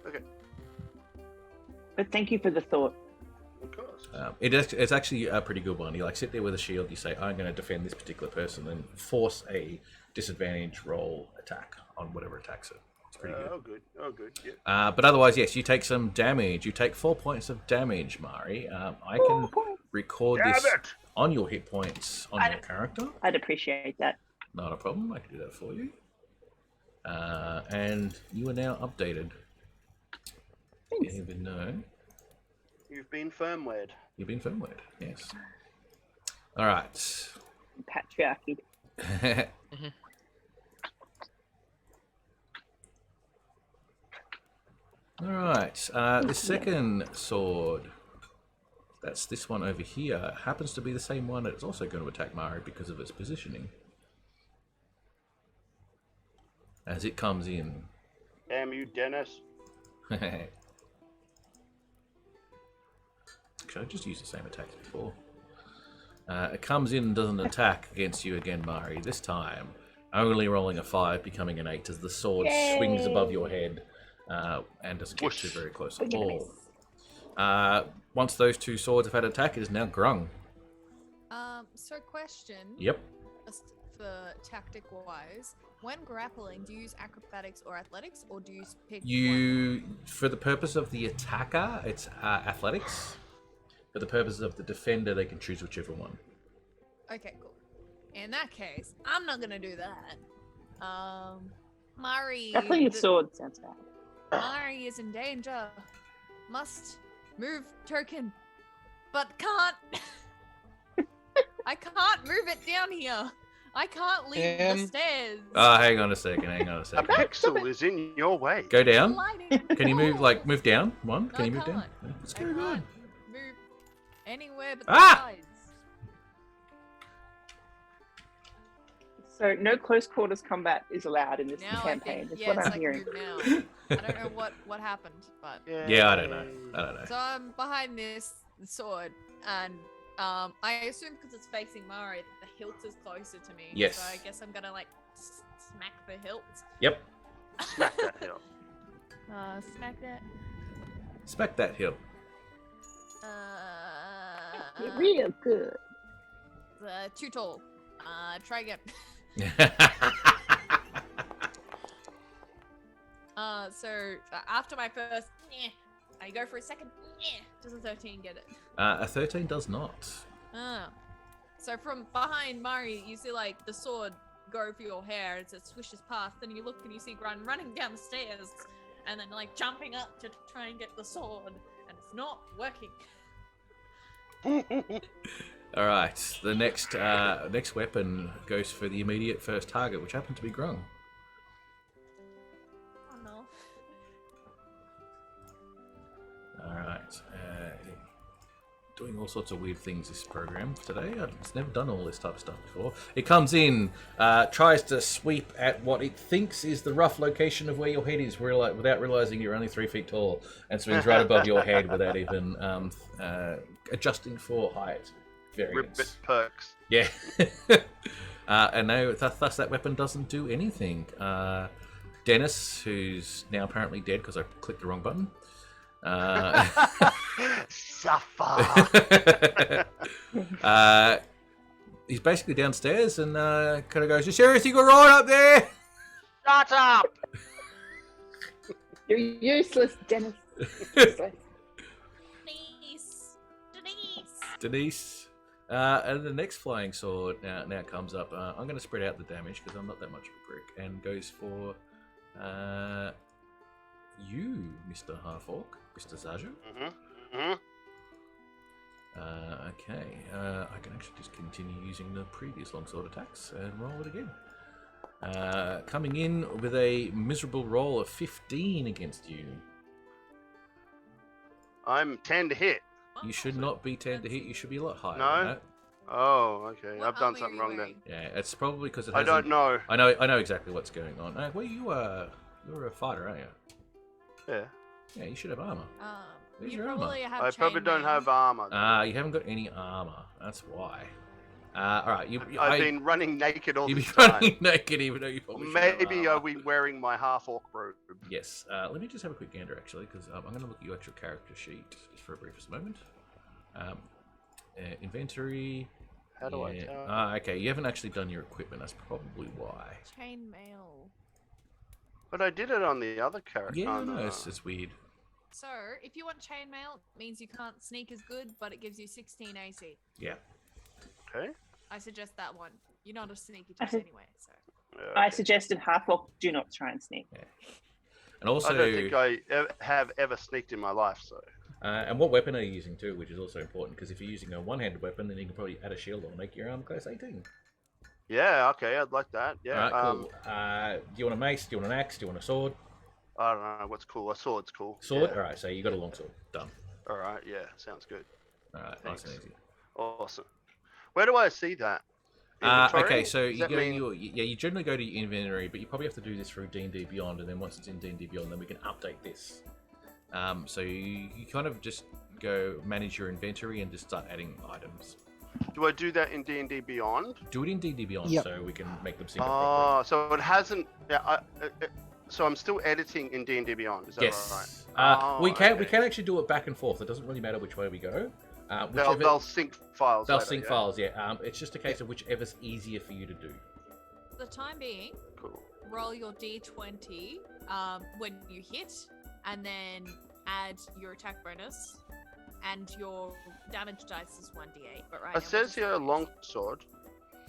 Okay, But thank you for the thought. of course. It's actually a pretty good one. You like sit there with a shield. You say, "I'm going to defend this particular person," and force a disadvantage roll attack on whatever attacks it. It's pretty good. Oh, good. Oh, good. Yeah. But otherwise, yes, you take some damage. You take 4 points of damage, Mari. I can record Damn this it! on your hit points on your character. I'd appreciate that. Not a problem. I can do that for you. And you are now updated. Thanks. Even though You've been firmwared. you've been firmwared. Yes. All right. Patriarchy. All right. The second sword, that's this one over here, happens to be the same one that's also going to attack Mari because of its positioning. As it comes in. Damn you, Dennis. actually. I just used the same attack as before. It comes in and does an attack against you again, Mari. This time, only rolling a 5, becoming an 8 as the sword swings above your head and doesn't get too very close at all. Once those two swords have had attack, it is now Grung. So question. Yep. Just for tactic wise, when grappling, do you use acrobatics or athletics, or do you pick one? For the purpose of the attacker, it's athletics. For the purposes of the defender, they can choose whichever one. Okay, cool. In that case, I'm not gonna do that. Mari. Definitely a sword sounds bad. Mari is in danger. Must move token, but can't. I can't move it down here. I can't leave the stairs. Hang on a second. Axel is in your way. Go down. Lighting. Can you move down? One? Can No, you move I down? can't. Yeah, let's I go can't good. move anywhere but the Ah! sides. So no close quarters combat is allowed in this Now campaign. I think, Is what yes, I'm I hearing. can move now. I don't know what happened, but Yeah, I don't know. so I'm behind this sword, and I assume because it's facing Mari, that the hilt is closer to me. Yes. So I guess I'm gonna like smack the hilt. Yep. Smack that hill. Smack that. Smack that hill. You're real good. Too tall. Try again. So after my first, I go for a second. Does a 13 get it? A 13 does not. So from behind Mari, you see like the sword go for your hair as it swishes past. Then you look and you see Grun running down the stairs, and then like jumping up to try and get the sword, and it's not working. All right. The next weapon goes for the immediate first target, which happened to be Grung. Oh no. All right. Doing all sorts of weird things this program today. It's never done all this type of stuff before. It comes in, tries to sweep at what it thinks is the rough location of where your head is, without realizing you're only 3 feet tall, and swings right above your head without even adjusting for height variance. Ribbit perks. Yeah. And now, thus that weapon doesn't do anything. Dennis, who's now apparently dead because I clicked the wrong button. Suffer. He's basically downstairs and kind of goes, "You seriously got right up there?" Shut up. You're useless, Dennis. Useless. Denise. And the next flying sword now comes up. I'm going to spread out the damage because I'm not that much of a prick, and goes for you, Mr. Half-Orc, Mr. Zaju. Okay, I can actually just continue using the previous longsword attacks and roll it again. Coming in with a miserable roll of 15 against you. I'm 10 to hit. You should not be 10 to hit. You should be a lot higher No? than that. Oh, okay. What I've done armor something are you wrong then. wearing? Yeah, it's probably because it I hasn't... don't know. I know exactly what's going on. Well, you're a fighter, aren't you? Yeah. Yeah, you should have armor. Where's You your armor? probably have I probably don't chainmail. have armor. You haven't got any armor. That's why. All right, I've been running naked all You've this been time. running naked, even though you probably should have Maybe armor. I'll be wearing my half-orc robe. Yes. Let me just have a quick gander, actually, because I'm going to look at your actual character sheet just for a briefest moment. Inventory. How do I tell? Okay. You haven't actually done your equipment. That's probably why. Chainmail. But I did it on the other character. Yeah, Oh, no, no. it's weird. So, if you want chainmail, it means you can't sneak as good, but it gives you 16 AC. Yeah. Okay. I suggest that one. You're not a sneaky type anyway, so. I suggested half-orc, do not try and sneak. And also, I don't think I have ever sneaked in my life, so. and what weapon are you using too, which is also important, because if you're using a one-handed weapon, then you can probably add a shield or make your armor class 18. Yeah, okay, I'd like that. Yeah. Alright, cool. Do you want a mace? Do you want an axe? Do you want a sword? I don't know what's cool. A sword's cool. Sword? Yeah. Alright, so you got a long sword. Done. Alright, yeah, sounds good. Alright, nice and easy. Awesome. Where do I see that? Inventory? Okay, so Does you that go mean- you generally go to your inventory, but you probably have to do this through D&D Beyond, and then once it's in D&D Beyond, then we can update this. So you kind of just go manage your inventory and just start adding items. Do I do that in D&D Beyond? Do it in D&D Beyond Yep. so we can make them sync up properly. Oh, so it hasn't. Yeah, so I'm still editing in D&D Beyond. Is that Yes. right? We can okay. actually do it back and forth. It doesn't really matter which way we go. They'll sync files. They'll later, sync yeah? files, yeah. It's just a case of whichever's easier for you to do. For the time being, Cool. roll your d20 when you hit, and then add your attack bonus, and your damage dice is 1d8. But right now It we're says just here focused- longsword.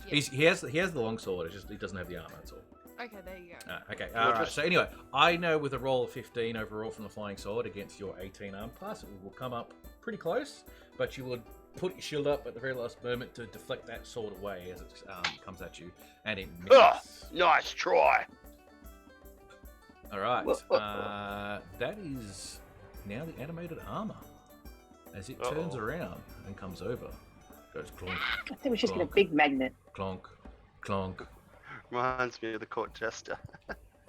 Yeah. He has the long sword. It's just he doesn't have the armor. That's all. Okay, there you go. Okay. We'll All right. just- So anyway, I know with a roll of 15 overall from the flying sword against your 18 arm class, it will come up pretty close. But you would put your shield up at the very last moment to deflect that sword away as it comes at you, and it Ugh, misses. nice try. All right. That is now the animated armor as it turns around and comes over. Goes clonk, I think we should get a Clonk. big magnet. clonk, clonk. Reminds me of the court jester.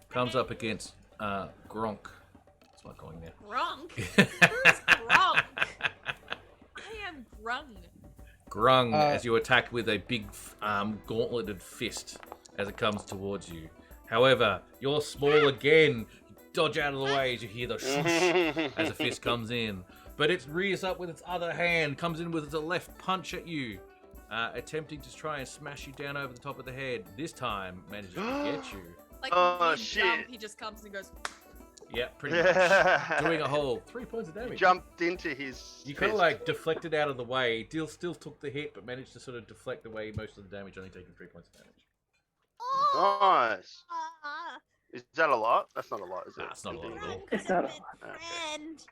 Comes up against Gronk. That's what I'm calling now. Grunk? Who's Grunk? I am Grung. Grung as you attack with a big gauntleted fist as it comes towards you. However, you're small again. You dodge out of the way as you hear the swoosh as a fist comes in. But it rears up with its other hand, comes in with its left punch at you, attempting to try and smash you down over the top of the head. This time, manages to get you. Like Oh, mid-jump, shit. he just comes and goes, Yeah, pretty much. Doing a whole 3 points of damage. Jumped into his. You kind of fist. like deflected out of the way. Still took the hit, but managed to sort of deflect away most of the damage, only taking 3 points of damage. Nice. Ah, Is that a lot? That's not a lot, is it? Nah, it's not a lot at all. It's not a good Okay. friend.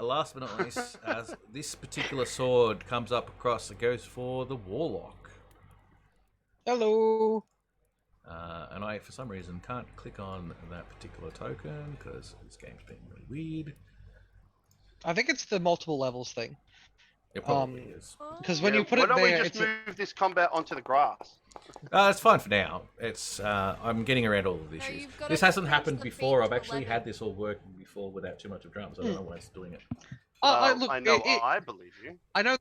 Last but not least, as this particular sword comes up across, it goes for the Warlock. Hello. And I, for some reason, can't click on that particular token because this game's being really weird. I think it's the multiple levels thing. It probably is. Because when Yeah, you put why it don't there, we just it's a- move this combat onto the grass? It's fine for now. It's I'm getting around all of the No, issues. you've gotta This hasn't change happened the before. feet I've to actually 11. had this all working before without too much of drums. I don't know why it's doing it. look, I know. it- I believe you. I know.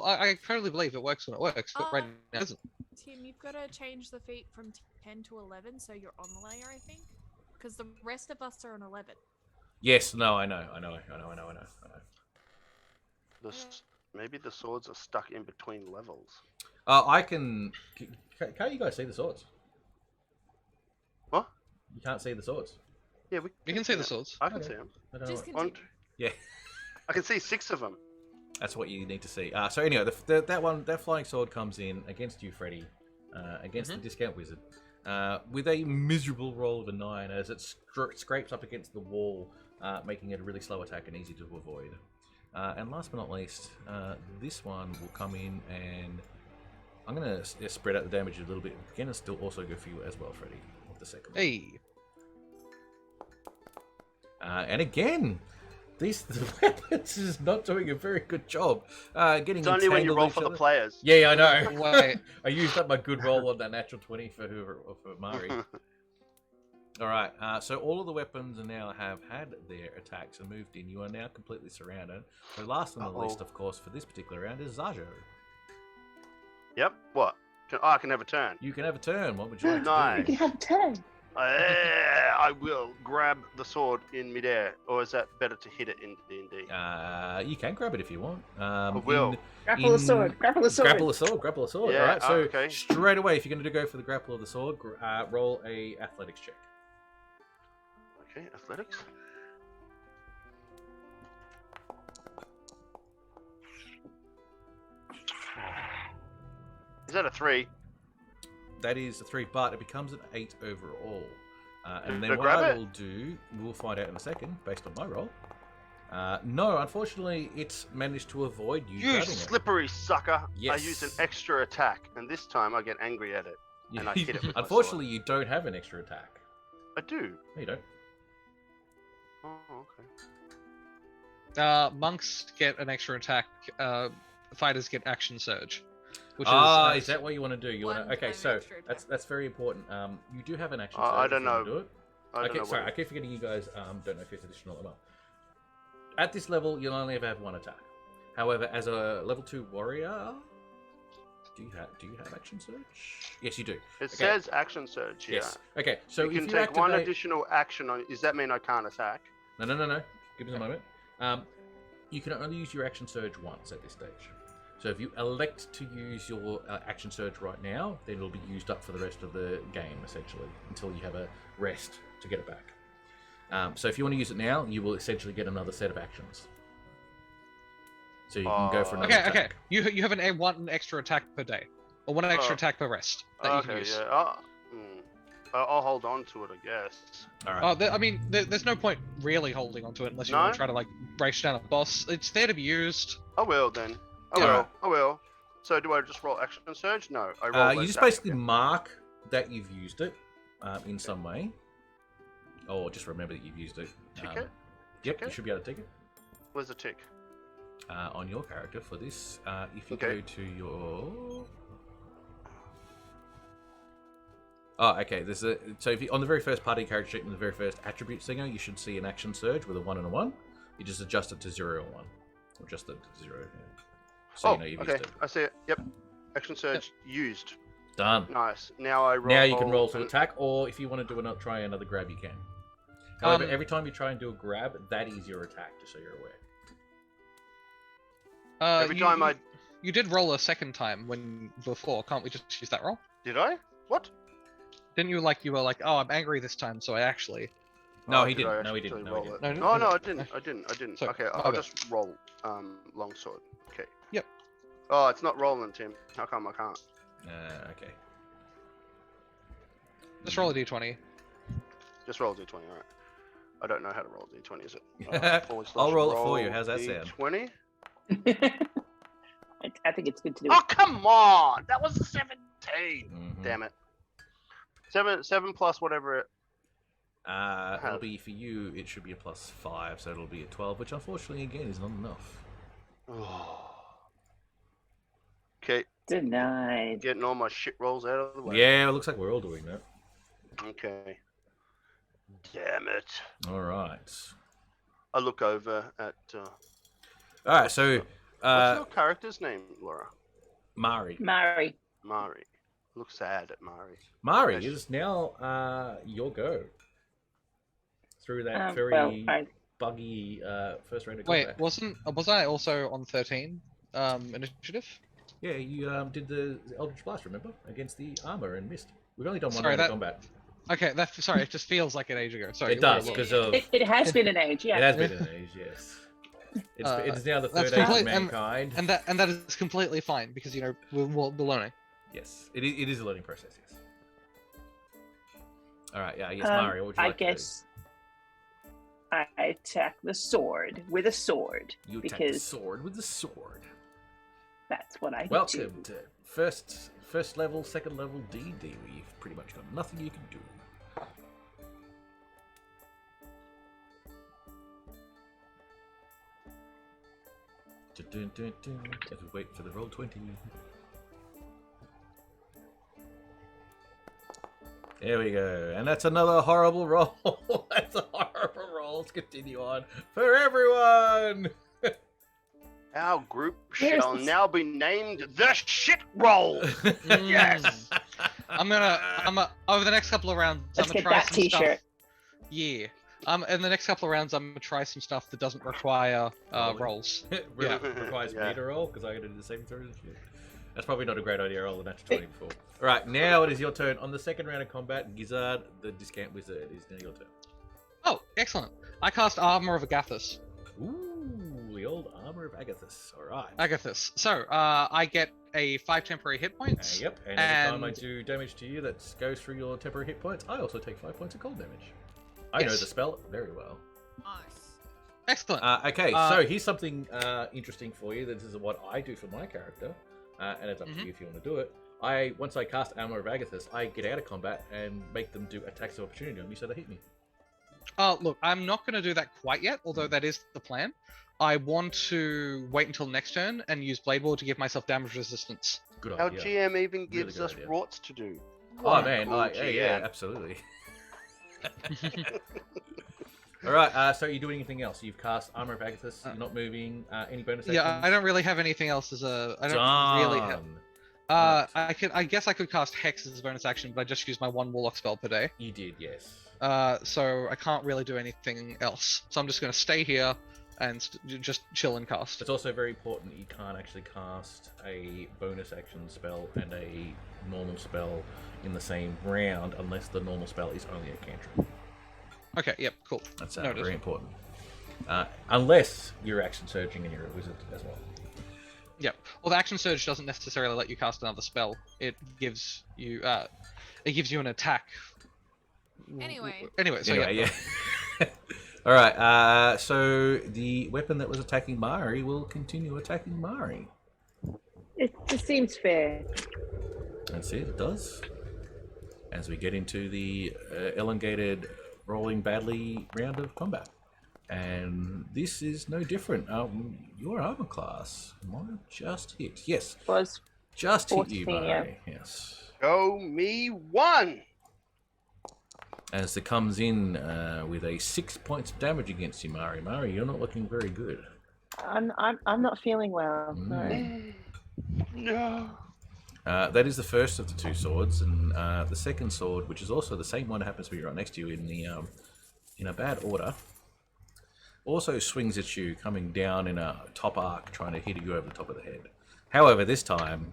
I totally believe it works when it works, but right now it doesn't. Tim, you've got to change the feet from 10 to 11 so you're on the layer, I think. Because the rest of us are on 11. Yes, no, I know. Maybe the swords are stuck in between levels. I can. Can't you guys see the swords? What? You can't see the swords. Yeah, You can see the swords. I can Okay. see them. I don't know. Just what- continue. Yeah, I can see 6 of them. that's what you need to see. So anyway, that flying sword comes in against you, Freddy, against the discount wizard, with a miserable roll of a 9 as it scrapes up against the wall, making it a really slow attack and easy to avoid. And last but not least, this one will come in and I'm going to spread out the damage a little bit again and still also go for you as well, Freddy, with the second one. Hey. And again, the weapons is not doing a very good job. Getting It's only when you entangled roll with for each the other. players. Yeah, I know. Wait. I used up my good roll on that natural 20 for Mari. All right, so all of the weapons now have had their attacks and moved in. You are now completely surrounded. So last on the list, of course, for this particular round is Zajo. Yep. What? I can have a turn. You can have a turn. What would you like Nice. You can have 10. I will grab the sword in midair, or is that better to hit it in D&D? to do? You can grab it if you want. I will. Grapple the sword. Grapple the sword. Grapple the sword. Grapple the sword. Yeah, All right. So okay. straight away, if you're going to go for the grapple of the sword, roll a athletics check. Okay, athletics. Is that a 3? That is a 3, but it becomes an 8 overall. And then I what grab I it? will do, we'll find out in a second, based on my roll. No, unfortunately, it's managed to avoid you You grabbing slippery sucker! Yes. I use an extra attack, and this time I get angry at it. it. and I hit it with my Unfortunately, you don't have an extra attack. I do. No, you don't. Oh, okay. Monks get an extra attack. Fighters get action surge. Which Is that what you want to do? You want to? One Okay, time so extra attack. that's very important. You do have an action. I surge don't if you wanna know. Do it. I don't Okay, know sorry, what I keep forgetting you guys don't know if it's additional or not. at this level, you'll only ever have one attack. However, as a level 2 warrior, do you have action surge? Yes, you do. It says action surge. Yeah. Yes. Okay. So you can if take activate... one additional action on. Does that mean I can't attack? No. Give us a moment. You can only use your action surge once at this stage. So if you elect to use your action surge right now, then it'll be used up for the rest of the game, essentially, until you have a rest to get it back. So if you want to use it now, you will essentially get another set of actions. So you can go for another attack. Okay. You have one extra attack per day, or one extra attack per rest that you can use. Yeah. I'll hold on to it, I guess. All right. I mean, there's no point really holding onto it unless you want to try to like brace down a boss. It's there to be used. I will then. I will. So do I just roll action surge? No, I roll. You just basically mark that you've used it in some way, or just remember that you've used it. Tick it? Yep, you should be able to tick it. Where's the tick? On your character for this, if you go to your... Oh, okay. So if you, on the very first party character sheet in the very first attribute singer, you should see an action surge with a 1 and a 1. You just adjust it to 0 or 1, or just it to 0. Yeah. So you know you've used it. I see it. Yep. Action surge used. Done. Nice. Now I roll. Now you can roll to attack, or if you want to try another grab, you can. However, every time you try and do a grab, that is your attack, just so you're aware. Every time you did roll a second time before. Can't we just use that roll? Did I? What? Didn't you were like, oh, I'm angry this time, so I actually. No, he didn't. No, he didn't. No, he didn't. No, I didn't. So, okay, I'll just roll longsword. Okay. Yep. Oh, it's not rolling, Tim. How come I can't? Okay. Just roll a d20. Just roll a d20, alright. I don't know how to roll a d20, is it? I'll roll it for you. How's that sound? D20? I think it's good to do. Oh, come on! That was a 17! Mm-hmm. Damn it. 7 plus whatever. It'll be for you. It should be a +5, so it'll be a 12, which unfortunately again is not enough. Okay. Denied. Getting all my shit rolls out of the way. Yeah, it looks like we're all doing that. Okay. Damn it. All right. I look over at. All right. So, what's your character's name, Laura? Mari. Mari. Look sad at Mari. Mari is now your go. Through that very buggy first round of combat. Wait, was I also on 13 initiative? Yeah, you did the Eldritch Blast, remember? Against the armor and missed. We've only done one round of combat. Okay, sorry, it just feels like an age ago. Sorry. It does, because of... It has been an age, yeah. It has been an age, yes. It's now the third age of mankind. And that is completely fine, because, we're learning. Yes, it is a learning process, yes. Alright, yeah, yes, Mari, what would you like to do? I guess I attack the sword with a sword. You attack the sword with a sword. That's what I do. Welcome to first level, second level D&D, where you've pretty much got nothing you can do. As we wait for the roll 20. There we go, and that's another horrible roll. That's a horrible roll. Let's continue on for everyone. Our group shall now be named the Shit Roll. Yes. I'm over the next couple of rounds. Let's I'm gonna get try that some T-shirt. stuff. Yeah. In the next couple of rounds, I'm gonna try some stuff that doesn't require rolls. Requires me to roll because I got to do the same throws and shit. That's probably not a great idea. Roll a natural 20 before. All right, now it is your turn. On the second round of combat, Gizzard, the Discount Wizard, is now your turn. Oh, excellent! I cast Armor of Agathis. Ooh, the old Armor of Agathis. All right. Agathis. So, I get a 5 temporary hit points. Yep, and every time I do damage to you that goes through your temporary hit points, I also take 5 points of cold damage. I know the spell very well. Nice. Excellent. Okay, so here's something interesting for you. This is what I do for my character, and it's up to you if you want to do it. Once I cast Armor of Agathis, I get out of combat and make them do attacks of opportunity on me so they hit me. Look, I'm not going to do that quite yet, although that is the plan. I want to wait until next turn and use Blade Ward to give myself damage resistance. Good Our idea. GM even gives us rorts to do. Oh man, Cool yeah, absolutely. All right. So you doing anything else? You've cast Armor of Agathis. You're not moving. Any bonus actions? Yeah, I don't really have anything else as a. I don't really have. Right. I guess I could cast Hex as a bonus action, but I just used my 1 Warlock spell per day. You did, yes. So I can't really do anything else. So I'm just going to stay here and just chill and cast. It's also very important that you can't actually cast a bonus action spell and a normal spell in the same round unless the normal spell is only a cantrip. Okay, yep, cool. That's Noted. very important. Unless you're action surging and you're a wizard as well. Yep. Well, the action surge doesn't necessarily let you cast another spell. It gives you an attack. Anyway. So Anyway, yeah. All right. So the weapon that was attacking Mari will continue attacking Mari. It just seems fair. That's it. It does. As we get into the elongated, rolling badly round of combat, and this is no different. Your armor class might just hit. Yes, Was just hit you, 14, yeah. Mari. Yes. Show me one. As it comes in with a 6 points of damage against you, Mari. Mari, you're not looking very good. I'm not feeling well. Mm. No. That is the first of the 2 swords, and the second sword, which is also the same one, happens to be right next to you in the in a bad order, also swings at you, coming down in a top arc, trying to hit you over the top of the head. However, this time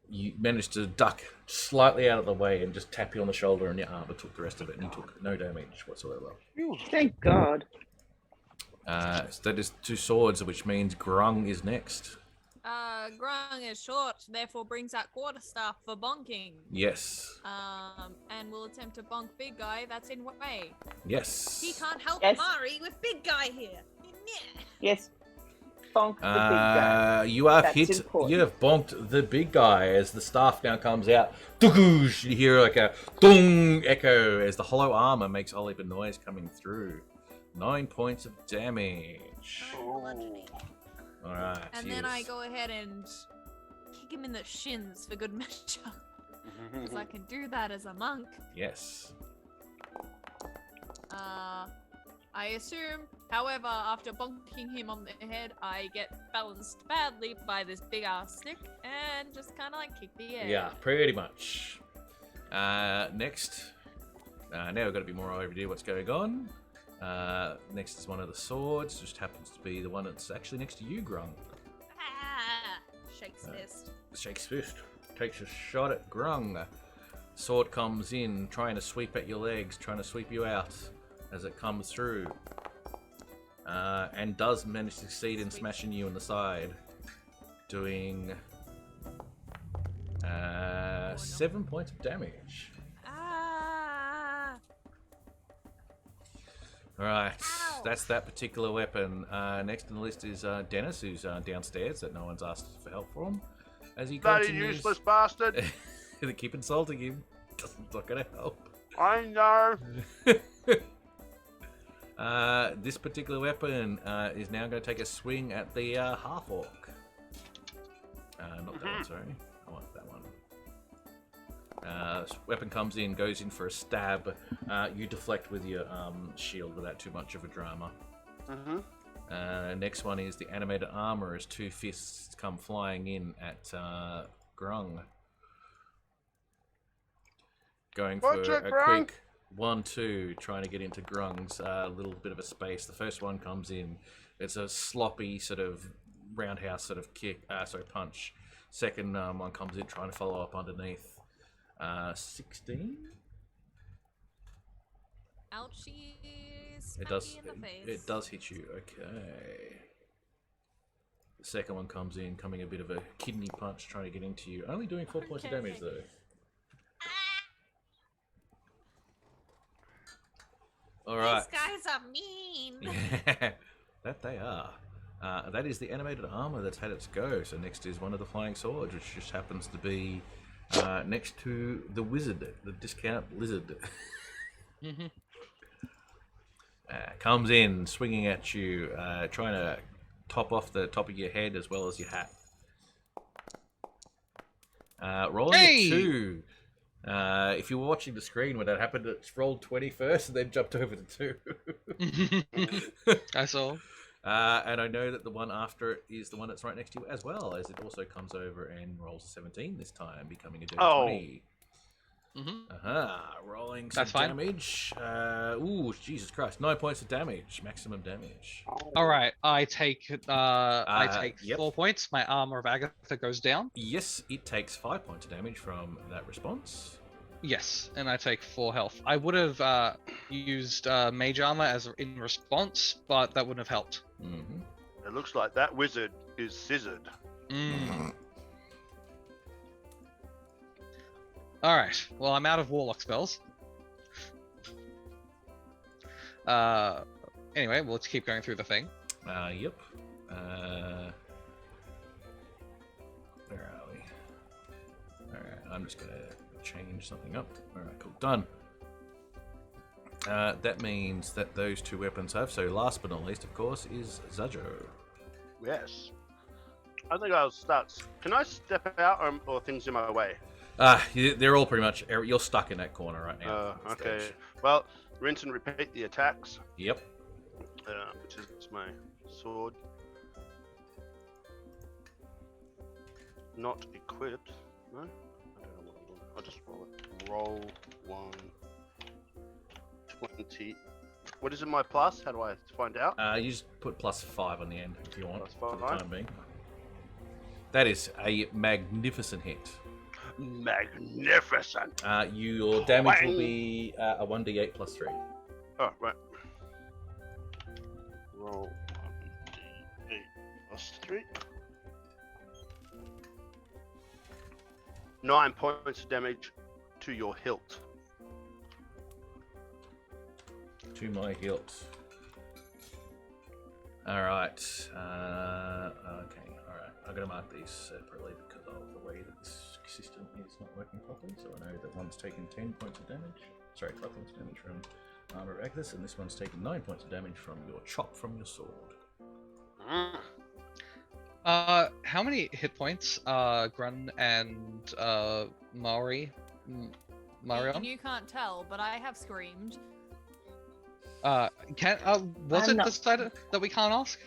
you managed to duck slightly out of the way and just tap you on the shoulder, and your armor took the rest of it, and you took no damage whatsoever. Thank God. So that is 2 swords, which means Grung is next. Grung is short, therefore brings out quarterstaff for bonking. Yes. And will attempt to bonk big guy that's in way. Yes. He can't help Yes. Mari with big guy here. Yeah. Yes. Bonk the big guy. You have That's hit. important. You have bonked the big guy as the staff now comes out. Dugoosh! You hear like a dong echo as the hollow armor makes a heap of noise coming through. 9 points of damage. All right. And then I go ahead and kick him in the shins for good measure. Because I can do that as a monk. Yes. I assume, however, after bonking him on the head, I get balanced badly by this big ass stick and just kind of like kick the air. Yeah, pretty much. Next. Now we've got to be more overdue what's going on. Next is one of the swords. Just happens to be the one that's actually next to you, Grung. Ah, shakes fist. Shakes fist. Takes a shot at Grung. Sword comes in, trying to sweep at your legs, trying to sweep you out as it comes through. And does manage to succeed in smashing you in the side. Doing 7 points of damage. Right, Ow. that's that particular weapon. Next on the list is Dennis, who's downstairs that no one's asked for help from. As he Bloody continues... useless bastard. They keep insulting him. Not gonna help. I know. This particular weapon is now going to take a swing at the half-orc. Not that one, sorry. I want that one. Weapon comes in, goes in for a stab. You deflect with your shield without too much of a drama. Next one is the animated armor as 2 fists come flying in at Grung. Going for a quick 1-2, trying to get into Grung's little bit of a space. The first one comes in. It's a sloppy sort of roundhouse sort of punch. Second one comes in, trying to follow up underneath. 16. Ouchie, It does. in the face. It does hit you. Okay. The second one comes in, coming a bit of a kidney punch, trying to get into you. Only doing 4 points of damage though. All right. These guys are mean. Yeah, that they are. That is the animated armor that's had its go. So next is one of the flying swords, which just happens to be next to the wizard, the discount lizard. Comes in, swinging at you, trying to top off the top of your head as well as your hat. Rolling Hey! a 2. If you were watching the screen when that happened, it rolled 20 first and then jumped over to 2. I saw. And I know that the one after it is the one that's right next to you as well, as it also comes over and rolls a 17 this time, becoming a dirty 20. Rolling some That's fine. damage. Ooh, Jesus Christ. 9 points of damage. Maximum damage. Alright, I take Yep. 4 points. My armor of Agatha goes down. Yes, it takes 5 points of damage from that response. Yes, and I take 4 health. I would have used mage armor as in response, but that wouldn't have helped. Mm-hmm. It looks like that wizard is scissored. Alright, well, I'm out of warlock spells. Anyway, well, let's keep going through the thing. Yep. Where are we? Alright, I'm just gonna change something up. Alright, cool. Done. That means that those 2 weapons have. So last but not least, of course, is Zajo. Yes. I think I'll start. Can I step out or things in my way? They're all pretty much. You're stuck in that corner right now. Okay. Well, rinse and repeat the attacks. Yep. Which is my sword. Not equipped. No? I don't know what I'm doing. I'll just roll it. Roll 120. What is it, my plus? How do I find out? You just put +5 on the end if you want, Plus for the 5. time being. That is a magnificent hit. Magnificent! Your damage will be a 1d8 plus 3. Oh, right. Roll 1d8 plus 3. 9 points of damage to your hilt. To my hilt. Alright. Okay, alright. I'm going to mark these separately because of the way that this system is not working properly. So I know that one's taken 10 points of damage. Sorry, 12 points of damage from Armor of Agnes, and this one's taken 9 points of damage from your chop from your sword. How many hit points Grun and Maori Marion? You can't tell, but I have screamed. Was I'm it not- decided that we can't ask?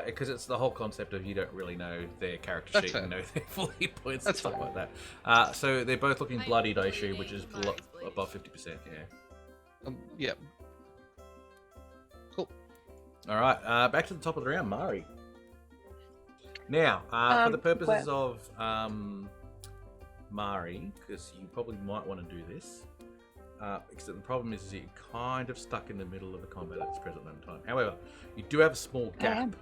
Because it's the whole concept of you don't really know their character That's sheet fair. and know their full hit points That's and stuff fine. like that. So they're both looking I'm bloodied, I assume, which is bleeding, please. above 50%, yeah. Yeah. Cool. Alright, back to the top of the round, Mari. Now, for the purposes of Mari, because you probably might want to do this, except the problem is you're kind of stuck in the middle of the combat at this present moment in time. However, you do have a small gap.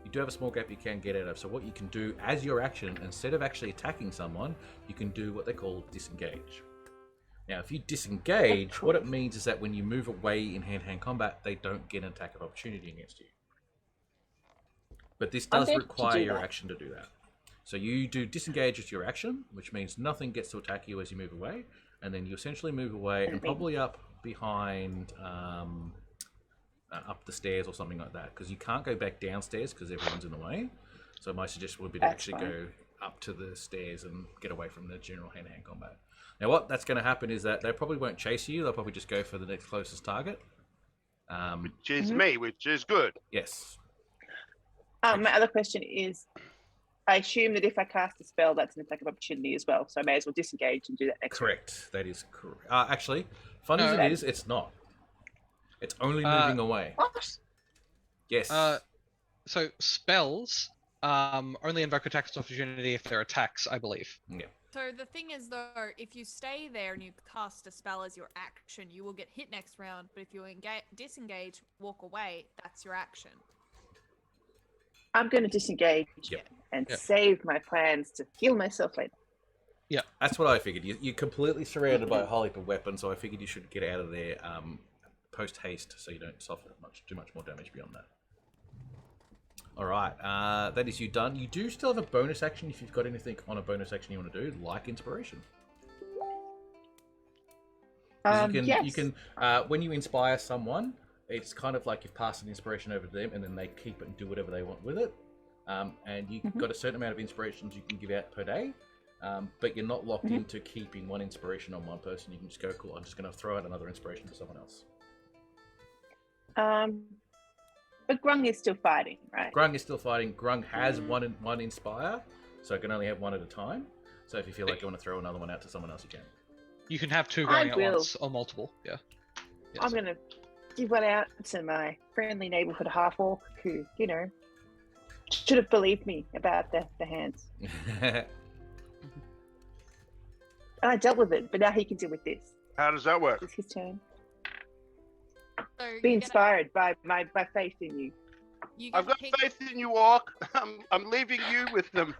You do have a small gap you can get out of. So what you can do as your action, instead of actually attacking someone, you can do what they call disengage. Now, if you disengage, what it means is that when you move away in hand-to-hand combat, they don't get an attack of opportunity against you. But this does going to require do your that. action to do that. So you do disengage as your action, which means nothing gets to attack you as you move away, and then you essentially move away and probably up behind, up the stairs or something like that, because you can't go back downstairs because everyone's in the way. So my suggestion would be to That's actually fine. go up to the stairs and get away from the general hand-to-hand combat. Now, what that's going to happen is that they probably won't chase you. They'll probably just go for the next closest target. Which is me, which is good. Yes. My other question is, I assume that if I cast a spell, that's an attack of opportunity as well. So I may as well disengage and do that next. Correct. That is correct. Actually, funny as No. it is, it's not. It's only moving away. What? Yes. So spells only invoke attacks of opportunity if they're attacks, I believe. Yeah. So the thing is, though, if you stay there and you cast a spell as your action, you will get hit next round. But if you disengage, walk away, that's your action. I'm going to disengage Yep. and Yep. save my plans to heal myself later. That's what I figured. You're completely surrounded by a whole heap of weapons, so I figured you should get out of there post haste, so you don't suffer too much more damage beyond that. All right, that is you done. You do still have a bonus action if you've got anything on a bonus action you want to do, like inspiration. 'Cause Yes. you can when you inspire someone, it's kind of like you've passed an inspiration over to them, and then they keep it and do whatever they want with it. And you've got a certain amount of inspirations you can give out per day. but you're not locked into keeping one inspiration on one person. You can just go, cool, I'm just going to throw out another inspiration to someone else. But Grung is still fighting, right? Grung is still fighting. Grung has one inspire, so it can only have one at a time. So if you feel like you want to throw another one out to someone else, you can. You can have 2 I going at will. once or multiple. Yeah. Yes. I'm going to give one out to my friendly neighborhood half-orc who, you know, should have believed me about the hands. And I dealt with it, but now he can deal with this. How does that work? It's his turn. So Be inspired by my faith in you. You I've get got to pick- faith in you, Orc. I'm leaving you with them.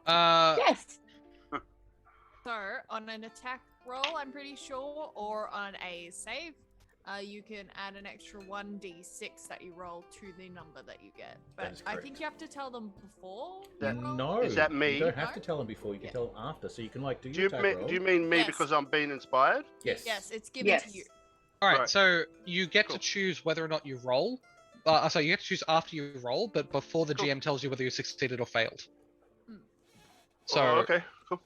Yes. So on an attack roll, I'm pretty sure, or on a save, you can add an extra 1d6 that you roll to the number that you get. That But is I correct. think you have to tell them before. That- you roll. No. Is that me? You don't have to No? tell them before. You can Yeah. tell them after. So you can like do Do your you, attack roll. do you mean me Yes. because I'm being inspired? Yes. Yes, it's given Yes. to you. All right, Right. so you get Cool. to choose whether or not you roll. Sorry, you get to choose after you roll, but before the Cool. GM tells you whether you succeeded or failed. Hmm. So Oh, okay, cool.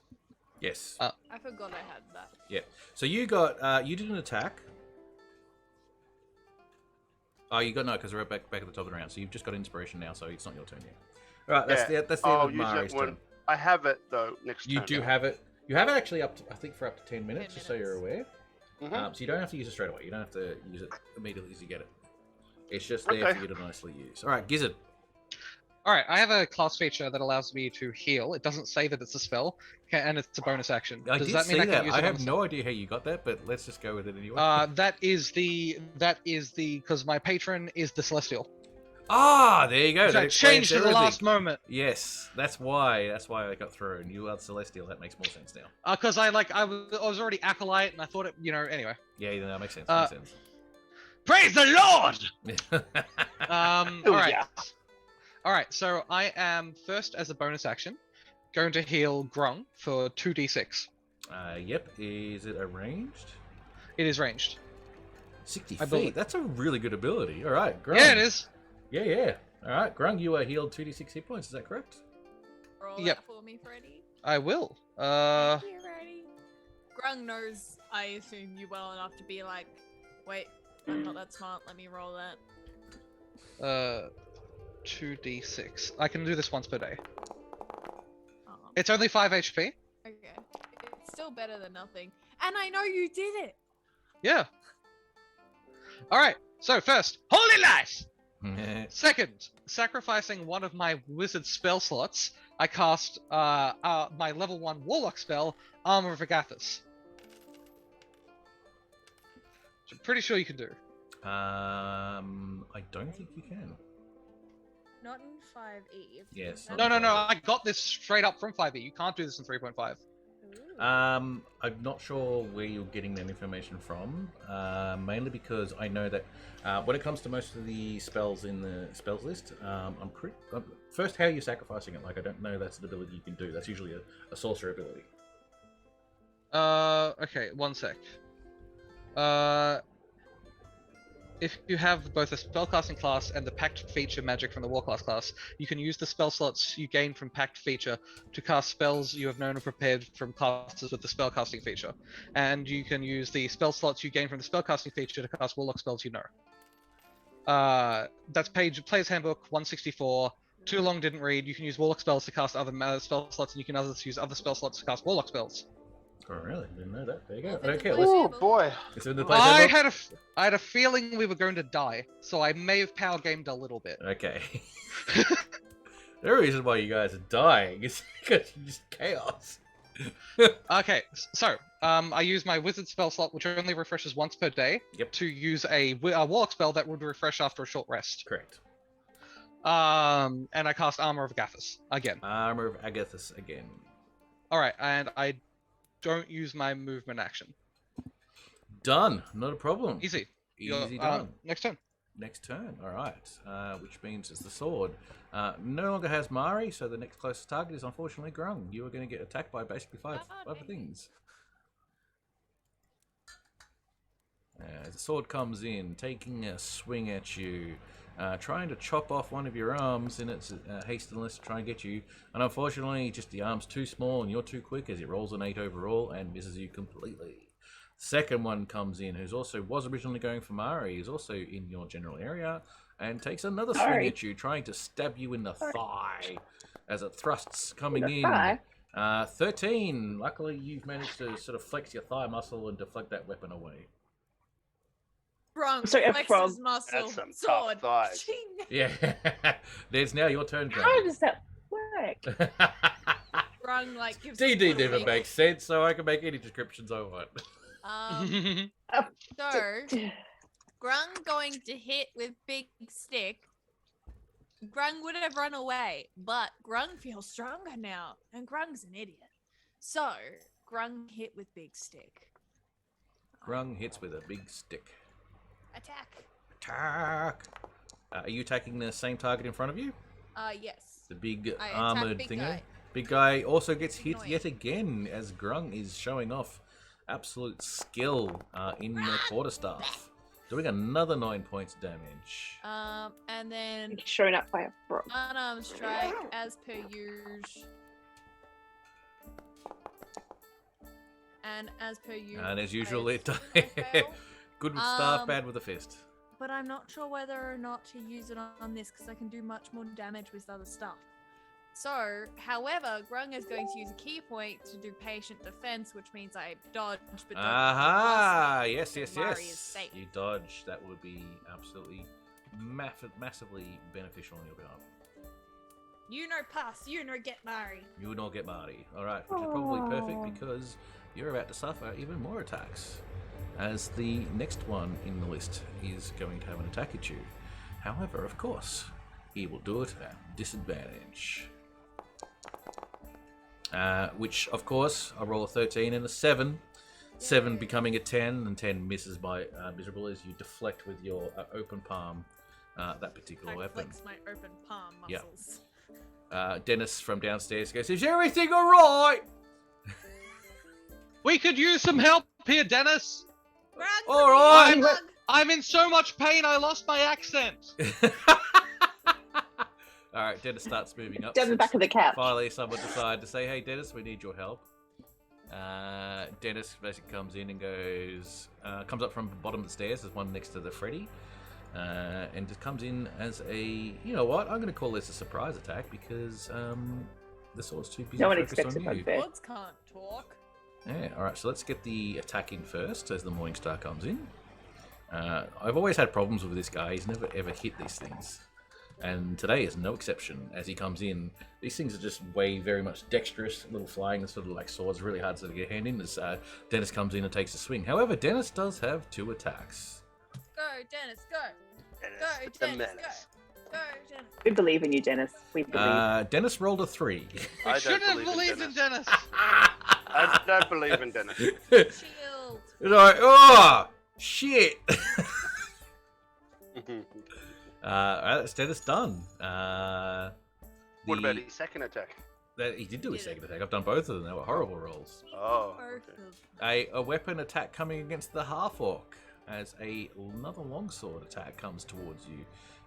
Yes. I forgot I had that. Yeah. So you got you did an attack. Oh, you got no, because we're back at the top of the round. So you've just got inspiration now, so it's not your turn yet. All right, that's Yeah. the end I'll of use that Mari's one. turn. I have it though next You turn. do have it. You have it actually up to, I think, for up to 10 minutes, 10 just so you're aware. Mhm. So you don't have to use it straight away. You don't have to use it immediately as you get it. It's just there Okay. for you to nicely use. All right, Gizzard. all right, I have a class feature that allows me to heal. It doesn't say that it's a spell, and it's a bonus action. I Does did that mean see I can that. use I it on have the no idea how you got that, but let's just go with it anyway. That is the because my patron is the Celestial. There you go. Which That I explains changed at the everything. last moment Yes, that's why I got thrown. You are Celestial. That makes more sense now. because I was already acolyte and I thought it anyway. Yeah, that makes sense. Praise the Lord. Makes sense. All right. yeah. All right, so I am first as a bonus action going to heal Grung for 2d6. Yep. Is it arranged? It is ranged. 60 I feet. believe- That's a really good ability. All right, Grung. Yeah, it is. Yeah. All right, Grung, you are healed 2d6 hit points. Is that correct? Roll Yep. that for me, Freddy. I will. Thank you, Freddy. Grung knows, I assume, you well enough to be like, wait, I'm not that smart. Let me roll that. 2d6. I can do this once per day. Oh, It's only 5 HP. okay. It's still better than nothing. And I know you did it. Yeah. All right. So first, Holy Light. Second, sacrificing one of my wizard spell slots, I cast my level 1 warlock spell, Armor of Agathis. Which I'm pretty sure you can do. I don't think you can. Not in 5e. Yes, No, I got this straight up from 5e. You can't do this in 3.5. I'm not sure where you're getting that information from. Mainly because I know that when it comes to most of the spells in the spells list, first, how are you sacrificing it? Like, I don't know that's an ability you can do. That's usually a sorcerer ability. Okay, one sec. If you have both a spellcasting class and the pact feature magic from the war class, you can use the spell slots you gain from pact feature to cast spells you have known and prepared from classes with the spellcasting feature. And you can use the spell slots you gain from the spellcasting feature to cast warlock spells you know. That's Player's Handbook 164. Too long, didn't read. You can use warlock spells to cast other spell slots, and you can use other spell slots to cast warlock spells. Oh, really? Didn't know that. There you go. Well, Okay, then let's. Oh boy. It's in the place. I had a feeling we were going to die, so I may have power gamed a little bit. Okay. The reason why you guys are dying is because you just chaos. Okay, so I use my wizard spell slot, which only refreshes once per day, Yep. to use a warlock spell that would refresh after a short rest. Correct. And I cast Armor of Agathis again. Armor of Agathis again. All right, and I don't use my movement action. Done. Not a problem. Easy. Easy done. Next turn. Next turn. All right. Which means it's the sword. No longer has Mari, so the next closest target is unfortunately Grung. You are going to get attacked by basically five things. As the sword comes in, taking a swing at you. trying to chop off one of your arms in its hastiness to try and get you. And unfortunately, just the arm's too small and you're too quick as it rolls an 8 overall and misses you completely. Second one comes in, who's also was originally going for Mari, is also in your general area, and takes another swing at you, trying to stab you in the thigh as it thrusts coming in. 13. Luckily, you've managed to sort of flex your thigh muscle and deflect that weapon away. Grung So, a flexes frog. muscle. That's some Sword. tough thighs. Ching. Yeah. There's now your turn, How Grung. does that work? Grung like gives. DD a never big- makes sense, so I can make any descriptions I want. So Grung going to hit with big stick. Grung would have run away, but Grung feels stronger now, and Grung's an idiot. So Grung hit with big stick. Grung hits with a big stick. Attack. Attack! Are you attacking the same target in front of you? Yes. The big I attack armored big thingy? guy. Big guy also gets hit Annoying. yet again as Grung is showing off absolute skill in the quarterstaff. Doing another 9 points of damage. And then Shown up by a frog. unarmed strike as per usual. And as per usual. And as usual, it I fail. good with staff, Um, bad with a fist. But I'm not sure whether or not to use it on this because I can do much more damage with other stuff. So, however, Grung is going to use a key point to do patient defense, which means I dodge, but don't Aha! cross me, Yes, so yes, Mari is yes. safe. You dodge. That would be absolutely massively beneficial on your behalf. You know pass, you know get Mari. You would not get Marty. Alright, which is probably perfect because you're about to suffer even more attacks. As the next one in the list is going to have an attack at you. However, of course, he will do it at disadvantage. Which, of course, I roll a 13 and a 7. 7 becoming a 10, and 10 misses by miserable as you deflect with your open palm that particular I weapon. flex my open palm Yeah. muscles. Dennis from downstairs goes, "Is everything alright?" We could use some help here, Dennis. Grung, All right. come here, Grung. I'm in so much pain, I lost my accent. Alright, Dennis starts moving up. Down the back of the couch. Finally, someone decided to say, "Hey, Dennis, we need your help." Dennis basically comes in and goes, comes up from the bottom of the stairs. There's one next to the Freddy, and just comes in as a, you know what? I'm going to call this a surprise attack because the sword's too busy No one focused expects on a you. bugbear. Swords can't talk. Yeah. All right. So let's get the attack in first as the Morningstar comes in. I've always had problems with this guy. He's never ever hit these things. And today is no exception. As he comes in, these things are just very much dexterous, little flying sort of like swords, really hard to get a hand in. As Dennis comes in and takes a swing. However, Dennis does have 2 attacks. Go, Dennis, go. Dennis, Go, the Dennis, menace. go. Go, Dennis. We believe in you, Dennis. We believe. Dennis rolled a 3. We I should don't have believe in believed in Dennis. Dennis. I don't believe in Dennis. Shield. Like, oh shit! That's Dennis done. What about his second attack? He did do his second attack. I've done both of them. They were horrible rolls. Oh, Both okay. of A weapon attack coming against the half orc as another longsword attack comes towards you.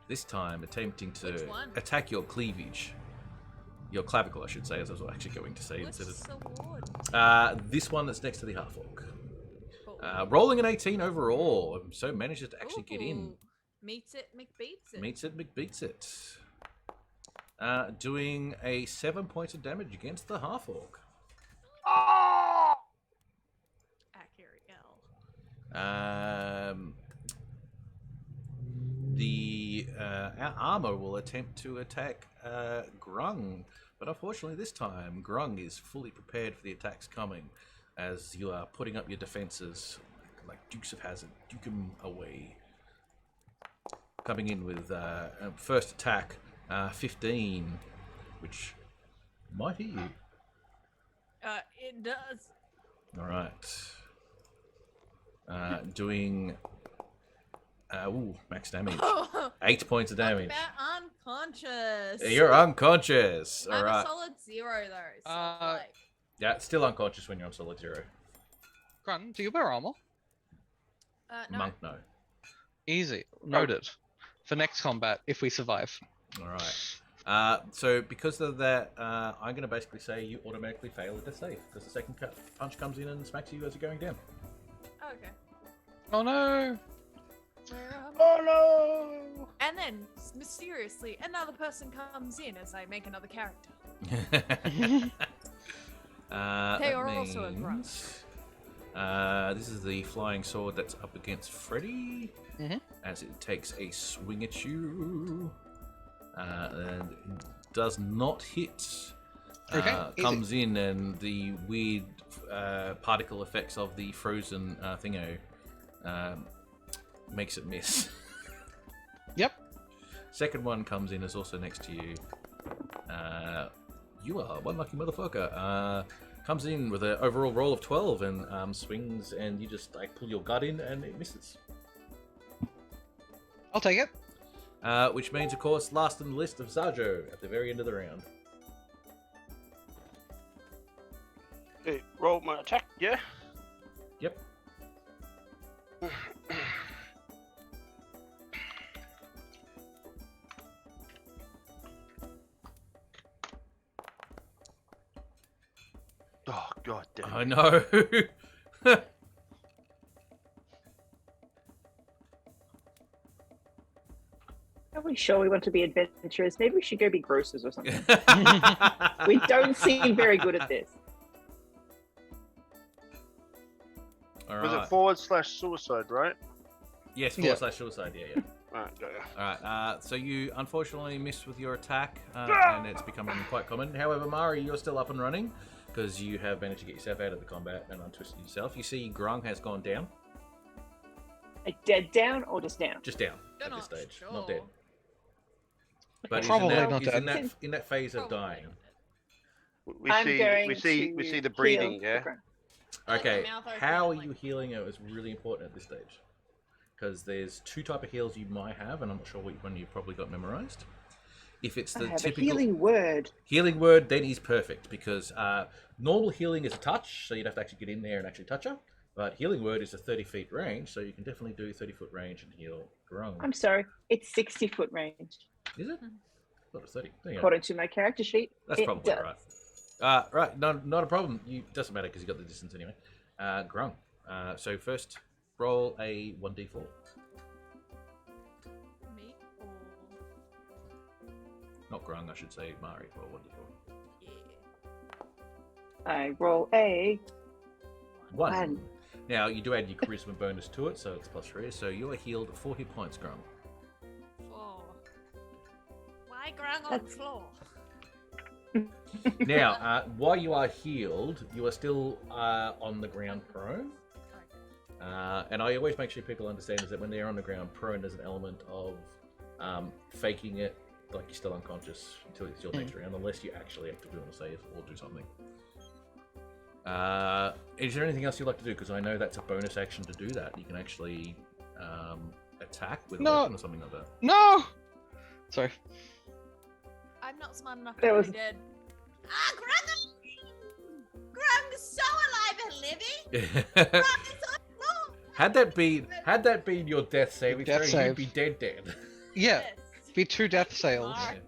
This time attempting Which to one? attack your cleavage. Your clavicle, I should say, as I was actually going to say What's instead of. sword? This one that's next to the half orc. Cool. Rolling an 18 overall, so manages to actually get in. Ooh. Meets it, McBeats it. Meets it, McBeats it. Doing a 7 points of damage against the half orc. Oh! Accurate. The armor will attempt to attack Grung, but unfortunately this time Grung is fully prepared for the attacks coming as you are putting up your defenses like Dukes of Hazzard. Duke 'em away. Coming in with first attack, 15, which might hit you. It does. All right. Doing max damage. 8 points of damage. I'm unconscious. You're unconscious. All I'm right. a solid 0 though. So like, Yeah, still unconscious when you're on solid 0. Grun, do you wear armor? no. Monk, no. Easy. Noted. for next combat if we survive. All right. So because of that, I'm going to basically say you automatically fail a death save because the second punch comes in and smacks you as you're going down. Okay. Oh no! Oh no! And then, mysteriously, another person comes in as I make another character. They are also a grunt. This is the flying sword that's up against Freddy as it takes a swing at you. And it does not hit. Okay, comes in and the weird particle effects of the frozen thingo makes it miss. Yep. Second one comes in, is also next to you. You are one lucky motherfucker. Comes in with an overall roll of 12 and swings, and you just like pull your gut in and it misses. I'll take it. Which means, of course, last in the list of Zajo at the very end of the round. Okay, roll my attack, yeah? Yep. Oh, god damn. I know. Are we sure we want to be adventurers? Maybe we should go be grocers or something. We don't seem very good at this. All Was right. it /suicide, right? Yes, Yeah. /suicide, yeah. Alright, go. Alright, so you unfortunately missed with your attack, and it's becoming quite common. However, Mari, you're still up and running, because you have managed to get yourself out of the combat and untwisted yourself. You see Grung has gone down. Like dead down or just down? Just down You're at this not stage. sure. Not dead. But Probably not he's dead. in that phase of Probably dying. We I'm going we see to the breeding, heal yeah? the grunt. Okay, Mouth open, how are like- you healing it is really important at this stage. Because there's two type of heals you might have, and I'm not sure which one you've probably got memorized. If it's I the have a typical healing word. healing word, then he's perfect, because normal healing is a touch, so you'd have to actually get in there and actually touch her. But healing word is a 30 feet range, so you can definitely do 30-foot range and heal Grung. I'm sorry, it's 60-foot range. Is it? Not a 30. There you go. According to my character sheet, That's it probably does. right. Right, no, not a problem. Doesn't matter because you got the distance anyway. Grung. So first, roll a 1d4. Me or Not Grung, I should say Mari. Roll 1d4. yeah. I roll a 1. One. Now, you do add your charisma bonus to it, so it's +3. So you are healed 4 hit points, Grung. 4. Why grung on That's- floor? Now, while you are healed, you are still on the ground prone. And I always make sure people understand is that when they're on the ground prone, there's an element of faking it, like you're still unconscious until it's your next round, unless you actually have to do a save or do something. Is there anything else you'd like to do? Because I know that's a bonus action to do that. You can actually attack with a No. weapon or something like that. No! Sorry. I'm not smart enough There to was- be dead. Ah, Grung's so alive and living. Grung is on the floor. had that been your death saving Death throw, you'd save. be dead. Yeah, Yes. be 2 death sails. Smart.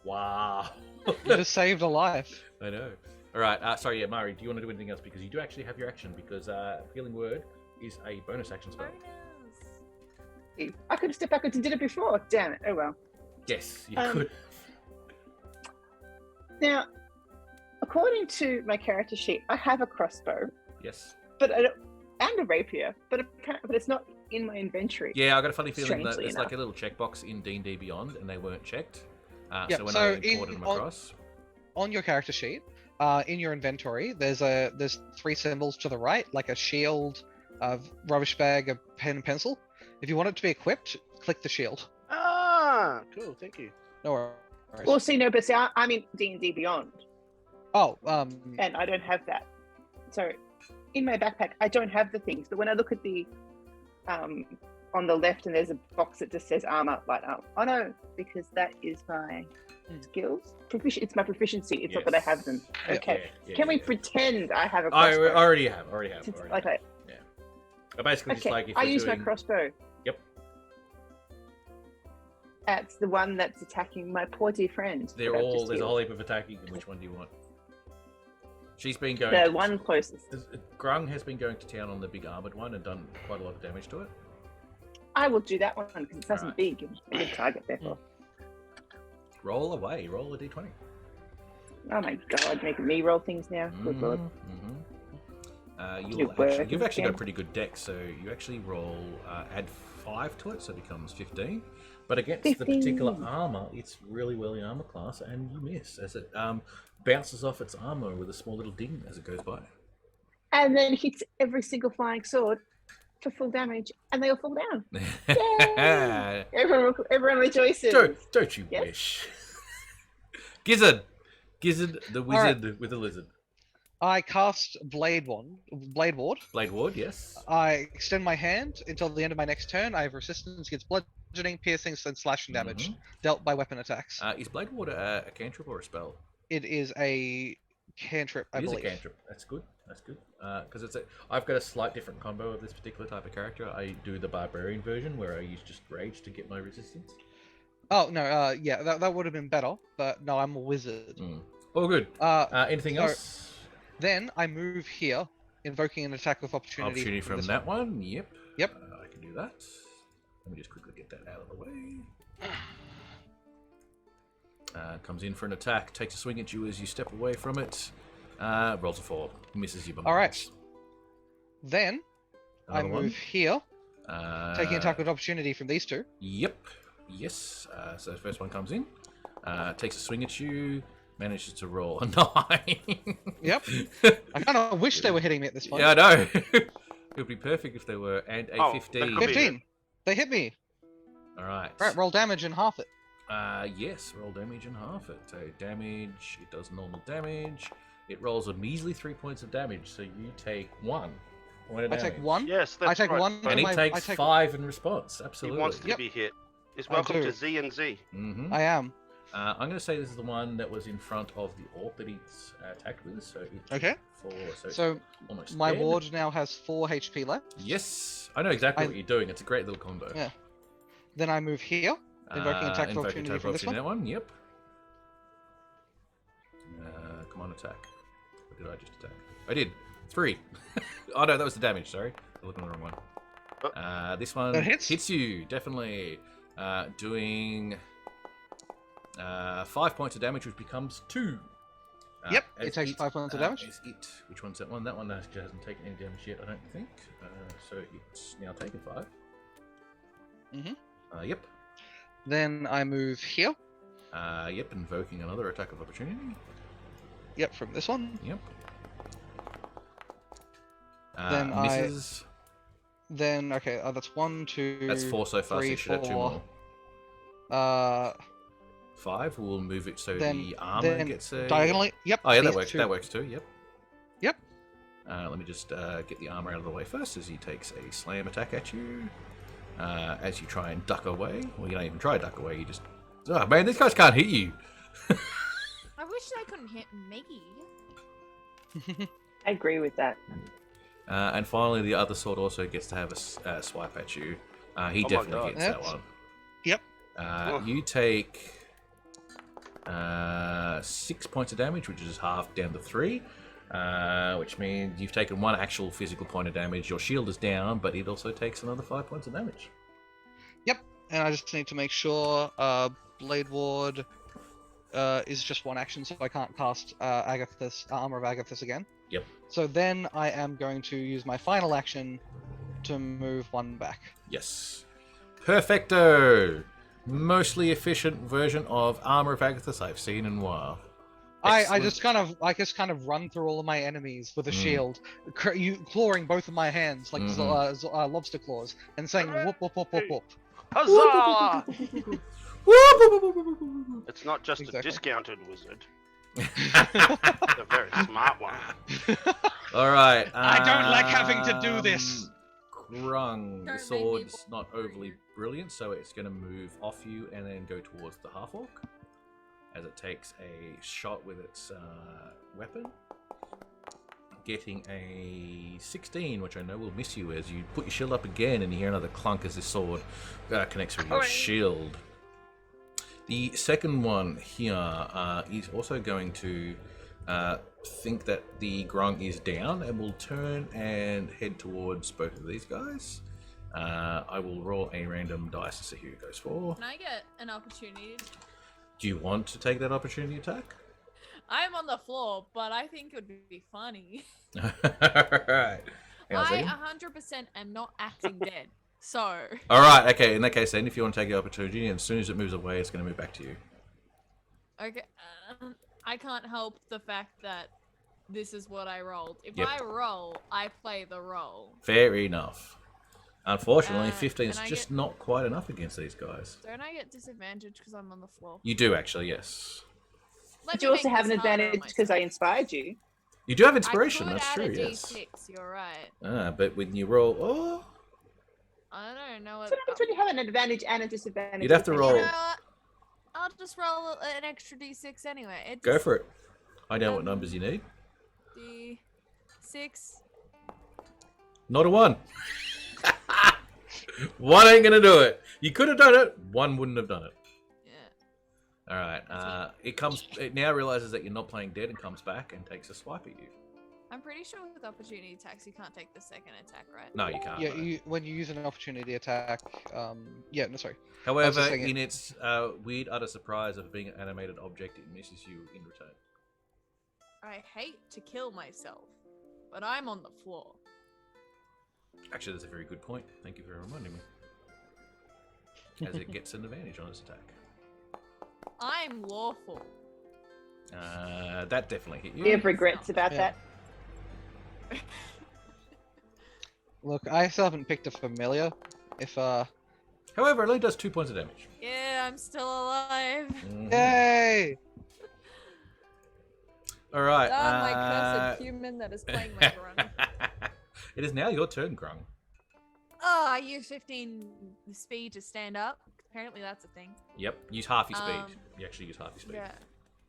Wow. You just saved a life. I know. All right. Sorry, yeah, Mari. Do you want to do anything else? Because you do actually have your action. Because healing word is a bonus action spell. Bonus. I could have stepped backwards and did it before. Damn it. Oh well. Yes, you Um, could. Now, according to my character sheet, I have a crossbow, Yes. but I don't, and a rapier, but it's not in my inventory. Yeah, I got a funny feeling that Strangely there's like a enough. little checkbox in D&D Beyond, and they weren't checked. Yeah, so when so I in- imported them on- across, On your character sheet, in your inventory, there's 3 symbols to the right, like a shield, a rubbish bag, a pen and pencil. If you want it to be equipped, click the shield. Ah, cool, thank you. No worries. Well, see, no, but see, I'm in D&D Beyond, Oh, and I don't have that. So, in my backpack, I don't have the things. But when I look at the, on the left, and there's a box that just says armor, light armor. Oh no, because that is my skills. It's my proficiency. It's not that I have them. Yeah. Okay. Yeah, Can we yeah. pretend I have a I crossbow? already have. Since- okay. I basically just Okay. like if I you're use my doing- crossbow. That's the one that's attacking my poor dear friend. They're that I've all. just There's a healed. whole heap of attacking. Which one do you want? She's been going. The to- one closest. Grung has been going to town on the big armored one and done quite a lot of damage to it. I will do that one because it's nice and Alright. big and a good target, therefore. Roll away. Roll a d20. Oh my god, making me roll things now. Good lord. You've work actually got a again. pretty good deck, so you actually roll add 5 to it, so it becomes 15. But against the 15. particular armor, it's really well in armor class, and you miss as it bounces off its armor with a small little ding as it goes by. And then hits every single flying sword for full damage, and they all fall down. Yay! Everyone rejoices. Don't you Yes? wish? Gizzard, the wizard with a lizard. I cast Blade Ward. Blade Ward, yes. I extend my hand until the end of my next turn. I have resistance against bludgeoning, piercing, and slashing damage dealt by weapon attacks. Is Blade Ward a cantrip or a spell? It is a cantrip, I It is believe. a cantrip. That's good. Because I've got a slight different combo of this particular type of character. I do the barbarian version where I use just rage to get my resistance. Oh no, yeah, that would have been better, but no, I'm a wizard. Oh, good. Anything so- else? Then I move here, invoking an attack with opportunity. Opportunity from this that one. Yep. Yep. I can do that. Let me just quickly get that out of the way. Comes in for an attack, takes a swing at you as you step away from it. Rolls a 4, misses you by All right. miles. Then I Another move one. here, taking attack with opportunity from these two. Yep. Yes. So the first one comes in, takes a swing at you, manages to roll a 9. Yep. I kind of wish they were hitting me at this point. Yeah, I know. It would be perfect if they were, and a Oh, 15. that could be 15. They hit me. All right. Right, roll damage and half it. Yes, roll damage and half it. So damage, it does normal damage. It rolls a measly 3 points of damage, so you take 1 point of I damage. take 1. Yes, that's I take right. 1. But And he I takes take 5 in response. he Absolutely. wants to Yep. be hit. It's I welcome do. to Z and Z. Mm-hmm. I am. I'm going to say this is the one that was in front of the orc that it's attacked with. So it Okay. 4, so, it's So almost my dead. ward now has 4 HP left. Yes, I know exactly I- what you're doing. It's a great little combo. Yeah. Then I move here, invoking attack of Invoking opportunity attack from this one. that one. Yep. Come on, attack. What did I just attack? I did 3. Oh no, that was the damage. Sorry, I'm looking at the wrong one. This one That hits? you definitely. Doing 5 points of damage, which becomes 2. Yep, as it takes 5 points of damage. As it, which one's that one? That one actually hasn't taken any damage yet, I don't think. So it's now taken 5. Mhm. Yep. Then I move here. Yep, invoking another attack of opportunity. Yep, from this one. Yep. Then misses. Then okay, that's 1, 2. That's 4 so far, so 3, you should have 2 4. more. 5, we'll move it so Then- the armor then gets a... Diagonally. Yep. Oh yeah, that these works. two. That works too. Yep. Yep. Let me just get the armor out of the way first, as he takes a slam attack at you. As you try and duck away. Well, you don't even try to duck away. You just... Oh man, these guys can't hit you. I wish I couldn't hit Maggie. I agree with that. And finally, the other sword also gets to have a swipe at you. He my definitely God. hits that That's- one. Yep. You take 6 points of damage, which is half down to 3. Which means you've taken 1 actual physical point of damage. Your shield is down, but it also takes another 5 points of damage. Yep. And I just need to make sure Blade Ward is just 1 action, so I can't cast Agathis, Armor of Agathis again. Yep. So then I am going to use my final action to move 1 back. Yes. Perfecto! Mostly efficient version of Armor of Agathis I've seen in a while. I Excellent. just kind of run through all of my enemies with a Mm. shield, clawing both of my hands like Mhm. lobster claws, and saying whoop whoop whoop whoop whoop. Huzzah! It's not just a Exactly. discounted wizard. It's a very smart one. All right. I don't like having to do this. Grung, the Don't make me sword's not overly brilliant, so it's going to move off you and then go towards the half orc as it takes a shot with its weapon, getting a 16, which I know will miss you as you put your shield up again and you hear another clunk as this sword connects with your shield. The second one here is also going to think that the grung is down and will turn and head towards both of these guys. I will roll a random dice to see who it goes for. Can I get an opportunity? Do you want to take that opportunity attack? I'm on the floor, but I think it would be funny. Alright. I 100% am not acting dead. So. Alright, okay, in that case then, if you want to take the opportunity, and as soon as it moves away, it's going to move back to you. Okay. I can't help the fact that this is what I rolled. If Yep. I roll, I play the role. Fair enough. Unfortunately, 15 is and I just get- not quite enough against these guys. Don't I get disadvantage because I'm on the floor? You do, actually, yes. Let But you me also make have an this harder on advantage because I myself. inspired you. You do have inspiration, I could that's add true, a yes. D6, you're right. But when you roll... Oh, I don't know what. So what happens when you have an advantage and a disadvantage? You'd have to depending- roll. You know what? I'll just roll an extra D6 anyway. It go just- for it. I know what numbers you need. D6. Not a 1. 1 ain't gonna do it. You could have done it. 1 wouldn't have done it. Yeah. All right. It now realizes that you're not playing dead and comes back and takes a swipe at you. I'm pretty sure with opportunity attacks you can't take the second attack, right? No, you can't. Yeah, no. when you use an opportunity attack, yeah, no, sorry. However, just saying in its weird utter surprise of being an animated object, it misses you in return. I hate to kill myself, but I'm on the floor. Actually, that's a very good point. Thank you for reminding me. As it gets an advantage on its attack. I'm lawful. That definitely hit you. You have regrets about Yeah. that. Look, I still haven't picked a familiar. If However, it only does 2 points of damage. Yeah, I'm still alive. Mhm. yay! All right. Ah, my cursed human that is playing my grung. It is now your turn, Grung. Oh, I use 15 speed to stand up. Apparently that's a thing. Yep. Use half your speed. Um, You actually use half your speed. Yeah.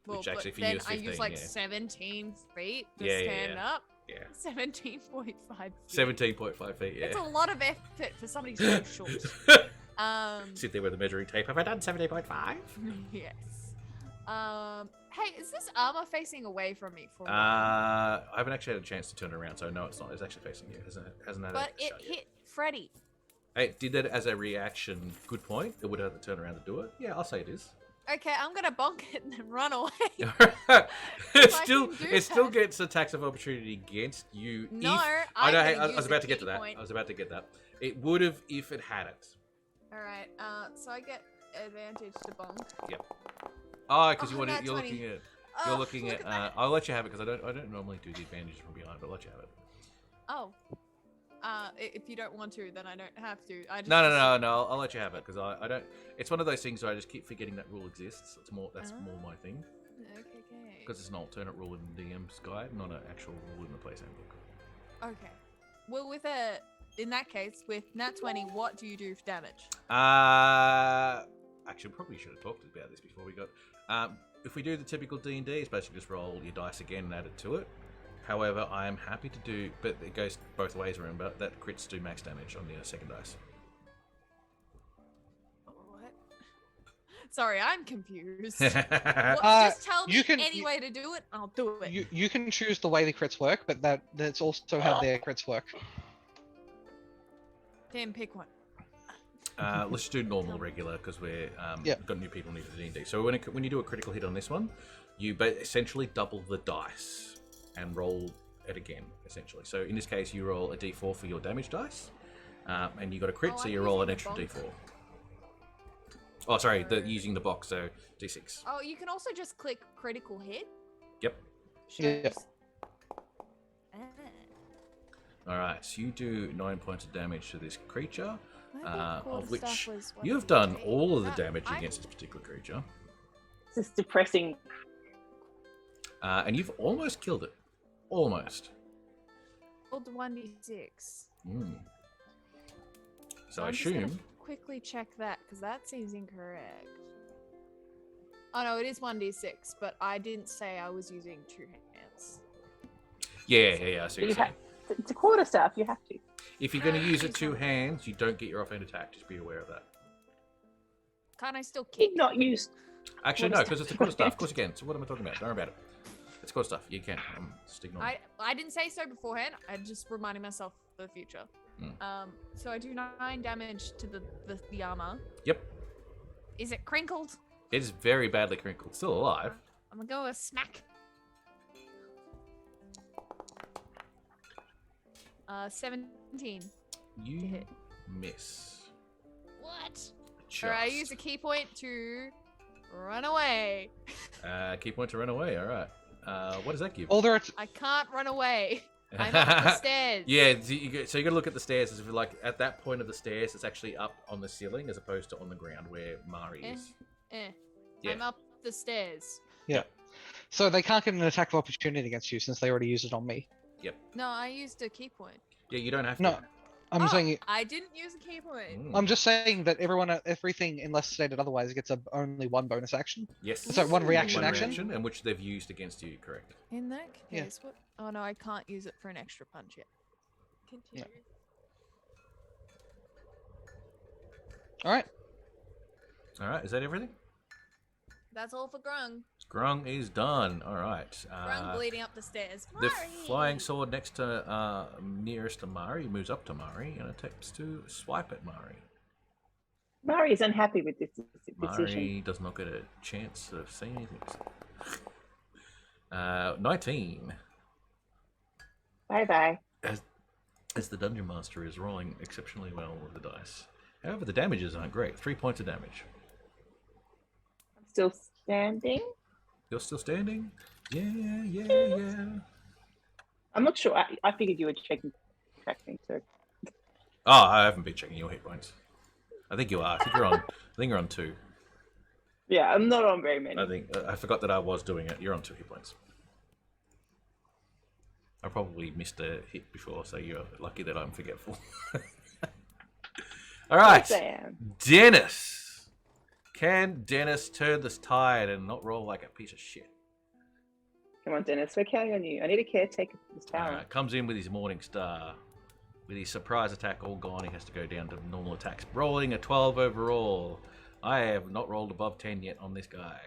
Which but actually for you then is I 15, use like yeah. 17 feet to Yeah, yeah, stand yeah. up. Yeah. 17.5 feet. 17.5 feet, yeah. It's a lot of effort for somebody so short. Sit there with a measuring tape. Have I done 17.5? Yes. Hey, is this armor facing away from me for a while? I haven't actually had a chance to turn it around, so no, it's not. It's actually facing you. Hasn't had But a it shot yet. hit Freddy. Hey, did that as a reaction. Good point. It would have to turn around to do it. Yeah, I'll say it is. Okay, I'm gonna bonk it and then run away. it I still can do it still that. gets attacks of opportunity against you. No, if, I'm know. gonna Hey, I use was a about to get key to that. point. I was about to get that. It would have if it had it. Alright, so I get advantage to bonk. Oh, because Oh, nat you're 20. looking at Oh, you're looking look at. that. I'll let you have it because I don't normally do the advantage from behind, but I'll let you have it. Oh. If you don't want to, then I don't have to. I just No. I'll let you have it because I don't. It's one of those things where I just keep forgetting that rule exists. That's more my thing Okay. because it's an alternate rule in DM's guide, not an actual rule in the place handbook. Okay. Well, in that case, with nat 20, what do you do for damage? Actually, probably should have talked about this before we got. If we do the typical D&D, it's basically just roll your dice again and add it to it. However, I am happy to do, but it goes both ways. Remember that crits do max damage on the second dice. What? Sorry, I'm confused. Well, Just tell me you can- any you- way to do it, I'll do it. You can choose the way the crits work, but that's also how their crits work. Damn, pick one. Let's just do normal, regular, because we're Yeah. got new people new to D&D. So when you do a critical hit on this one, you essentially double the dice and roll it again, essentially. So in this case, you roll a d4 for your damage dice, and you got a crit, Oh, so I'm you roll an using extra the d4. Oh, sorry, using the box, so d6. Oh, you can also just click critical hit. Yep. Yeah. Ah. All right, so you do 9 points of damage to this creature, I thought cool of which stuff was you have 1d8. done all of the That- damage I- against this particular creature, This is depressing. and you've almost killed it. Almost. Rolled 1d6. So I I'm just gonna assume. quickly check that because that seems incorrect. Oh no, it is 1d6, but I didn't say I was using 2 hands. Yeah, I see what You you're saying. It's a quarter staff. You have to. If you're going to use it 2 hands, you don't get your offhand attack. Just be aware of that. Can't I still kick? Not use. Actually, no, because it's the quarter stuff. Of course you can. So what am I talking about? Don't worry about it. It's quarter stuff. You can. I'm just ignoring. I didn't say so beforehand. I'm just reminding myself for the future. So I do 9 damage to the armor. Yep. Is it crinkled? It is very badly crinkled. Still alive. I'm gonna go with smack. 17. You hit. miss. What? Just. Alright, I use a key point to run away. Key point to run away. All right. What does that give? Although I can't run away. I'm up the stairs. Yeah, so you got to look at the stairs. As if like at that point of the stairs, it's actually up on the ceiling as opposed to on the ground where Mari is. Yeah. I'm up the stairs. yeah. So they can't get an attack of opportunity against you since they already used it on me. No, I used a key point. Yeah, you don't have to. No, I'm saying. I didn't use a key point. I'm just saying that everything, unless stated otherwise, gets only 1 bonus action. Yes. So one reaction One action. reaction, and which they've used against you, correct? In that Yeah. case, what? Oh no, I can't use it for an extra punch yet. Continue. All right. All right, is that everything? That's all for Grung. Grung is done. All right. Grung bleeding up the stairs. The Mari! flying sword next to nearest to Mari moves up to Mari and attempts to swipe at Mari. Mari is unhappy with this decision. Mari does not get a chance to say anything. 19. Bye-bye. As the dungeon master is rolling exceptionally well with the dice. However, the damages aren't great. 3 points of damage. I'm still standing. You're still standing? Yeah. I'm not sure. I figured you were checking me too. Oh, I haven't been checking your hit points. I think you are. I think you're on 2. Yeah, I'm not on very many. I think I forgot that I was doing it. You're on 2 hit points. I probably missed a hit before, so you're lucky that I'm forgetful. All right, Yes, I am. Dennis. Can Dennis turn this tide and not roll like a piece of shit? Come on, Dennis. We're counting on you. I need a caretaker for this tower. Comes in with his Morning Star. With his surprise attack all gone, he has to go down to normal attacks. Rolling a 12 overall. I have not rolled above 10 yet on this guy.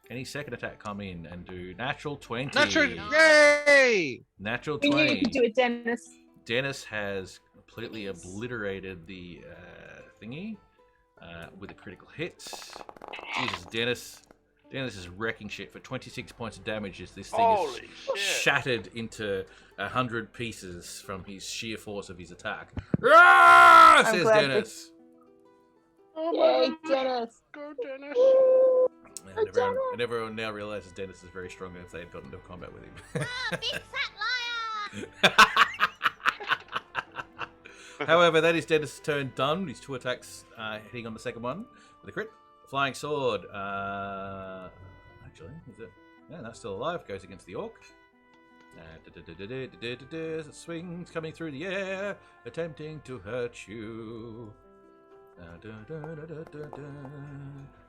Can his second attack come in and do natural 20? Yay! Natural We knew 20. you could do it, Dennis. Dennis has completely obliterated the thingy with a critical hit. Jesus, Dennis. Dennis is wrecking shit for 26 points of damage as this thing Holy is shit. shattered into 100 pieces from his sheer force of his attack. Ah! I'm Says glad Dennis. Yay, Dennis. Go, Dennis. And everyone now realizes Dennis is very strong if they had gotten into combat with him. Big fat liar! However, that is Dennis' turn done. His 2 attacks hitting on the second one with a crit. Flying sword. Actually, is it? Yeah, that's still alive. Goes against the orc. Swings coming through the air, attempting to hurt you.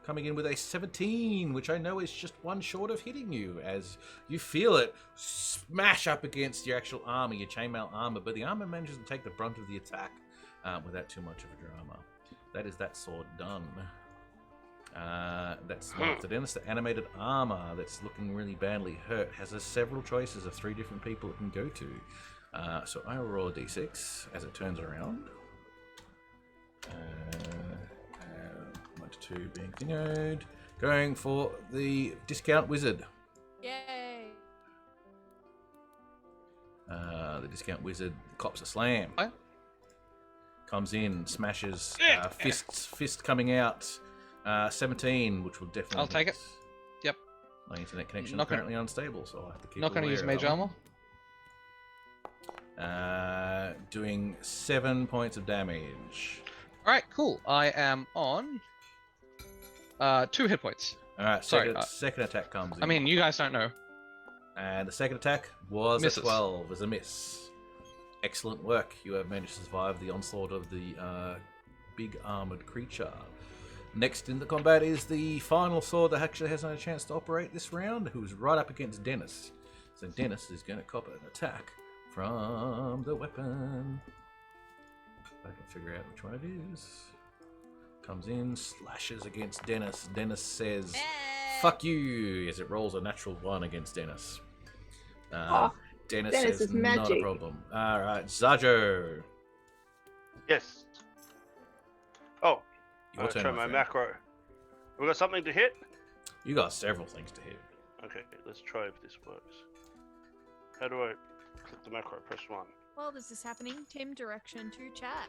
Coming in with a 17, which I know is just 1 short of hitting you, as you feel it smash up against your actual armor, your chainmail armor, but the armor manages to take the brunt of the attack without too much of a drama. That is that sword done. That's one after Dennis. The animated armor that's looking really badly hurt has several choices of 3 different people it can go to. So I will roll a d6 as it turns around. 1 to 2 being thingoed. Going for the discount wizard. Yay! The discount wizard cops a slam. What? Comes in, smashes, fist coming out. 17, which will definitely. I'll take hit. it. Yep. My internet connection is Not gonna- apparently unstable, so I have to keep. Not going to use aware of mage that armor. one. Doing 7 points of damage. All right, cool. I am on 2 hit points. All right, Sorry, second attack comes in. I mean, you guys don't know. And the second attack was Misses. a 12, as a miss. Excellent work. You have managed to survive the onslaught of the big armored creature. Next in the combat is the final sword that actually hasn't had a chance to operate this round, who's right up against Dennis. So Dennis is going to cop an attack from the weapon. If I can figure out which one it is. Comes in, slashes against Dennis. Dennis says, fuck you, as it rolls a natural 1 against Dennis. Dennis Dennis says is not a magic. problem. Alright, Zajo. Yes. Oh, Your I'll turn, try my my friend. macro. We got something to hit? You got several things to hit. Okay, let's try if this works. How do I click the macro? Press 1. While this is happening, Tim, direction to chat.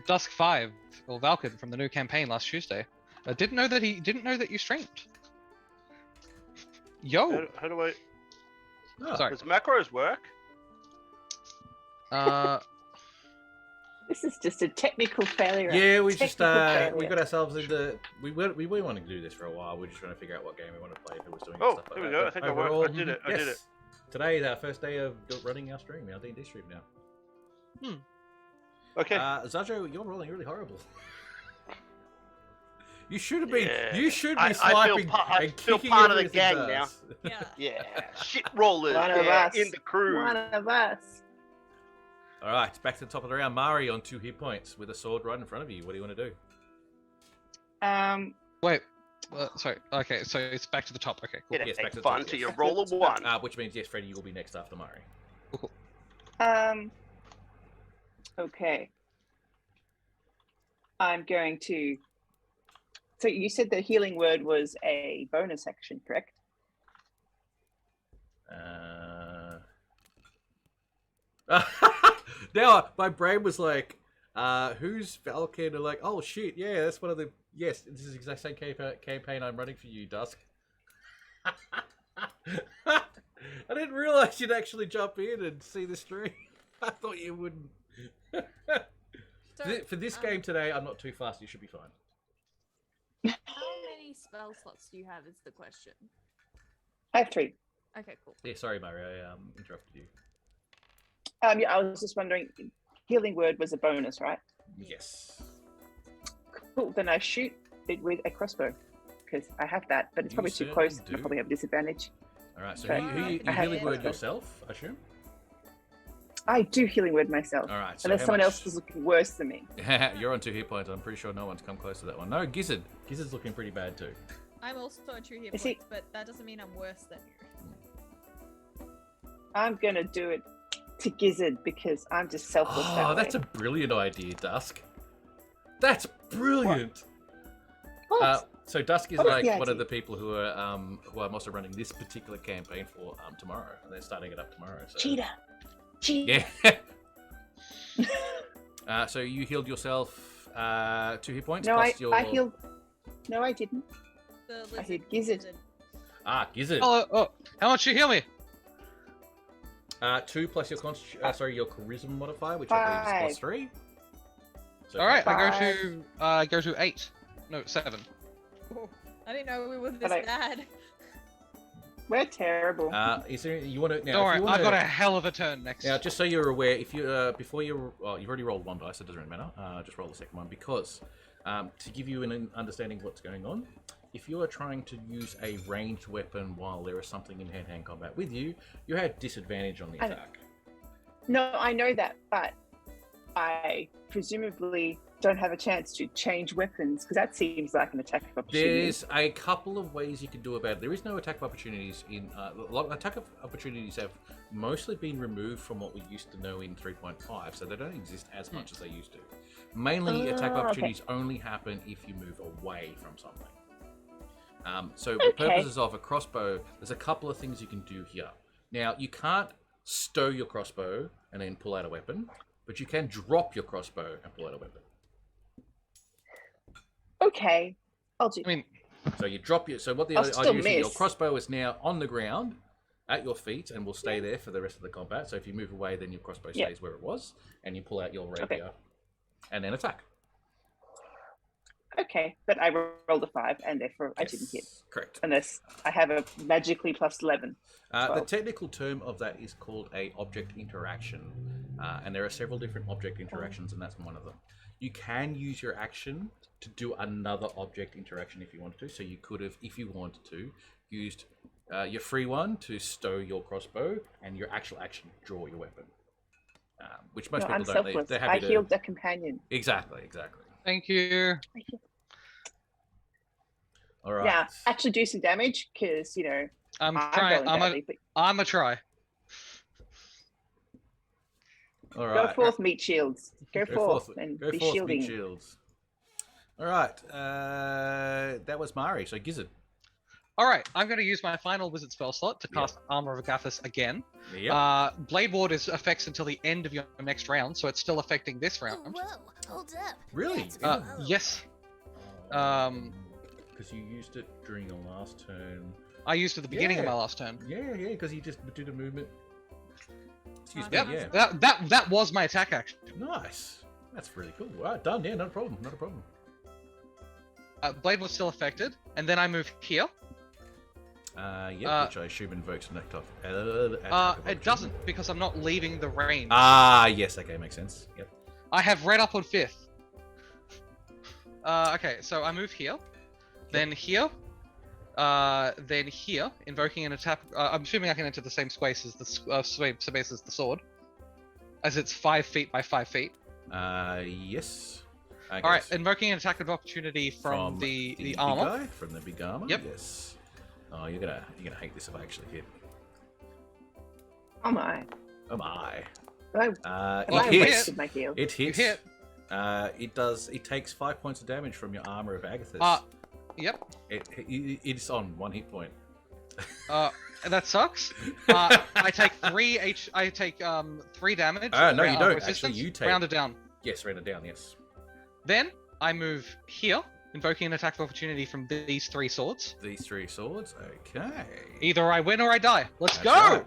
Dusk 5, or Valken from the new campaign last Tuesday. Didn't know that you streamed. Yo. How do I... Sorry. Does macros work? This is just a technical failure. Yeah, we just Technical we failure. got ourselves into we wanted to do this for a while. We're just trying to figure out what game we want to play. Who was doing Oh, stuff like here we that. go. I But think overall, I did it. I did it. yes, today is our first day of running our stream, our D&D stream now. Okay. Zajo, you're rolling really horrible. You should have been. Yeah. You should be I feel swiping I and feel kicking part of the everything gang ass. Yeah. Yeah. Shit rollers. One of Yeah, us. in the crew. One of us. All right, back to the top of the round. Mari on 2 hit points with a sword right in front of you. What do you want to do? Wait. Sorry. Okay, so it's back to the top. Okay, cool. It Yes, ain't back to the fun top, till yes. you roll a 1. Which means yes, Freddie, you will be next after Mari. Okay. I'm going to. So you said the healing word was a bonus action, correct? Now my brain was like, "Who's Falcon?" And like, "Oh shit, yeah, that's one of the yes. This is the exact same campaign I'm running for you, Dusk." I didn't realize you'd actually jump in and see the stream. I thought you wouldn't. So, For this game today, I'm not too fast. You should be fine. how many spell slots do you have is the question. I have 3. Okay, cool. Yeah, sorry, Mari, I interrupted you. Yeah, I was just wondering. Healing word was a bonus, right? Yes. Cool. Then I shoot it with a crossbow because I have that, but it's You probably too certainly close. do. I'll probably have a disadvantage. All right. So But you I have healing word crossbow. yourself, I assume. I do healing word myself, All right. So unless how someone much- else is looking worse than me. You're on 2 hit points. I'm pretty sure no one's come close to that one. No, Gizzard. Gizzard's looking pretty bad too. I'm also on 2 hit Is he- points, but that doesn't mean I'm worse than you. I'm gonna do it to Gizzard because I'm just selfless. Oh, that that's way. a brilliant idea, Dusk. That's brilliant. What? So Dusk is What is like the one of idea? the people who I'm also running this particular campaign for tomorrow, and they're starting it up tomorrow. So. Cheetah. Cheetah. Yeah. So you healed yourself 2 hit points No, plus your. I healed. No, I didn't. The I hit Gizzard. Gizzard. Oh, how much you heal me? 2 plus your your charisma modifier, which I believe is plus 3. So All right, Five. I go to 8. No, 7. Oh, I didn't know we were this But I- bad. We're terrible. Is there you want to now? Don't if worry, you wanna, I've got a hell of a turn next. Now, just so you're aware, if you before you you've already rolled 1 dice, so it doesn't really matter. Just roll the second one because to give you an understanding of what's going on, if you are trying to use a ranged weapon while there is something in hand-to-hand combat with you, you have disadvantage on the I know. attack. No, I know that, but I presumably don't have a chance to change weapons because that seems like an attack of opportunity. There's a couple of ways you can do about it. There is no attack of opportunities in a lot of attack of opportunities have mostly been removed from what we used to know in 3.5, so they don't exist as much as they used to. Mainly, attack of okay. opportunities only happen if you move away from something. So for Okay. purposes of a crossbow, there's a couple of things you can do here. Now, you can't stow your crossbow and then pull out a weapon, but you can drop your crossbow and pull out a weapon. Okay, I'll do. I mean, So you drop your. So what the I'll idea still is your miss. crossbow is now on the ground at your feet and will stay there for the rest of the combat. So if you move away, then your crossbow Yeah. stays where it was, and you pull out your rapier and then attack. Okay, but I rolled a 5 and therefore I Yes, didn't hit. Correct. Unless I have a magically plus 11. The 12. technical term of that is called a object interaction, and there are several different object interactions, and that's one of them. You can use your action to do another object interaction if you wanted to. So you could have, if you wanted to, used your free one to stow your crossbow, and your actual action draw your weapon. Which most No, people I'm don't. selfless. They're I happy to. healed a companion. Exactly. thank you. All right. Now, actually do some damage because I'm I'm trying. rolling badly, but I'm a try. All go right. forth, meat shields. Go forth and Go be forth, shielding. meat shields. All right. That was Mari. So Gizzard. All right, I'm going to use my final wizard spell slot to cast Armor of Agathis again. Yep. Blade Ward is affects until the end of your next round, so it's still affecting this round. Whoa, hold up. Really? Yes. Because you used it during your last turn. I used it at the beginning of Yeah. my last turn. Yeah, because you just did a movement. Excuse me. Yep. Yeah. That was my attack action. Nice. That's really cool. All right, done. Yeah, not a problem. Not a problem. Blade was still affected, and then I move here. Which I assume invokes an attack of It opportunity. doesn't because I'm not leaving the range. Ah, yes. Okay, makes sense. Yep. I have red up on 5th. Okay, so I move here, then here, then here, invoking an attack. I'm assuming I can enter the same space as the space as the sword, as it's 5 feet by 5 feet. Yes. All right, invoking an attack of opportunity from the big armor. guy, from the big armor. Yep. Yes. Oh, you're gonna hate this if I actually hit. Oh my! Oh my. I Well, It you hits. wasted my heal. It hits. You hit. It does. It takes 5 points of damage from your armor of Agathis. Yep. It's on 1 hit point. That sucks. I take 3 I take 3 damage. No, you don't. Resistance, Actually, you take. rounded down. Yes, rounded down. Yes. Then I move here, invoking an attack of opportunity from these 3 swords. These 3 swords. Okay. Either I win or I die. Let's That's go. right.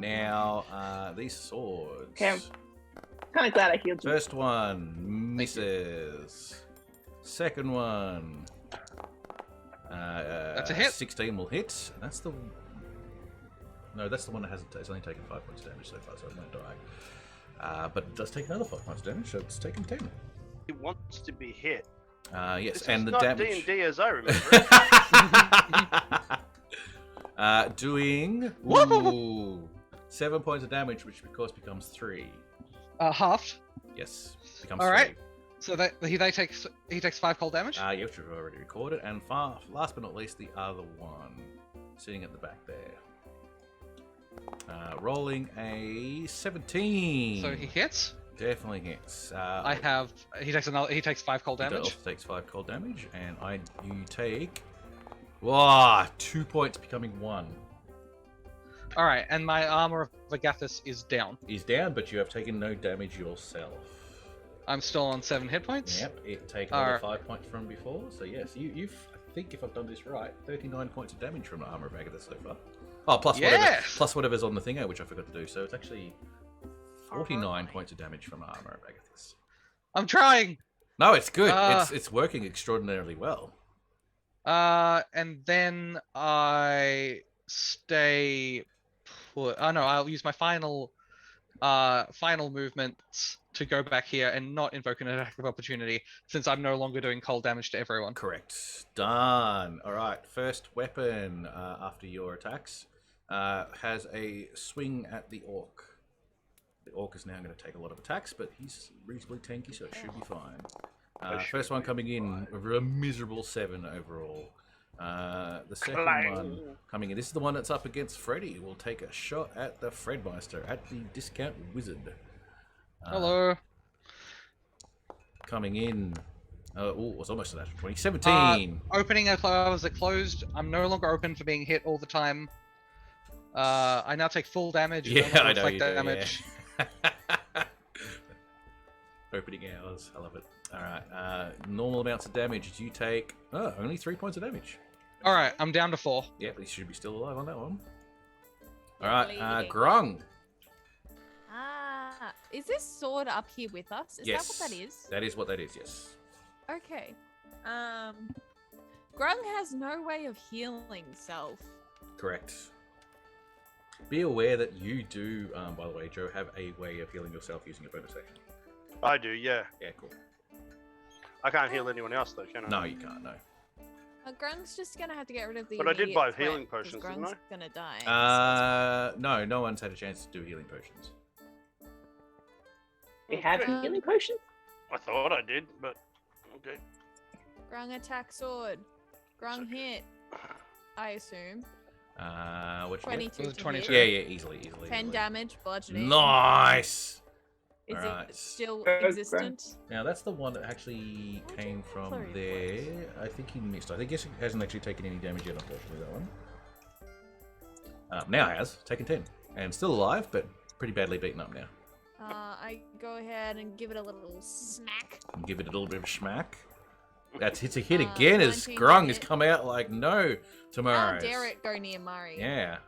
Now, these swords. Okay. Kind of glad I healed you. First one misses. Second one. That's a hit. 16 will hit. That's the. No, that's the one that hasn't. It's only taken 5 points of damage so far, so it won't die. But it does take another 5 points of damage, so it's taken 10. He wants to be hit. Yes, This and is the not damage. D&D as I remember it. Doing 7 points of damage, which of course becomes 3. Halved. Yes, becomes All 3. right. So that he takes 5 cold damage. You have to have already recorded, and last but not least, the other one sitting at the back there. Rolling a 17. So he hits. Definitely hits. He takes 5 cold He damage. also takes 5 cold damage, and you take 2 points, becoming 1. All right, and my armor of Agathis is down. He's down, but you have taken no damage yourself. I'm still on 7 hit points. Yep, it takes another 5 points from before. So yes, you've. I think if I've done this right, 39 points of damage from the armor of Agathis so far. Oh, plus whatever's on the thingo, which I forgot to do. So it's actually 49 points of damage from the armor of Agathis. I'm trying. No, it's good. It's working extraordinarily well. And then I stay put. Oh no, I'll use my final movements to go back here and not invoke an attack of opportunity, since I'm no longer doing cold damage to everyone. Correct. Done. All right. First weapon after your attacks has a swing at the orc. The orc is now going to take a lot of attacks, but he's reasonably tanky, so it should be fine. First one coming in over a miserable 7 overall. The second one coming in. This is the one that's up against Freddy. Will take a shot at the Fredmeister, at the discount wizard. Hello. Coming in. It was almost a natural 20. 17. Opening as it closed. I'm no longer open for being hit all the time. I now take full damage. Yeah, no I know you do, damage. yeah. Opening hours. I love it. Alright, normal amounts of damage. You take only 3 points of damage. Alright, I'm down to 4. Yep, he should be still alive on that one. Alright, Grung. Is this sword up here with us? Is Yes. that what that is? That is what that is, yes. Okay. Grung has no way of healing self. Correct. Be aware that you do, by the way, Joe, have a way of healing yourself using a bonus action. I do, yeah. Yeah, cool. I can't heal anyone else though, can I? No, you can't, no. Grung's just gonna have to get rid of the. But I did immediate buy threat, healing 'cause potions, Grung's didn't gonna die. No one's had a chance to do healing potions. We have Um, healing potions? I thought I did, but okay. Grung attack sword. Grung hit, I assume. Which 22 Was it to 22? hit. Yeah, easily. 10 damage, bludgeoning. Nice. Is Alright. it still Grung. existent? Now that's the one that actually came from Flurry of there. blows. I think he missed. I think he hasn't actually taken any damage yet, unfortunately, that one. Now has taken 10 and still alive, but pretty badly beaten up now. I go ahead and give it a little smack. And give it a little bit of a schmack. It's a hit Uh, again as 19 Grung to has hit. come out like no tomorrow. How dare it go near Murray? Yeah.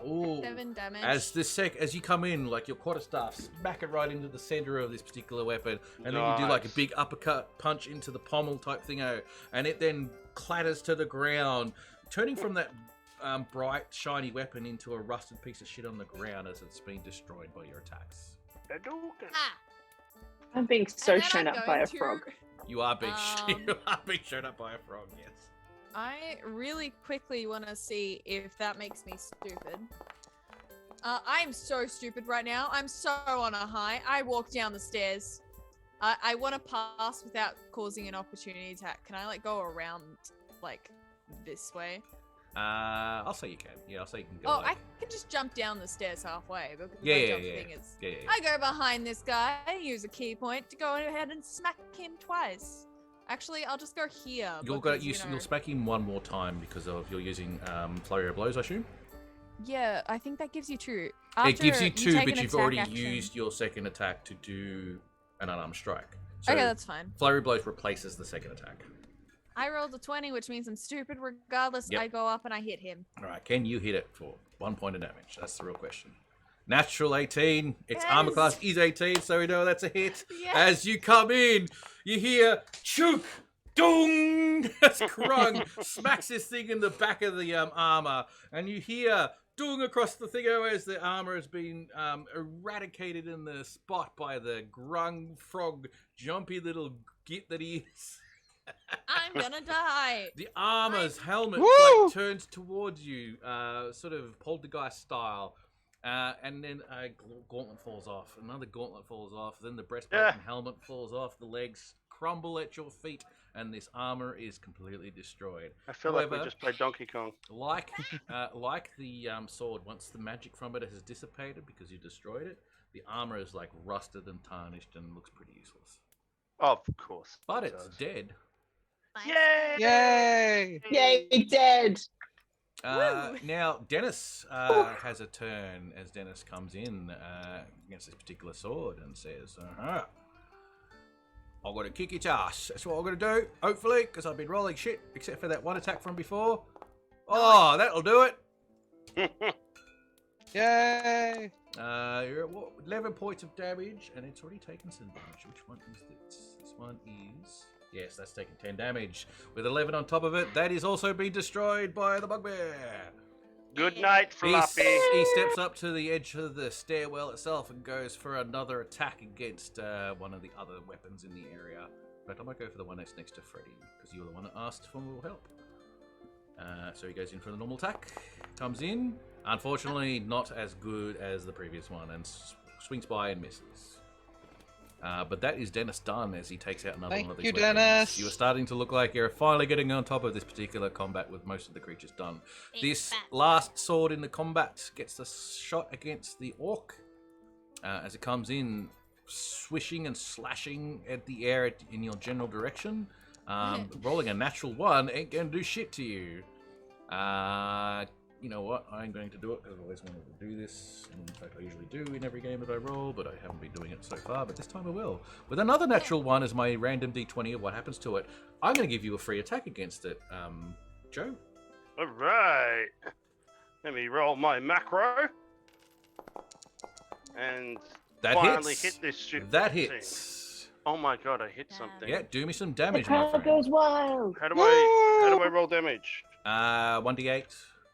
Ooh. 7 damage. As you come in, like your quarterstaff, smack it right into the center of this particular weapon, and then you do like a Nice. big uppercut punch into the pommel type thingo, and it then clatters to the ground, turning from that bright, shiny weapon into a rusted piece of shit on the ground as it's been destroyed by your attacks. Ah, I'm being so and then shown I'm up by a going to- frog. You are being Um, you are being shown up by a frog. Yes. I really quickly want to see if that makes me stupid. I'm so stupid right now. I'm so on a high. I walk down the stairs. I want to pass without causing an opportunity attack. Can I like go around like this way? I'll say you can. Yeah, I'll say you can go. Oh, like, I can just jump down the stairs halfway because Yeah, my yeah, jump yeah. thing is. yeah. I go behind this guy, use a key point to go ahead and smack him twice. Actually, I'll just go here. You'll because, you'll smack him one more time because of you're using flurry of blows, I assume. Yeah, I think that gives you two. It gives you After two, take but an you've attack already action- used your second attack to do an unarmed strike. So Okay, that's fine. flurry blows replaces the second attack. I rolled a 20, which means I'm stupid regardless. Yep. I go up and I hit him. All right, can you hit it for 1 point of damage? That's the real question. Natural 18. Its armor Yes. class is 18, so we know that's a hit. Yes. As you come in, you hear chook, dong. As Krung smacks this thing in the back of the armor, and you hear dong across the thing as the armor has been eradicated in the spot by the Grung frog, jumpy little git that he is. I'm gonna die. The armor's helmet Woo! like, turns towards you, sort of poltergeist style, and then a gauntlet falls off. Another gauntlet falls off. Then the breastplate Yeah. and helmet falls off. The legs crumble at your feet, and this armor is completely destroyed. I feel like we However- just played Donkey Kong. Like the sword, once the magic from it has dissipated because you destroyed it, the armor is like rusted and tarnished and looks pretty useless. Of course. But it it's does. dead. Yay! Yay! Yay, dead! Now, Dennis has a turn as Dennis comes in against this particular sword and says, I'm going to kick its ass. That's what I'm going to do, hopefully, because I've been rolling shit, except for that one attack from before. Oh, that'll do it. Yay! You're at 11 points of damage, and it's already taken some damage. Which one is this? This one is... Yes, that's taken 10 damage. With 11 on top of it, that is also being destroyed by the bugbear. Good night, Floppy. He steps up to the edge of the stairwell itself and goes for another attack against one of the other weapons in the area. But I might go for the one that's next to Freddy, because you're the one that asked for more help. So he goes in for the normal attack, comes in. Unfortunately, not as good as the previous one, and swings by and misses. But that is Dennis done as he takes out another Thank one of these you, weapons. Dennis. You are starting to look like you're finally getting on top of this particular combat with most of the creatures done. This last sword in the combat gets the shot against the orc as it comes in, swishing and slashing at the air in your general direction. Rolling a natural 1 ain't going to do shit to you. You know what? I'm going to do it because I've always wanted to do this. And in fact, I usually do in every game that I roll, but I haven't been doing it so far. But this time I will. With another natural 1 as my random d20 of what happens to it, I'm going to give you a free attack against it. Joe? All right. Let me roll my macro. And That finally hits. hit this stupid That thing. hits. Oh my god, I hit something. Yeah, do me some The damage, my crowd friend. goes wild. How do I roll damage? 1d8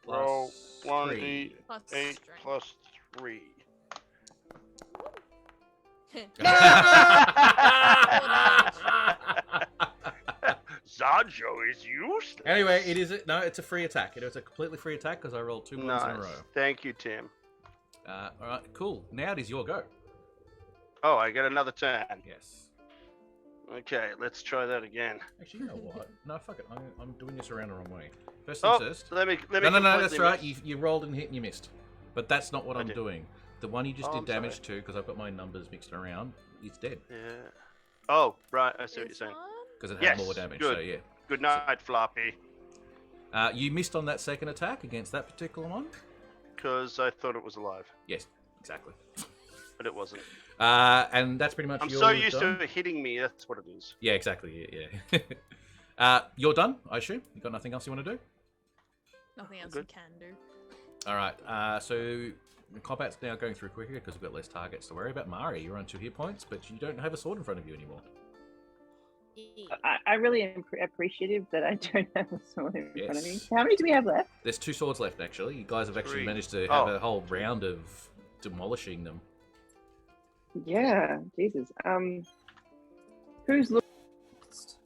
Roll plus 3. 1d8 Plus strength. plus 3. Zanjo is useless. Anyway, it's a free attack. It is a completely free attack because I rolled 2 ones in a Nice. row. Thank you, Tim. All right, cool. Now it is your go. Oh, I get another turn. Yes. Okay, let's try that again. Actually, you know what? No, fuck it. I'm doing this around the wrong way. First things Oh, first. let me. No, that's completely right. miss. You rolled and hit and you missed. But that's not what I I'm did. doing. The one you just Oh, did I'm damage sorry. to, because I've got my numbers mixed around, it's dead. Yeah. Oh, right. I see what you're This saying. one? Because it had Yes, more damage, good. so yeah. Good night, Floppy. You missed on that second attack against that particular one? Because I thought it was alive, Yes, exactly. but it wasn't. And that's pretty much I'm your so used done. to it hitting me. That's what it is. Yeah, exactly. Yeah. You're done, I assume? You got nothing else you want to do? Nothing else Good. we can do. All right. So the combat's now going through quicker because we've got less targets to worry about. Mari, you're on 2 hit points, but you don't have a sword in front of you anymore. I really am appreciative that I don't have a sword in front of me. Yes. How many do we have left? There's 2 swords left, actually. You guys have actually 3. managed to have Oh. a whole round of demolishing them. Yeah, Jesus. Who's looking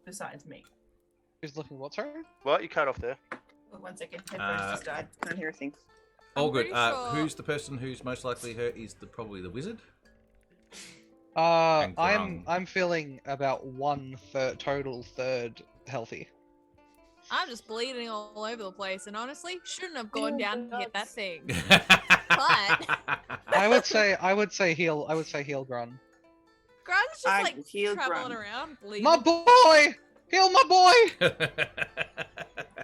besides me? Who's looking what, sorry? What? You cut off there. Oh, 1 second. Headphones just died. Can't hear a thing. All I'm good. pretty sure- Who's the person who's most likely hurt is probably the wizard. I'm Grung. I'm feeling about 1/3 total third healthy. I'm just bleeding all over the place, and honestly, shouldn't have gone down to hit that thing. I would say heal Grun. Grun's just I like heal traveling Grun. around, bleeding. My boy! Heal my boy!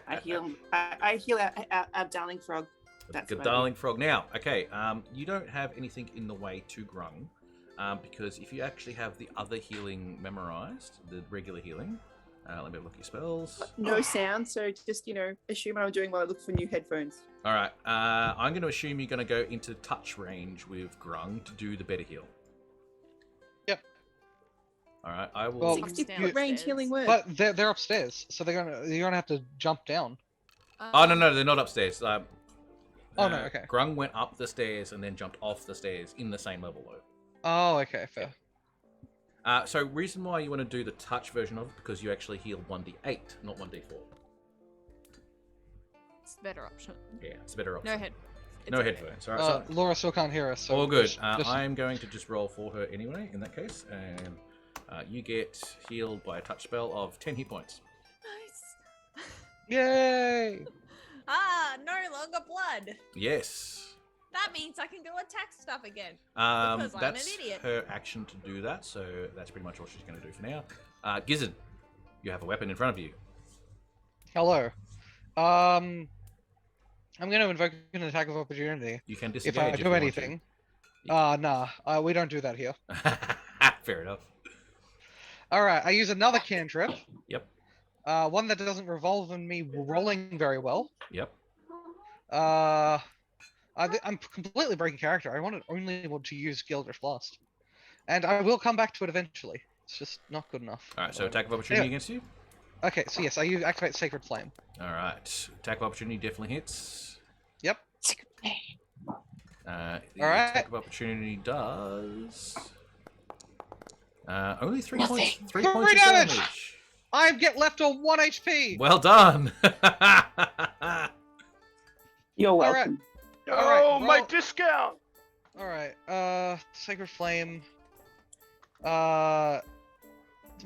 I heal our darling frog. That's Good what I darling frog. Now, okay, you don't have anything in the way to Grung, because if you actually have the other healing memorized, the regular healing, let me look at your spells. No sound, so just, assume what I'm doing while I look for new headphones. All right, I'm going to assume you're going to go into touch range with Grung to do the better heal. Yep. All right, I will. Well, 60 downstairs. range healing word. But they're upstairs, so you're gonna have to jump down. Oh no, they're not upstairs. Oh, no, okay. Grung went up the stairs and then jumped off the stairs in the same level though. Oh, okay, fair. So reason why you want to do the touch version of it because you actually heal 1d8, not 1d4. It's the better option. Yeah, it's a better option. No head. No headphones. All right, so Laura still can't hear us. So all good. just- I am going to just roll for her anyway in that case, and you get healed by a touch spell of 10 hit points. Nice. Yay! No longer blood. Yes. That means I can go attack stuff again. Because I'm an That's idiot. her action to do that, so that's pretty much all she's going to do for now. Gizzard, you have a weapon in front of you. Hello. I'm gonna invoke an attack of opportunity. You can If disengage I if do you want anything. Nah. We don't do that here. to. Fair enough. Alright, I use another cantrip. Yep. One that doesn't revolve in me rolling very well. Yep. I'm completely breaking character. I only want to use Gildrish Blast. And I will come back to it eventually. It's just not good enough. All right, so attack of opportunity against you. Okay, so yes, I activate Sacred Flame. All right, attack of opportunity definitely hits. Yep. The All right. attack of opportunity does only 3 points. 3 points of damage! damage. I get left on 1 HP! Well done. You're welcome. Alright, Oh, my roll- discount! Alright, Sacred Flame.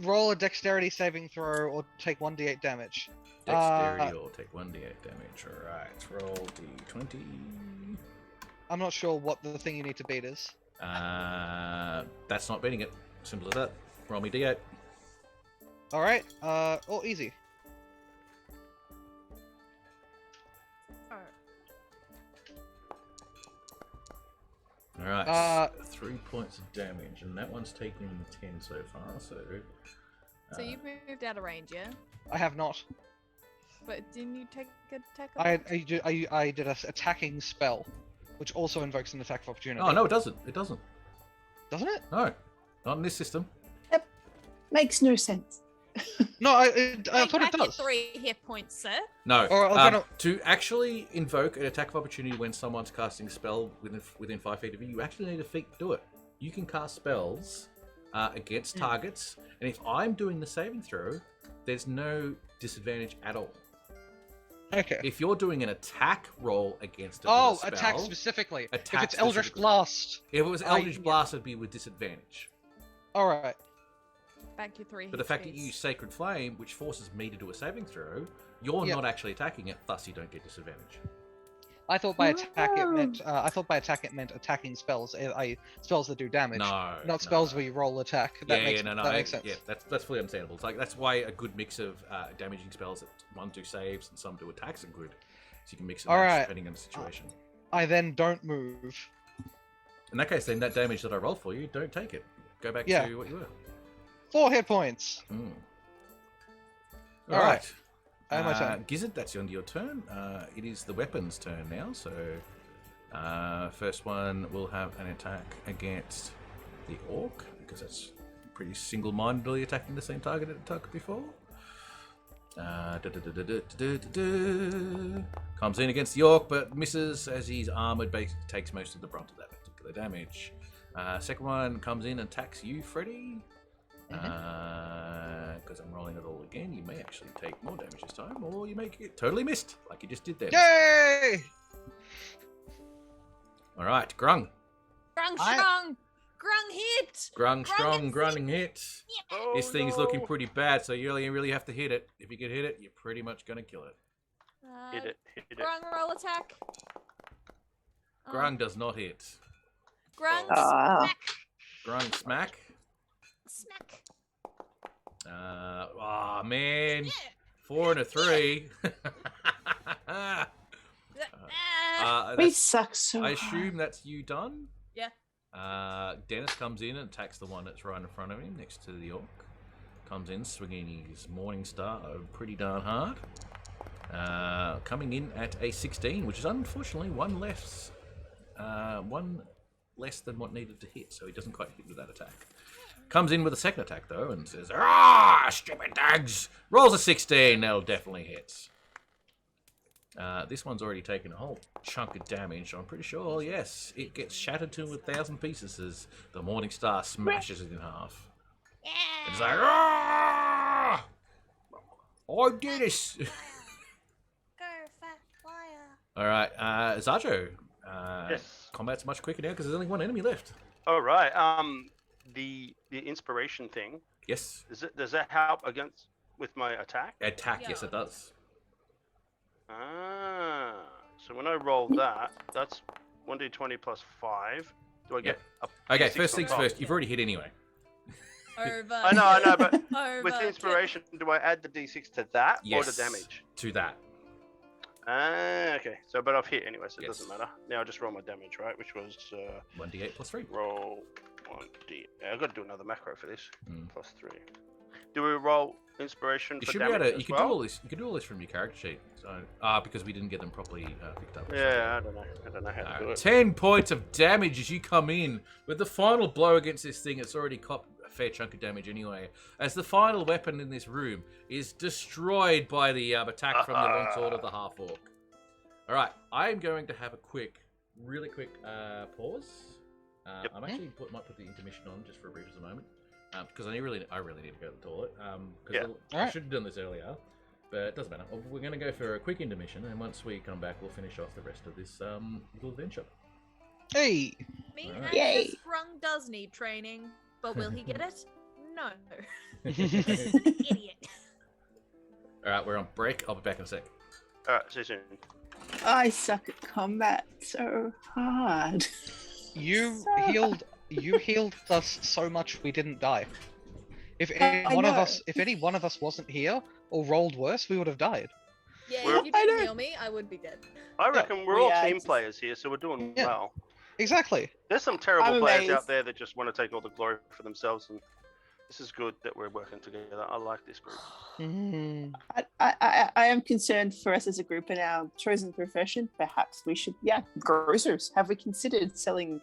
Roll a dexterity saving throw or take 1d8 damage. Dexterity will take 1d8 damage. All right, roll d20. I'm not sure what the thing you need to beat is. That's not beating it. Simple as that. Roll me d8. Alright, easy. All right, Uh, 3 points of damage, and that one's taken 10 so far. So, So you've moved out of range, yeah? I have not. But didn't you take an attack? I did a attacking spell, which also invokes an attack of opportunity. oh no, it doesn't. It doesn't. Doesn't it? No, not in this system. Makes no sense. No, I thought it Back your does. 3 hit points, sir. No. Or I was gonna- To actually invoke an attack of opportunity when someone's casting a spell within 5 feet of you, you actually need a feat to do it. You can cast spells against targets, and if I'm doing the saving throw, there's no disadvantage at all. Okay. If you're doing an attack roll against a Oh, spell, attack specifically. Attack If it's Eldritch specifically. Blast. If it was Eldritch Blast, it'd be with disadvantage. Alright. Back to 3 But the fact that you use Sacred Flame, which forces me to do a saving throw, you're Yep. not actually attacking it, thus you don't get disadvantage. I thought by attack it meant attacking spells, spells that do damage, not spells where you roll attack. That makes sense. Yeah, that's fully understandable. It's like that's why a good mix of damaging spells that one do saves and some do attacks are good, so you can mix and match depending on the situation. I then don't move. In that case, then that damage that I rolled for you, don't take it. Go back to what you were. 4 hit points. All right. I have my turn. Gizzard, that's on your turn. It is the weapon's turn now, so first one will have an attack against the orc, because that's pretty single-mindedly attacking the same target it attacked before. Comes in against the orc, but misses as he's armoured, basically takes most of the brunt of that particular damage. Second one comes in and attacks you, Freddy. Because I'm rolling it all again, you may actually take more damage this time, or you may get totally missed, like you just did there. Yay! Alright, Grung. Grung strong! Grung hit! Grung strong, grunting hit. This thing's looking pretty bad, so you really have to hit it. If you can hit it, you're pretty much going to kill it. Hit it. Grung roll attack. Grung does not hit. Grung Ah. smack. Grung smack. Smack. Oh man, 4 and a 3. We suck so I hard. assume that's you done. Yeah. Dennis comes in and attacks the one that's right in front of him, next to the orc. Comes in swinging his Morning Star pretty darn hard. Coming in at a 16, which is unfortunately one less than what needed to hit, so he doesn't quite hit with that attack. Comes in with a second attack, though, and says, "Ah, stupid dogs!" Rolls a 16, that'll definitely hit. This one's already taken a whole chunk of damage, I'm pretty sure. Yes, it gets shattered to 1,000 pieces as the Morning Star smashes it in half. It's like, "Ah! I did this!" Go, fat fire. Alright, Zajo. Yes. Combat's much quicker now because there's only one enemy left. All right. The inspiration thing. Yes. Does that help with my attack? Attack, yes it does. Ah. So when I roll that, that's 1d20 plus 5. Do I get a Okay, D6 first on things top? first, you've already hit anyway. Over. I know, but Over. with the inspiration, do I add the d6 to that Yes. or the damage? To that. Ah, okay. So, but I've hit anyway, so it Yes. doesn't matter. Now I just roll my damage, right? Which was 1d8 plus 3. roll 1d. I've got to do another macro for this. Mm. Plus 3. Do we roll inspiration You for should be damage able to. as You can well? do all this. You can do all this from your character sheet. So, because we didn't get them properly picked up. Yeah, I don't know. I don't know how to do it. 10 points of damage as you come in with the final blow against this thing. It's already copped a fair chunk of damage anyway. As the final weapon in this room is destroyed by the attack from the longsword of the half orc. All right, I am going to have a really quick pause. Yep. I'm actually might put the intermission on just for a brief as a moment. Because I really need to go to the toilet. Yeah. I should have done this earlier, but it doesn't matter. We're going to go for a quick intermission, and once we come back, we'll finish off the rest of this little adventure. Hey! Me Alright. and Yay. Sprung does need training, but will he get it? No. All Idiot. right, we're on break. I'll be back in a sec. Alright, see you soon. I suck at combat so hard. You So- healed us so much we didn't die. If I any one of know. us wasn't here or rolled worse, we would have died. Yeah, Well- if you I didn't know. heal me, I would be dead. I reckon we're We all are team just- players here, so we're doing Yeah. well. Exactly. There's some terrible I'm players amazed. out there that just want to take all the glory for themselves, and this is good that we're working together. I like this group. Mm. I am concerned for us as a group in our chosen profession. Perhaps we should, grocers. Have we considered selling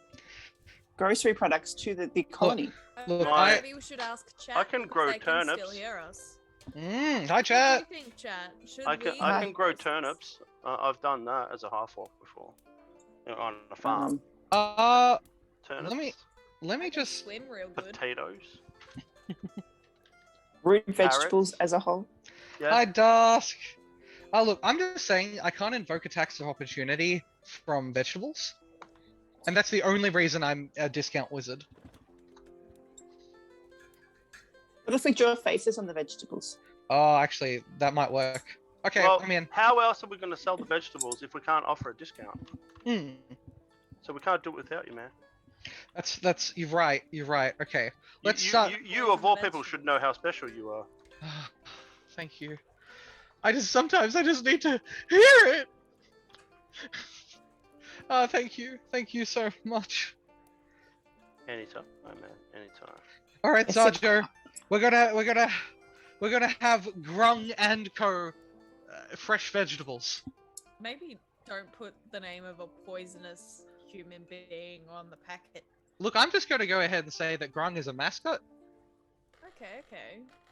grocery products to the colony? Look, Maybe we should ask chat. I can because grow they can still turnips. hear us. Hi, What chat. do you think, chat? Should I can we grow turnips. I've done that as a half orc before, on a farm. Turnips, Let me just. swim real good? potatoes. Root vegetables as a whole. Yeah. Hi, Dusk. Oh, look, I'm just saying I can't invoke attacks of opportunity from vegetables. And that's the only reason I'm a discount wizard. What if we draw faces on the vegetables? Oh, actually, that might work. Okay, Well, I'm in. how else are we going to sell the vegetables if we can't offer a discount? Hmm. So we can't do it without you, man. That's. You're right. You're right. Okay, let's start. You of all people should know how special you are. Thank you. Sometimes I just need to hear it. Thank you. Thank you so much. Anytime, my man. Anytime. All right, Sarjo, we're gonna have Grung and Co. Fresh vegetables. Maybe don't put the name of a poisonous human being on the packet. Look, I'm just gonna go ahead and say that Grung is a mascot. Okay.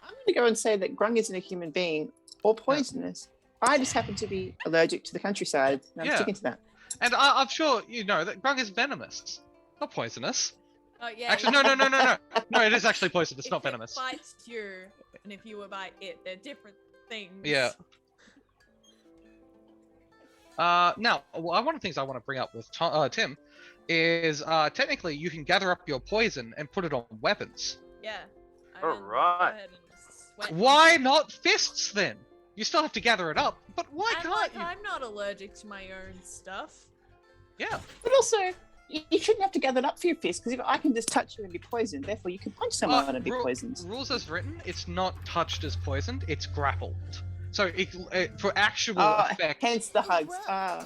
I'm going to go and say that Grung isn't a human being or poisonous. I just happen to be allergic to the countryside, and I'm Yeah. sticking to that. And I'm sure you know that Grung is venomous, not poisonous. Oh yeah. Actually, no. No, it is actually poisonous, not venomous. If it bites you, and if you were bite it, they're different things. Yeah. Now, one of the things I want to bring up with Tim is technically you can gather up your poison and put it on weapons. Yeah. All right. Why not fists then? You still have to gather it up, but why And can't like, you? I'm not allergic to my own stuff. Yeah. But also, you shouldn't have to gather it up for your fist, because I can just touch you and be poisoned. Therefore, you can punch someone and be poisoned. Rules as written, it's not touched as poisoned, it's grappled. So for actual effect. Hence the hugs.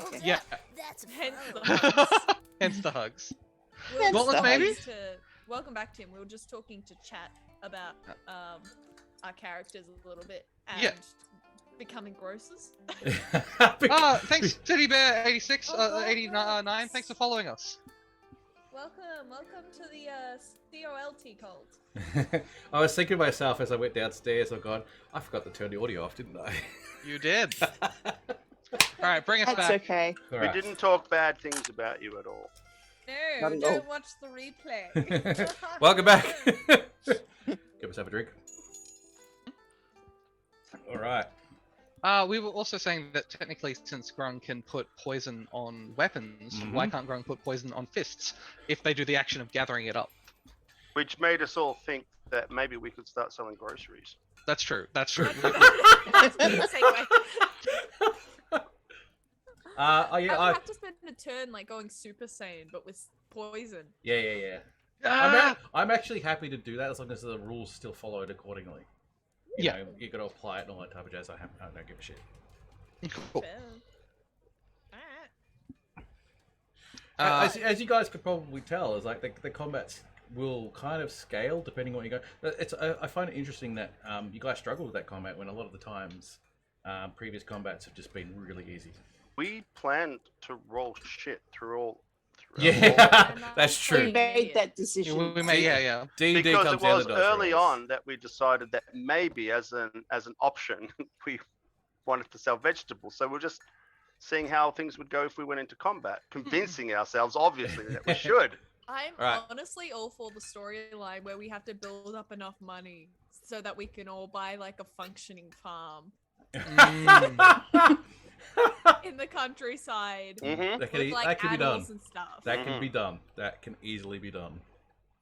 Okay. Yeah. That's Hence the fun. hugs. Hence the hugs. Hence Gauntlet, the maybe? hugs. Welcome back, Tim. We were just talking to chat about our characters a little bit and Yeah. becoming grosses. Thanks, Teddy Bear 86, 89. Thanks for following us. Welcome to the COLT cult. I was thinking to myself as I went downstairs, oh god, I forgot to turn the audio off, didn't I? You did. All right, bring us That's back. okay. All We right. didn't talk bad things about you at all. No, Not at don't all. watch the replay. Welcome back. Give us have a drink. All right. We were also saying that technically, since Grung can put poison on weapons, Mhm. why can't Grung put poison on fists if they do the action of gathering it up? Which made us all think that maybe we could start selling groceries. That's true. That's true. Yeah, I would have to spend a turn like going Super Saiyan, but with poison. yeah. Ah! I'm actually happy to do that as long as the rules still followed accordingly. You know, you got to apply it and all that type of jazz. I don't give a shit. Cool. Fair. Alright. As you guys could probably tell, is like the combats will kind of scale depending on what you go. It's I find it interesting that you guys struggle with that combat when a lot of the times previous combats have just been really easy. We planned to roll shit through all. Yeah, And that's We true. made that decision. We may, yeah. D&D Because comes it down was to those early rules. on that we decided that maybe as an option we wanted to sell vegetables. So we're just seeing how things would go if we went into combat, convincing ourselves obviously that we should. I'm Right. honestly all for the storyline where we have to build up enough money so that we can all buy like a functioning farm in the countryside Mm-hmm. That can, with like that can be done. animals and stuff. That can be done. That can easily be done.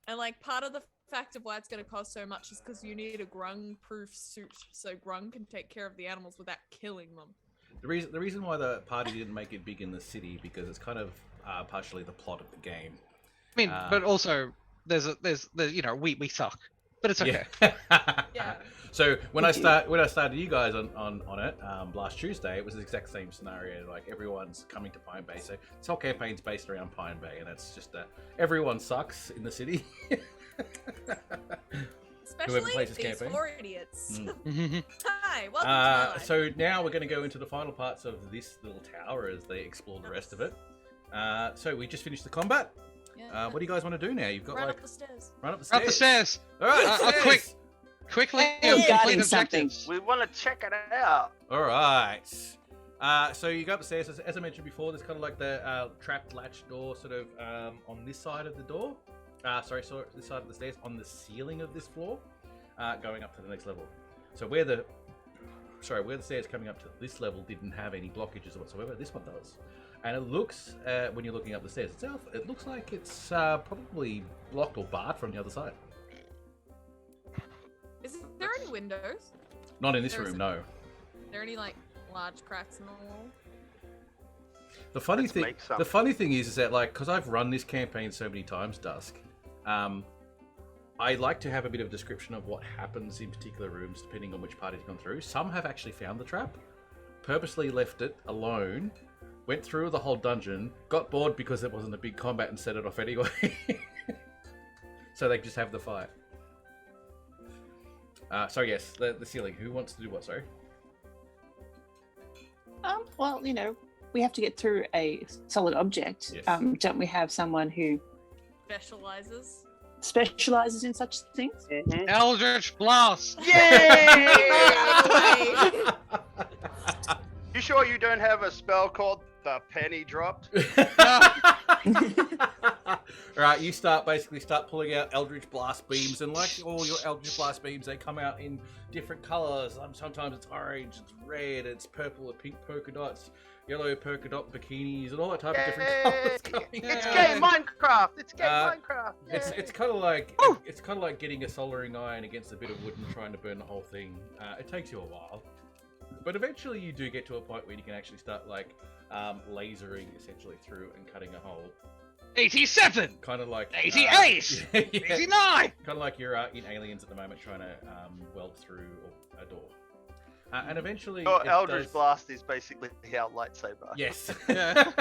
And like part of the fact of why it's going to cost so much is because you need a grung-proof suit so grung can take care of the animals without killing them. The reason why the party didn't make it big in the city because it's kind of partially the plot of the game. I mean, but also there's you know we suck, but it's okay. Yeah. So when I started you guys on it last Tuesday, it was the exact same scenario. Like everyone's coming to Pinebay, so this whole campaign's based around Pinebay, and it's just that everyone sucks in the city. Especially plays this these campaign. four idiots. Mhm. Hi, welcome to my life. So now we're going to go into the final parts of this little tower as they explore the rest of it. So we just finished the combat. Yeah. What do you guys want to do now? You've got Run like up the stairs. run up the stairs. Up the stairs. All right, quickly You're complete guarding something. objectives. We want to check it out. All right. So you go up the stairs. As I mentioned before, there's kind of like the trapped latch door, sort of on this side of the door. So this side of the stairs on the ceiling of this floor, going up to the next level. So where the stairs coming up to this level didn't have any blockages whatsoever, this one does. And it looks, when you're looking up the stairs itself, it looks like it's probably blocked or barred from the other side. Is it any windows? Not in this There room, isn't. no. Are there any like large cracks in the wall? The funny Let's thing, make some. the funny thing is that like, because I've run this campaign so many times, Dusk, I like to have a bit of description of what happens in particular rooms depending on which party's gone through. Some have actually found the trap, purposely left it alone, went through the whole dungeon, got bored because it wasn't a big combat and set it off anyway. So they just have the fight. So yes, the ceiling. Who wants to do what? Sorry. Well, you know, we have to get through a solid object. Yes. Don't we have someone who Specializes. specializes in such things? Eldritch Blast! Yay! You sure you don't have a spell called the Penny Dropped? Right, you start pulling out Eldritch Blast beams, and like all your Eldritch Blast beams, they come out in different colours. Sometimes it's orange, it's red, it's purple, and pink polka dots, yellow polka dot bikinis, and all that type of different colours coming It's out. gay Minecraft! It's gay Minecraft! It's kind of like getting a soldering iron against a bit of wood and trying to burn the whole thing. It takes you a while, but eventually you do get to a point where you can actually start like lasering essentially through and cutting a hole. 87! Kind of like 88! 89! Kind of like you're in Aliens at the moment, trying to weld through a door. And eventually, Your it Eldritch does- Blast is basically our lightsaber. Yes. Yeah.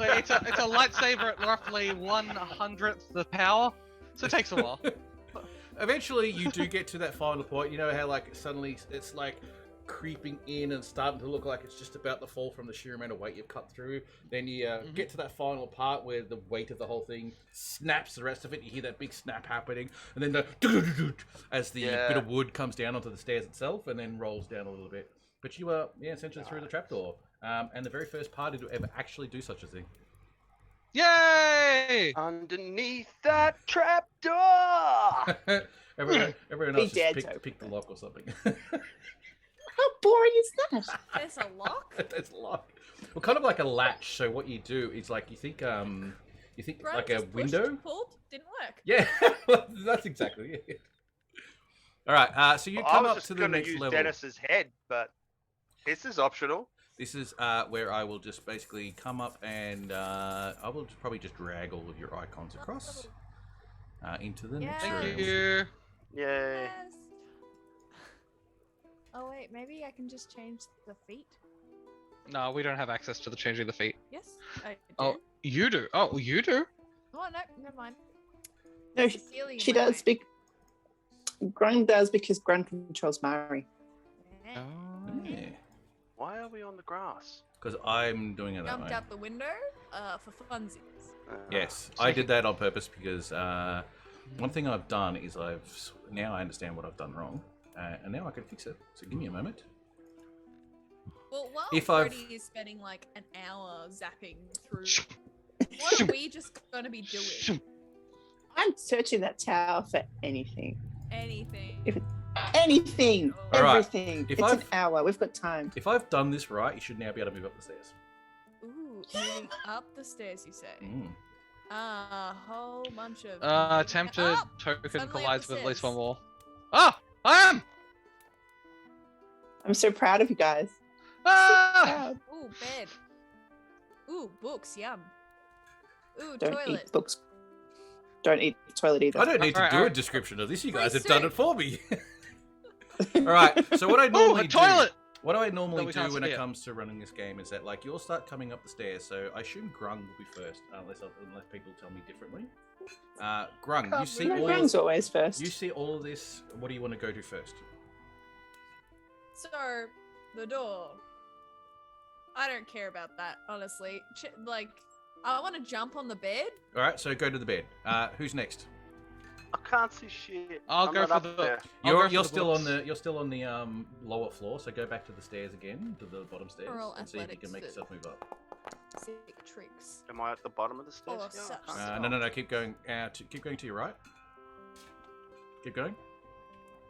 It's a lightsaber at roughly 1/100th the power, so it takes a while. Eventually, you do get to that final point. You know how like suddenly it's like creeping in and starting to look like it's just about to fall from the sheer amount of weight you've cut through. Then you get to that final part where the weight of the whole thing snaps the rest of it. You hear that big snap happening, and then the as the bit of wood comes down onto the stairs itself and then rolls down a little bit. But you are essentially through the trapdoor, and the very first party to ever actually do such a thing. Yay! Underneath that trapdoor! everyone Be else dead, just Toby. pick the lock or something. How boring is that? There's a lock. That's a lock. Well, kind of like a latch. So what you do is like you think Graham like a just pushed window. and pulled. Didn't work. Yeah, that's exactly it. All right, so you I come was up just to the going to next use level. Dennis's head, but this is optional. This is where I will just basically come up and I will probably just drag all of your icons across into the next Yeah. room. Thank you. Yay. Yes. Oh wait, maybe I can just change the feet. No, we don't have access to the changing the feet. Yes, I do. Oh, you do. Oh, you do. Oh no, never mind. No, There's a ceiling in she my does. way. Grung does because Grung controls Mari. Yeah. Yeah, Why are we on the grass? because I'm doing it that Jumped way. out the window for funsies. Yes, I did that on purpose because one thing I've done is now I understand what I've done wrong, and now I can fix it. So give me a moment. Well, while If I've- Freddy is spending like an hour zapping through, what are we just gonna be doing? I'm searching that tower for anything. Anything. Anything. All right, Everything. if It's an I've- hour. We've got time. If I've done this right, you should now be able to move up the stairs. Ooh, moving up the stairs, you say? Mm. A whole bunch of. Attempted Oh, token suddenly up collides the with at least stairs. one wall. Ah! I am! I'm so proud of you guys. Ah! Proud. Ooh, bed. Ooh, books. Yum. Ooh, Don't toilet. eat books. Don't eat the toilet either. I don't need to Alright, do a alright. description of this. You Free guys have done soup. it for me. All right. So what I Oh, normally a toilet! What I normally we do can't when see it it. comes to running this game is that like you'll start coming up the stairs. So I assume Grung will be first, unless people tell me differently. Grung, you see No, all. Grung's always first. You see all of this. What do you want to go to first? So, the door. I don't care about that, honestly. Like, I want to jump on the bed. All right. So go to the bed. Who's next? I can't see shit. I'll I'm go not for up the- there. I'll go for You're the still on books. the lower floor. So go back to the stairs again, to the bottom stairs, Roll and see if you athletics can make for- yourself move up. Sick tricks. Am I at the bottom of the stairs? Oh, Yeah, I such can't stuff. No, tell. Keep going. Keep going to your right. Keep going.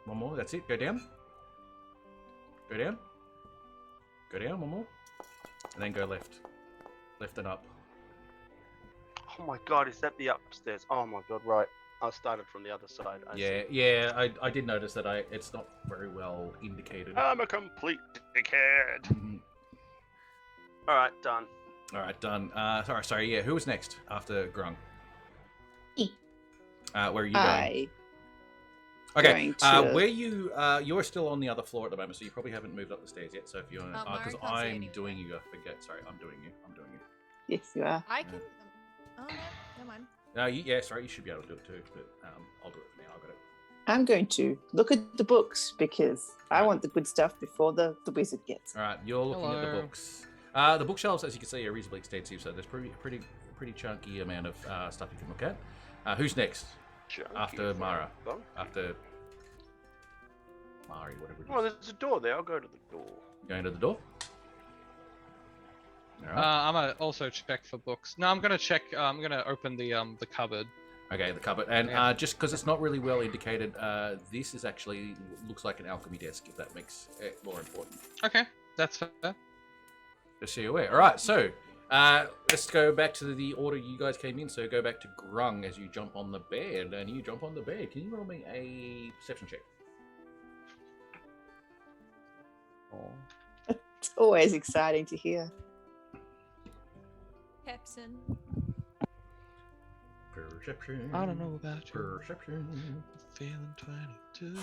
One more. That's it. Go down. Go down. Go down. One more. And then go left. Left and up. Oh my god, is that the upstairs? Oh my god, right. I started from the other side. I did notice that it's not very well indicated. I'm a complete dickhead. Mhm. All right, done. All right, done. Sorry. Yeah, who was next after Grung? Me. Where are you going? Going to- where you're still on the other floor at the moment, so you probably haven't moved up the stairs yet. So if you're, Mari because can't see I'm anywhere. doing you, I forget. Sorry, I'm doing you. Yes, you are. I can. Oh, no, never mind. Sorry, you should be able to do it too, but I'll do it for now. I got it. I'm going to look at the books because I want the good stuff before the wizard gets. All right, you're looking at the Hello. books. The bookshelves, as you can see, are reasonably extensive, so there's pretty chunky amount of stuff you can look at. Who's next? Chunky After Mara. bunk. After Mari, whatever it is. Oh, there's a door there. I'll go to the door. Going to the door. All right. I'm gonna also check for books. No, I'm gonna check. I'm gonna open the cupboard. Okay, the cupboard, and Yeah. just because it's not really well indicated, this is actually looks like an alchemy desk. If that makes it more important. Okay, that's fair. Just so you're aware. All right, so let's go back to the order you guys came in. So go back to Grung as you jump on the bed, and you jump on the bed. Can you roll me a perception check? It's always exciting to hear. Pepsin. Perception. I don't know about you. Perception. Feeling 22.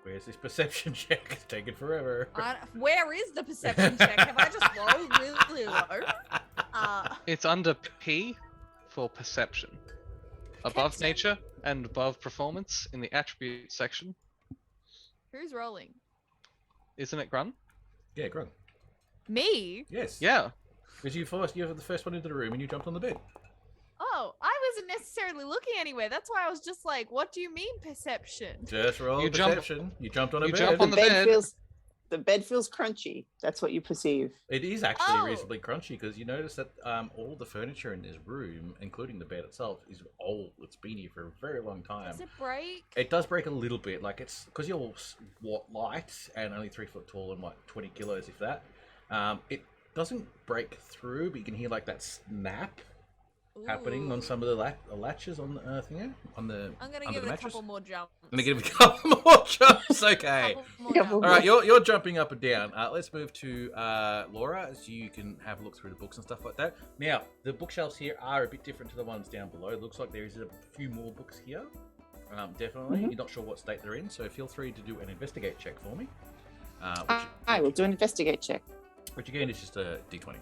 Where's this perception check? It's taking forever. Where is the perception check? Have I just rolled really low? It's under P for perception. Above Perception. nature and above performance in the attribute section. Who's rolling? Isn't it Grun? Yeah, Grung. Me? Yes. Yeah. Because you were the first one into the room and you jumped on the bed. Oh, I wasn't necessarily looking anywhere. That's why I was just like, what do you mean perception? Just roll You jump- perception. You jumped on a you bed. jump on the bed. The bed feels crunchy. That's what you perceive. It is actually Oh. reasonably crunchy because you notice that all the furniture in this room, including the bed itself, is old. It's been here for a very long time. Does it break? It does break a little bit, like it's because you're light and only 3 foot tall and what 20 kilos, if that. It doesn't break through, but you can hear like that snap happening on Ooh. some of the latches on the thingy, on the. I'm gonna under give the it a mattress. couple more jumps. I'm gonna give it a couple more jumps. Okay. Couple more Couple jumps. All right, you're jumping up and down. Let's move to Laura, so you can have a look through the books and stuff like that. Now, the bookshelves here are a bit different to the ones down below. It looks like there is a few more books here. Definitely. Mhm. You're not sure what state they're in, so feel free to do an investigate check for me. I will do an investigate check. Which again is just a d20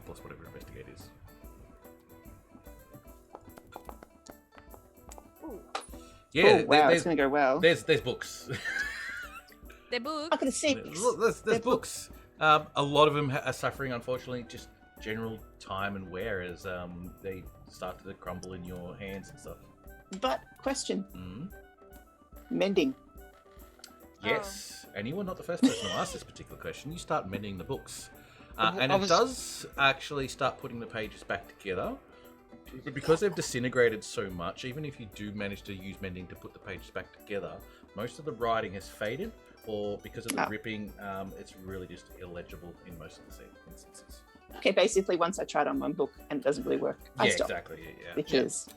plus whatever investigate is. Ooh. Yeah, Oh, wow, it's going to go well. there's books. They're books. Look at the six. There's They're books. A lot of them are suffering, unfortunately, just general time and wear as they start to crumble in your hands and stuff. But, question. Mm. Mending. Yes, and you were not the first person to ask this particular question. You start mending the books. And I it was- does actually start putting the pages back together. But because they've disintegrated so much, even if you do manage to use mending to put the pages back together, most of the writing has faded, or because of the Oh. ripping, it's really just illegible in most of the instances. Okay, basically, once I tried on one book and it doesn't really work, I Yeah, stop. exactly. Yeah. Because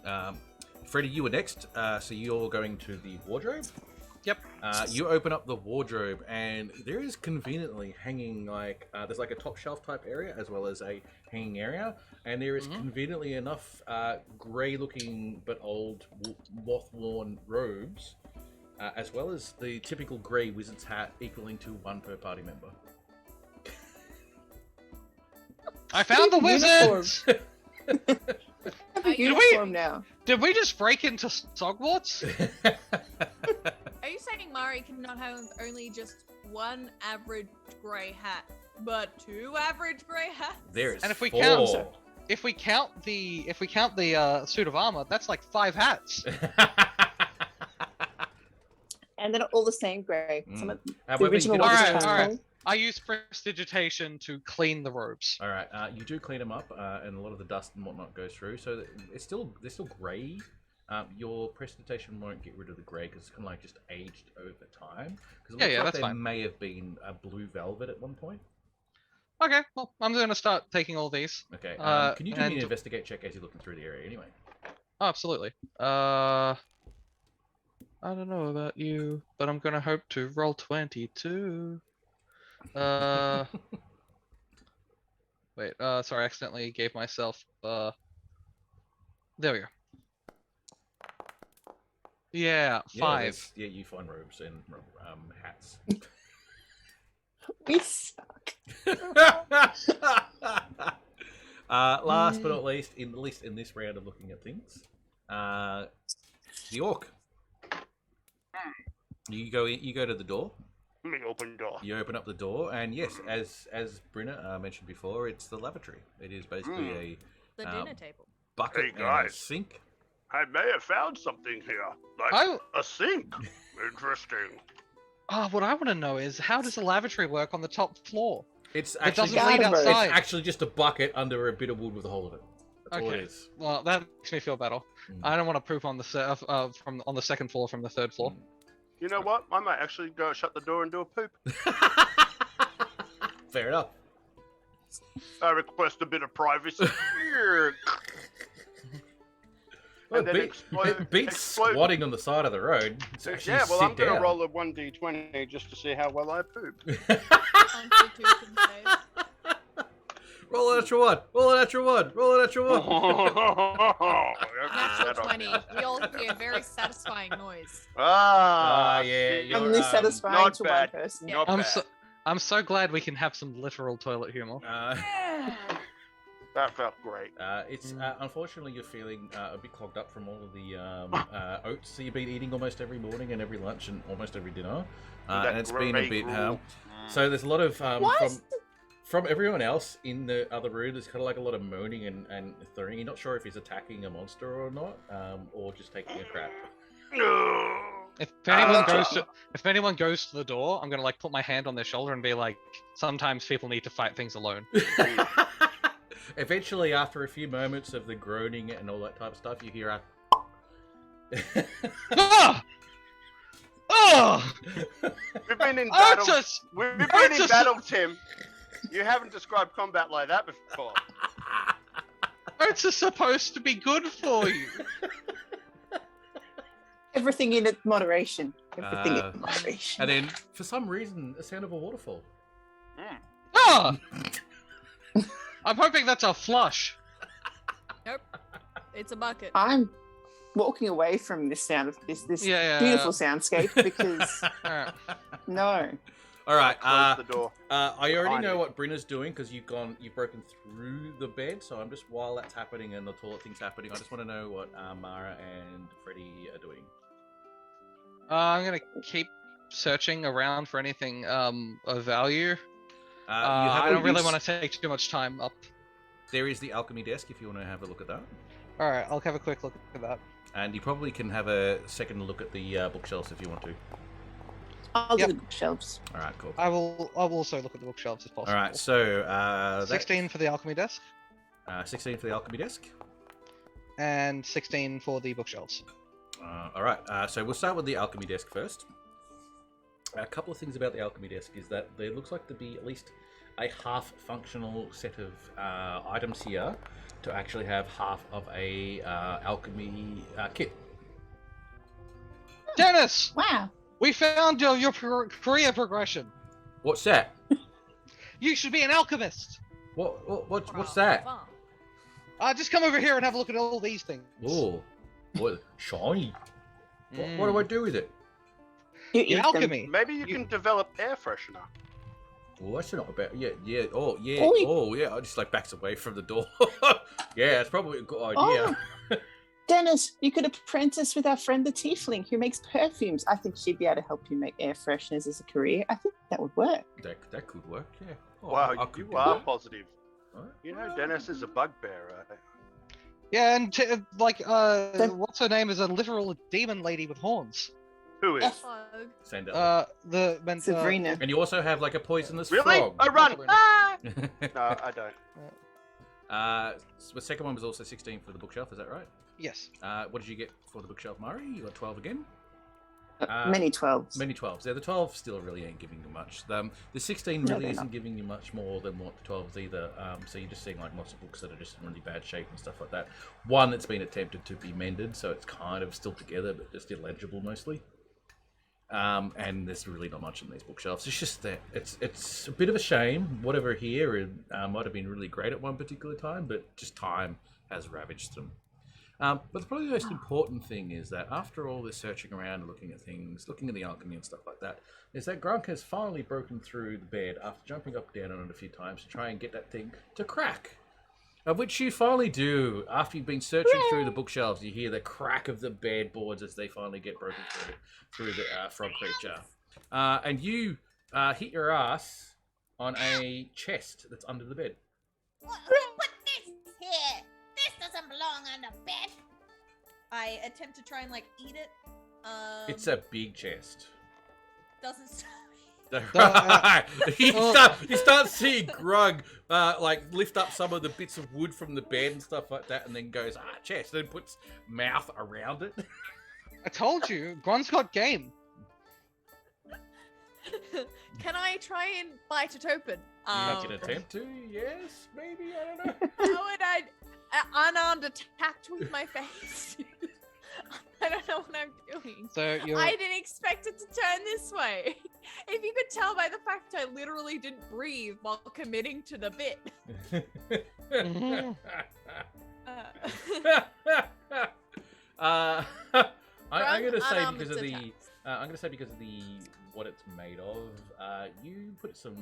Freddie, you were next, so you're going to the wardrobe. Yep. You open up the wardrobe, and there is conveniently hanging there's like a top shelf type area as well as a hanging area, and there is conveniently enough grey-looking but old moth-worn robes, as well as the typical grey wizard's hat, equaling to 1 per party member. I found the wizards! I have a Are you- uniform now. Did we just break into Hogwarts? Are you saying Mari cannot have only just one average grey hat, but 2 average grey hats? There is And if we 4. count- If we count the suit of armor, that's like 5 hats. And they're not all the same grey. Some of the However, you original can ones also- are charcoal. alright. I use prestidigitation to clean the robes. All right, you do clean them up, and a lot of the dust and whatnot goes through. So they're still grey. Your prestidigitation won't get rid of the grey because it's kind of like just aged over time. Because it looks like that's there fine. may have been a blue velvet at one point. Okay, well, I'm going to start taking all these. Okay. Uh, Can you do me an and- investigate check as you're looking through the area anyway? Oh, absolutely. I don't know about you, but I'm gonna hope to roll 22. Wait, sorry, I accidentally gave myself, there we go. Yeah, 5. Yeah, you find robes and hats. We suck. Last but not least, at least in this round of looking at things, the orc. You go to the door. Me open door. You open up the door, and yes, as Brynna mentioned before, it's the lavatory. It is basically The dinner table. a bucket Hey, and a guys. sink. I may have found something here, like I, a sink. Interesting. what I want to know is, how does the lavatory work on the top floor? It's It actually doesn't lead Garden road. outside. it's actually just a bucket under a bit of wood with a hole in it. That's all it Okay. is. Well, that makes me feel better. Mm. I don't want to poop on the on the second floor from the third floor. You know what? I might actually go shut the door and do a poop. Fair enough. I request a bit of privacy. Well, And then it beats explode- squatting on the side of the road. It's actually Yeah, well, sit I'm going to down. roll a 1d20 just to see how well I poop. Constitution save. Roll an extra one. Roll an extra one. Roll an extra one. Natural 20. We all hear a very satisfying noise. Ah, yeah, you're, Only satisfying not to bad. one person. Not I'm bad. I'm so glad we can have some literal toilet humor. That felt great. It's unfortunately you're feeling a bit clogged up from all of the oats that you've been eating almost every morning and every lunch and almost every dinner, That and it's been a great bit. rule. So there's a lot of What? from everyone else in the other room. There's kind of like a lot of moaning and throwing. You're not sure if he's attacking a monster or not, or just taking a crap. If anyone goes to the door, I'm gonna like put my hand on their shoulder and be like, sometimes people need to fight things alone. Eventually, after a few moments of the groaning and all that type of stuff, you hear a. Ah! Oh! We've been in battle. Otis! We've been in Otis! battle, Tim. You haven't described combat like that before. Oats are supposed to be good for you. Everything in it, moderation. Everything Uh, in moderation. And then, for some reason, the sound of a waterfall. Ah! I'm hoping that's a flush. Nope. It's a bucket. I'm walking away from this sound of this Yeah. beautiful soundscape because Alright. no. All right. Close the door. I already Behind know you. what Brynna's doing because you've broken through the bed. So I'm just while that's happening and the toilet thing's happening, I just want to know what Mara and Freddie are doing. I'm gonna keep searching around for anything of value. I don't really want to take too much time up. There is the alchemy desk if you want to have a look at that, Alright, I'll have a quick look at that. and you probably can have a second look at the bookshelves if you want to. I'll Yep. do the bookshelves. All right, cool. I will also look at the bookshelves if possible. All right, so 16 for the alchemy desk, 16 for the alchemy desk. and 16 for the bookshelves. All right, so we'll start with the alchemy desk first. A couple of things about the alchemy desk is that there looks like to be at least a half-functional set of items here to actually have half of a alchemy kit. Dennis! Wow. We found your career progression. What's that? You should be an alchemist. What's that? Just come over here and have a look at all these things. Oh, what shiny? What do I do with it? You In eat them. alchemy. Maybe you can develop air freshener. Well, that's not about. Yeah. Oh, yeah. Oh, Oh, yeah. I just like backs away from the door. Yeah, that's probably a good idea. Dennis, you could apprentice with our friend the Tiefling who makes perfumes. I think she'd be able to help you make air fresheners as a career. I think that would work. That could work. Yeah. Oh, Wow, I could you do are that. positive. Alright. You know, Dennis is a bugbear, right? Yeah, and what's her name is a literal demon lady with horns. Who is? Send it. Sabrina. And you also have like a poisonous Really? frog. I run! Possibly. Ah! No, I don't. So the second one was also 16 for the bookshelf. Is that right? Yes. What did you get for the bookshelf, Murray? You got 12 again. Many 12s. Many 12s. Yeah, the 12 still really ain't giving you much. The 16 No, really they're isn't not. giving you much more than what the 12s either. So you're just seeing like lots of books that are just in really bad shape and stuff like that. One that's been attempted to be mended, so it's kind of still together, but just illegible mostly. And there's really not much in these bookshelves. It's just that it's a bit of a shame. Whatever here might have been really great at one particular time, but just time has ravaged them. But probably the most important thing is that after all this searching around and looking at things, looking at the alchemy and stuff like that, is that Grunk has finally broken through the bed after jumping up and down on it a few times to try and get that thing to crack. Of which you finally do. After you've been searching through the bookshelves, you hear the crack of the bed boards as they finally get broken through the frog creature. And you hit your ass on a chest that's under the bed. Who put this here? This doesn't belong on the bed. I attempt to try and like eat it. It's a big chest. Doesn't stop. Right. You start seeing Grug like lift up some of the bits of wood from the bed and stuff like that, and then goes chest, then puts mouth around it. I told you, Grun's got game. Can I try and bite it open? You can attempt to, yes, maybe, I don't know. How would I unarmed attacked with my face? I don't know what I'm doing. So you're. I didn't expect it to turn this way. If you could tell by the fact I literally didn't breathe while committing to the bit. I'm gonna say unarmed because of the attacks. I'm gonna say because of the what it's made of. You put some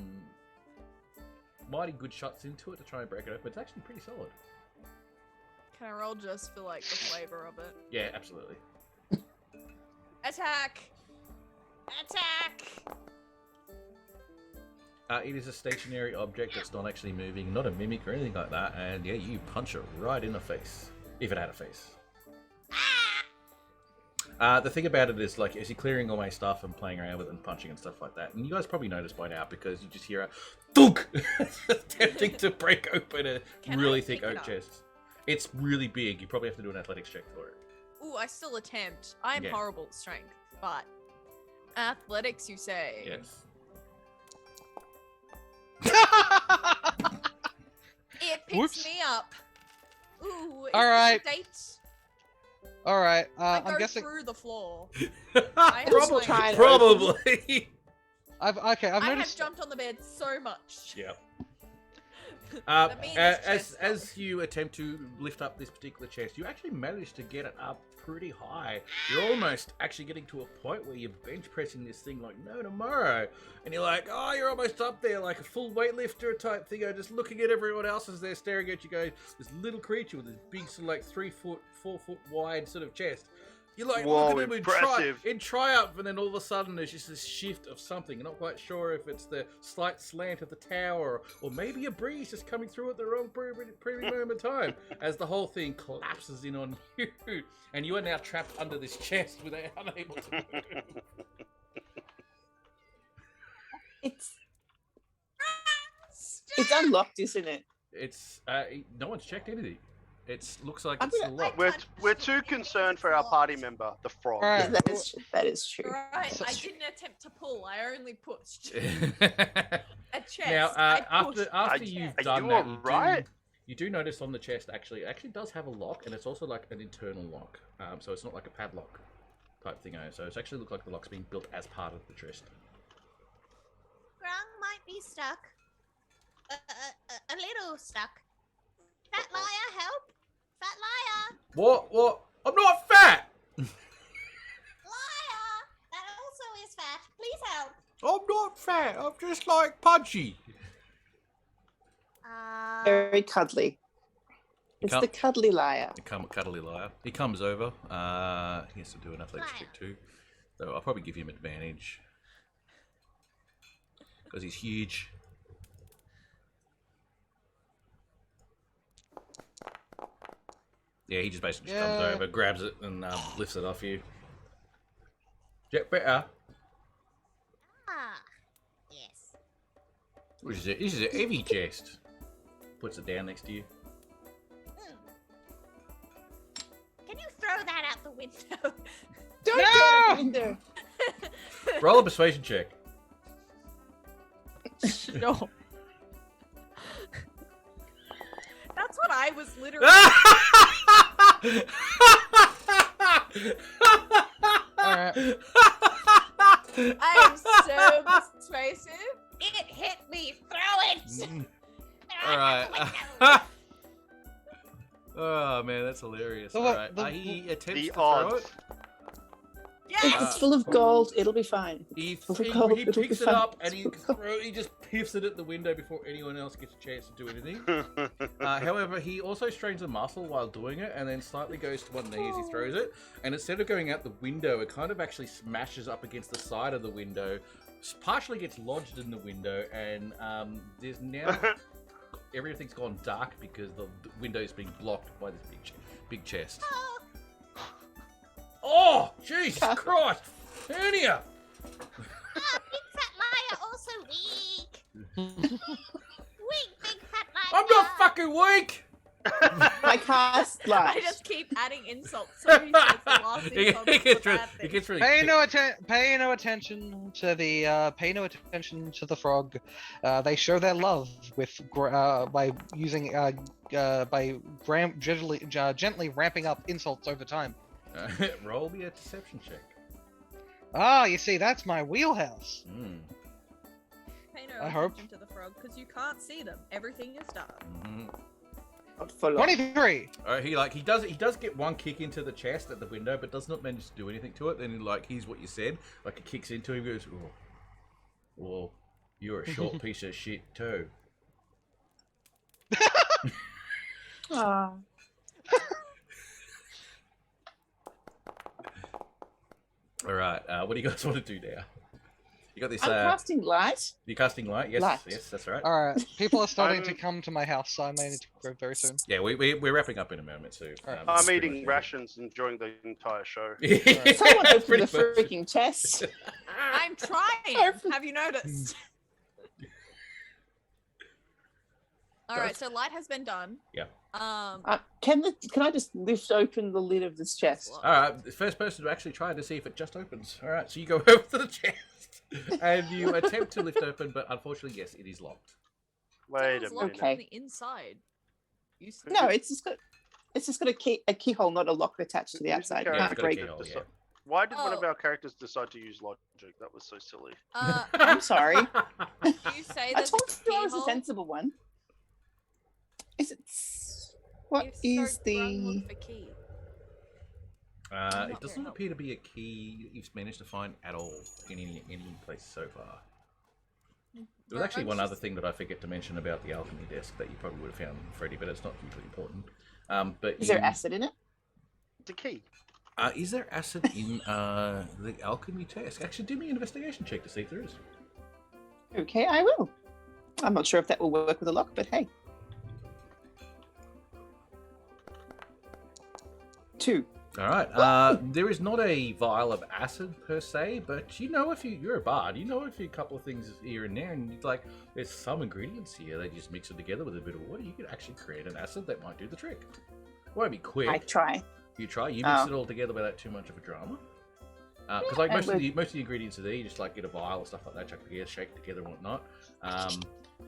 mighty good shots into it to try and break it open. It's actually pretty solid. Can I roll just for like the flavor of it? Yeah, absolutely. Attack! Attack! It is a stationary object that's not actually moving, not a mimic or anything like that, and yeah, you punch it right in the face, if it had a face. The thing about it is, like, as you're clearing away stuff and playing around with it and punching and stuff like that, and you guys probably noticed by now because you just hear a thunk attempting to break open a really thick oak chest. It's really big. You probably have to do an athletics check for it. Ooh, I still attempt. I'm Yeah. horrible at strength, but athletics, you say? Yes. It picks Whoops. me up. Ooh, is All right. this a date? All right. I I'm go guessing. through the floor. I have Probably strength. try and Probably. I've I have noticed. jumped on the bed so much. Yeah. That means it's chest As you attempt to lift up this particular chest, you actually manage to get it up pretty high. You're almost actually getting to a point where you're bench pressing this thing like no tomorrow, and you're like, oh, you're almost up there like a full weightlifter type thing. Just looking at everyone else as they're staring at you, going, this little creature with this big, sort of like 3 foot, 4 foot wide sort of chest. You're like, Whoa, look at him impressive. in triumph, and then all of a sudden there's just this shift of something. You're not quite sure if it's the slight slant of the tower, or maybe a breeze just coming through at the wrong pretty moment of time, as the whole thing collapses in on you, and you are now trapped under this chest without unable to move. It's unlocked, isn't it? It's no one's checked anything. It looks like I'm it's gonna- locked. We're too concerned for our party member, the frog. All right. That is true. Right, So- I didn't attempt to pull. I only pushed Now, a chest. I pushed after a you've chest. done you that, alright? you do notice on the chest it actually does have a lock, and it's also like an internal lock. So it's not like a padlock type thing. So it's actually look like the lock's being built as part of the chest. Grung might be stuck. A little stuck. Fat liar, help! Fat liar! What? I'm not fat! Liar! That also is fat. Please help. I'm not fat. I'm just like punchy. Very cuddly. It's Can't- the cuddly liar. Cuddly liar. He comes over. He has to do an athletics check too. So I'll probably give him advantage. Because he's huge. Yeah, he just basically just comes Yeah. over, grabs it, and lifts it off you. Get better. Ah, yes. This is a heavy chest. Puts it down next to you. Can you throw that out the window? Don't No! go to the window. Roll a persuasion check. No. That's what I was literally. Alright. I am so persuasive. It hit me. Throw it. All right. Oh man, that's hilarious. So All what- right. the- He attempts The to throw odds. it. It's full of gold. It'll be fine. He Full of gold, it'll be picks it fine. up and he just piffs it at the window before anyone else gets a chance to do anything. However, he also strains a muscle while doing it and then slightly goes to one knee as he throws it. And instead of going out the window, it kind of actually smashes up against the side of the window, partially gets lodged in the window, and there's now everything's gone dark because the window's being blocked by this big chest. Oh, Jesus Christ! Hernia! Big fat liar also weak. Weak, big fat liar. I'm not fucking weak! I cast light. I just keep adding insults. So he says the last insult is the bad He thing. gets really Pay no attention to the pay no attention to the frog. They show their love with by using gently ramping up insults over time. Roll me a deception check. Ah, you see, that's my wheelhouse. Mm. Pay no I hope. attention to the frog because you can't see them. Everything is dark. Mhm. Not full on. 23. He does get one kick into the chest at the window, but does not manage to do anything to it. Then he hears what you said, it kicks into him, goes, "Oh, well, you're a short piece of shit too." Aw. All right, what do you guys want to do now? You got this. I'm casting light. You're casting light. Yes, Light. yes, that's right. Alright, people are starting to I'm- come to my house, so I may need to go very soon. Yeah, we're wrapping up in a moment, so. Alright. I'm it's pretty eating much rations, enjoying the entire show. it. Someone open Pretty the much. freaking chest. I'm trying. Have you noticed? All right, so light has been done. Yeah. Can I just lift open the lid of this chest? All right, the first person to actually try to see if it just opens. All right, so you go over to the chest and you attempt to lift open, but unfortunately, yes, it is locked. Wait a It's locked minute. Okay. from the inside. You see? No, it's just got a keyhole, not a lock attached to the Who's the outside. character Yeah, Can't it's got a break. keyhole, yeah. Why did one of Oh. our characters decide to use logic? That was so silly. I'm sorry. You say I there's told a you I was a keyhole? sensible one. Is it? What If is so drunk, the? look for key. It not doesn't very appear to be a key that you've managed to find at all in any place so far. There was Right, actually I one was other just- thing that I forget to mention about the alchemy desk that you probably would have found, Freddie, but it's not hugely important. But Is there acid in it? It's a key. Is there acid in the alchemy desk? Actually, do me an investigation check to see if there is. Okay, I will. I'm not sure if that will work with a lock, but hey. 2. All right. There is not a vial of acid per se, but you know, if you're a bard, you know a few couple of things here and there, and you're like, there's some ingredients here. They just mix it together with a bit of water. You could actually create an acid that might do the trick. It won't be quick. I try. You try. You mix Oh. it all together without too much of a drama. Because and most of the ingredients are there. You just get a vial and stuff like that, chuck it together, shake it together, and whatnot.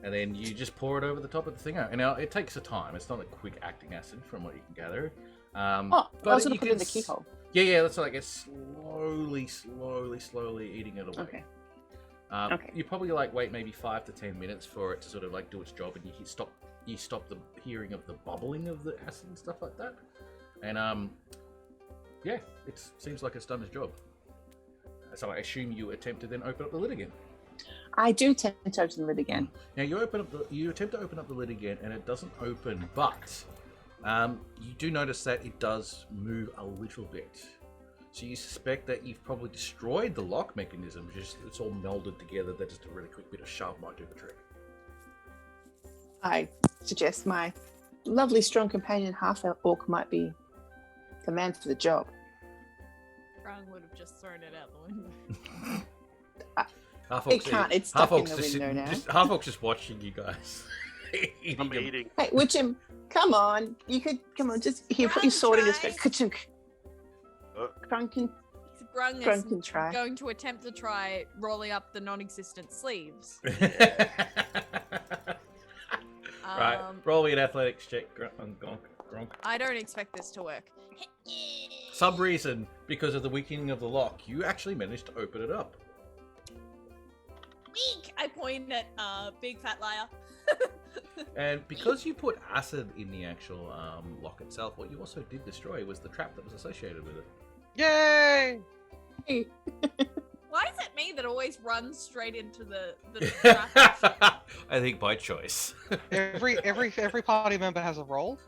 And then you just pour it over the top of the thing. And now it takes a time. It's not a quick acting acid, from what you can gather. I was going to you put it in can the keyhole. Yeah, that's like it's slowly eating it away. Okay. Okay. You probably wait maybe 5 to 10 minutes for it to sort of do its job, and you stop the hearing of the bubbling of the acid and stuff like that. And yeah, it seems like it's done its job. So I assume you attempt to then open up the lid again. I do tend to open the lid again. Now you attempt to open up the lid again, and it doesn't open, but you do notice that it does move a little bit. So you suspect that you've probably destroyed the lock mechanism. It's all melded together. That just a really quick bit of shove might do the trick. I suggest my lovely, strong companion half-orc might be the man for the job. Brown would have just thrown it out the window. It can't. It's stuck in the window now. Half-orc's just watching you guys. I'm eating. Hey, Witcham, come on. You could come on. Just here, put your sword in. Just go ka-chunk. Uh. Crunkin. Grung Grung is can try. going to attempt to try rolling up the non-existent sleeves. Right, roll me an athletics check, Gronk. I don't expect this to work. Some reason, because of the weakening of the lock, you actually managed to open it up. Eek! I point at big fat liar. And because you put acid in the actual lock itself, what you also did destroy was the trap that was associated with it. Yay! Why is it me that always runs straight into the trap? I think by choice. Every party member has a role,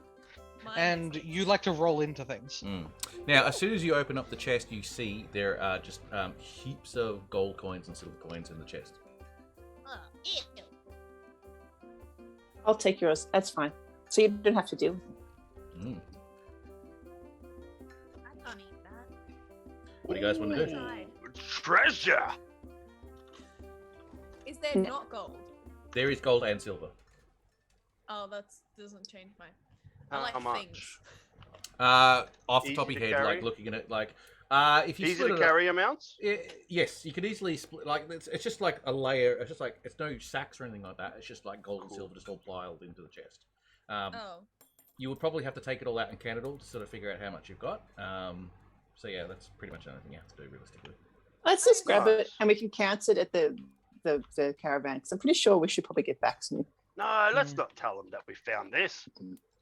Mine and is- you like to roll into things. Now, as soon as you open up the chest, you see there are just heaps of gold coins and silver coins in the chest. Ew. I'll take yours. That's fine. So you don't have to deal with it. Mm. I can't eat that. What do you guys want to do? Inside. Treasure. Is there not gold? There is gold and silver. Oh, that doesn't change my. I How like much? things. Off the Easy top of your to head, carry? like looking at it, like if you Easy split to it up- carry amounts? yes, you can easily split. Like it's just like a layer. It's just like it's no sacks or anything like that. It's just like gold and Cool. silver just all piled into the chest. Oh. You would probably have to take it all out and count it all to sort of figure out how much you've got. So yeah, that's pretty much the only thing you have to do realistically. Let's just grab it Nice. and we can count it at the caravan. Because I'm pretty sure we should probably get back soon. No, let's not tell them that we found this.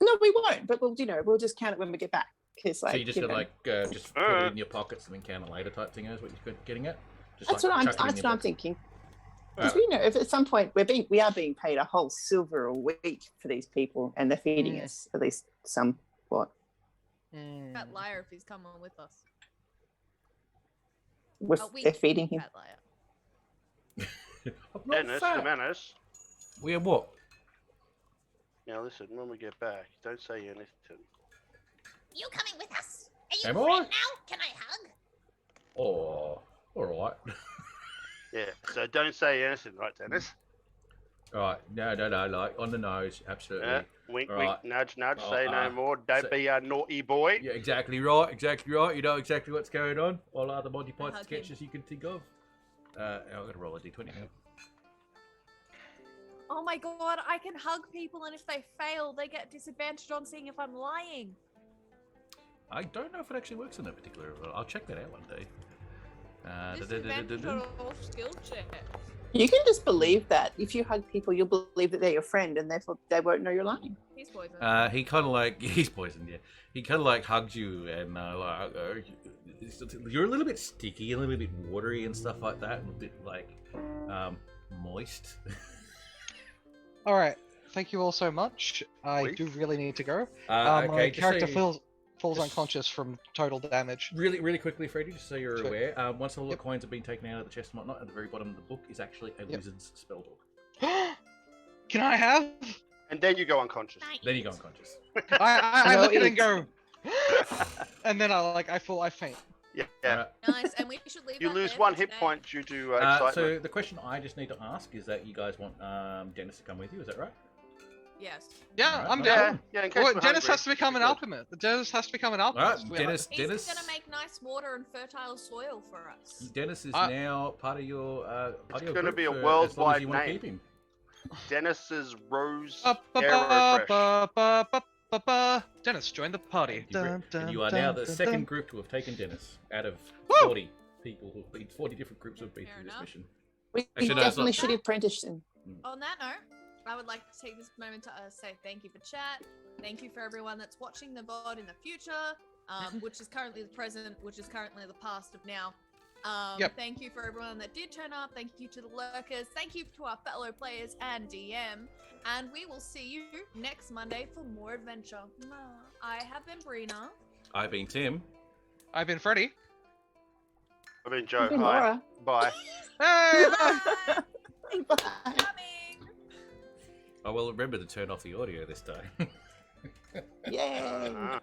No, we won't. But we'll just count it when we get back. Because So you just gotta just put it in your pockets and then count it later type thing is what you're getting at. Just That's like what I'm. chuck it in That's your what I'm pocket. thinking. Because we know if at some point we are being paid a whole silver a week for these people, and they're feeding us at least somewhat. Fat liar if he's coming with us. They're feeding him. Fat liar. I'm not Dennis, fat. the menace. We have what? Now listen, when we get back, don't say anything. You coming with us? Are you Am a friend I? now? Can I hug? Oh, all right. Yeah, so don't say anything, right, Dennis? All right. No, like on the nose, absolutely. Yeah. Wink, Right. wink, nudge, nudge. Oh, say no more. Don't so- be a naughty boy. Yeah, exactly right. You know exactly what's going on. All other Monty Python hug him. sketches you can think of. I've got to roll a d20 now. Oh my god, I can hug people, and if they fail, they get disadvantaged on seeing if I'm lying. I don't know if it actually works in that particular. I'll check that out one day. Disadvantage on all skill check. You can just believe that if you hug people, you'll believe that they're your friend, and therefore they won't know you're lying. He's poisoned. He kind of like he's poisoned. Yeah, he kind of like hugs you and you're a little bit sticky, a little bit watery and stuff like that, and a bit like moist. All right, thank you all so much. I Please. do really need to go. Okay, My just character so you- falls just- unconscious from total damage. Really quickly, Freddie, just so you're Sure. aware, once all the Yep. coins have been taken out of the chest and whatnot, at the very bottom of the book is actually a Yep. wizard's spell book. Can I have? And then you go unconscious. Then you go unconscious. I No, look at it and it's- go, and then I faint. Yeah. Alright. Nice, and we should leave You that lose there one for hit today. point due to excitement. So the question I just need to ask is that you guys want Dennis to come with you, is that right? Yes. Yeah, Alright, I'm no yeah, down. yeah. In case Well, we're Dennis hungry, has to become an we could- alchemist. Dennis has to become an Alright, alchemist. Dennis, He's gonna make nice water and fertile soil for us. Dennis is Uh, now part of your It's your gonna group be a for as long as worldwide you wanna name. keep him. Dennis's Rose Ba, ba, Aerofresh. ba, ba, ba, ba, ba. Dennis, join the party. And you are now the second group to have taken Dennis out of Woo! 40 people who've been 40 different groups who've been Fair through this enough. mission. We Actually, no, it's definitely not. should apprentice him. On that note, I would like to take this moment to say thank you for chat. Thank you for everyone that's watching the VOD in the future, which is currently the present, which is currently the past of now. Yep. Thank you for everyone that did turn up. Thank you to the lurkers. Thank you to our fellow players and DM. And we will see you next Monday for more adventure. I have been Brina. I've been Tim. I've been Freddy. I've been Joe. Hey, Hi. Laura. Bye. Hey, bye. Bye. Bye. Coming. I will remember to turn off the audio this time. Yay. Uh-huh.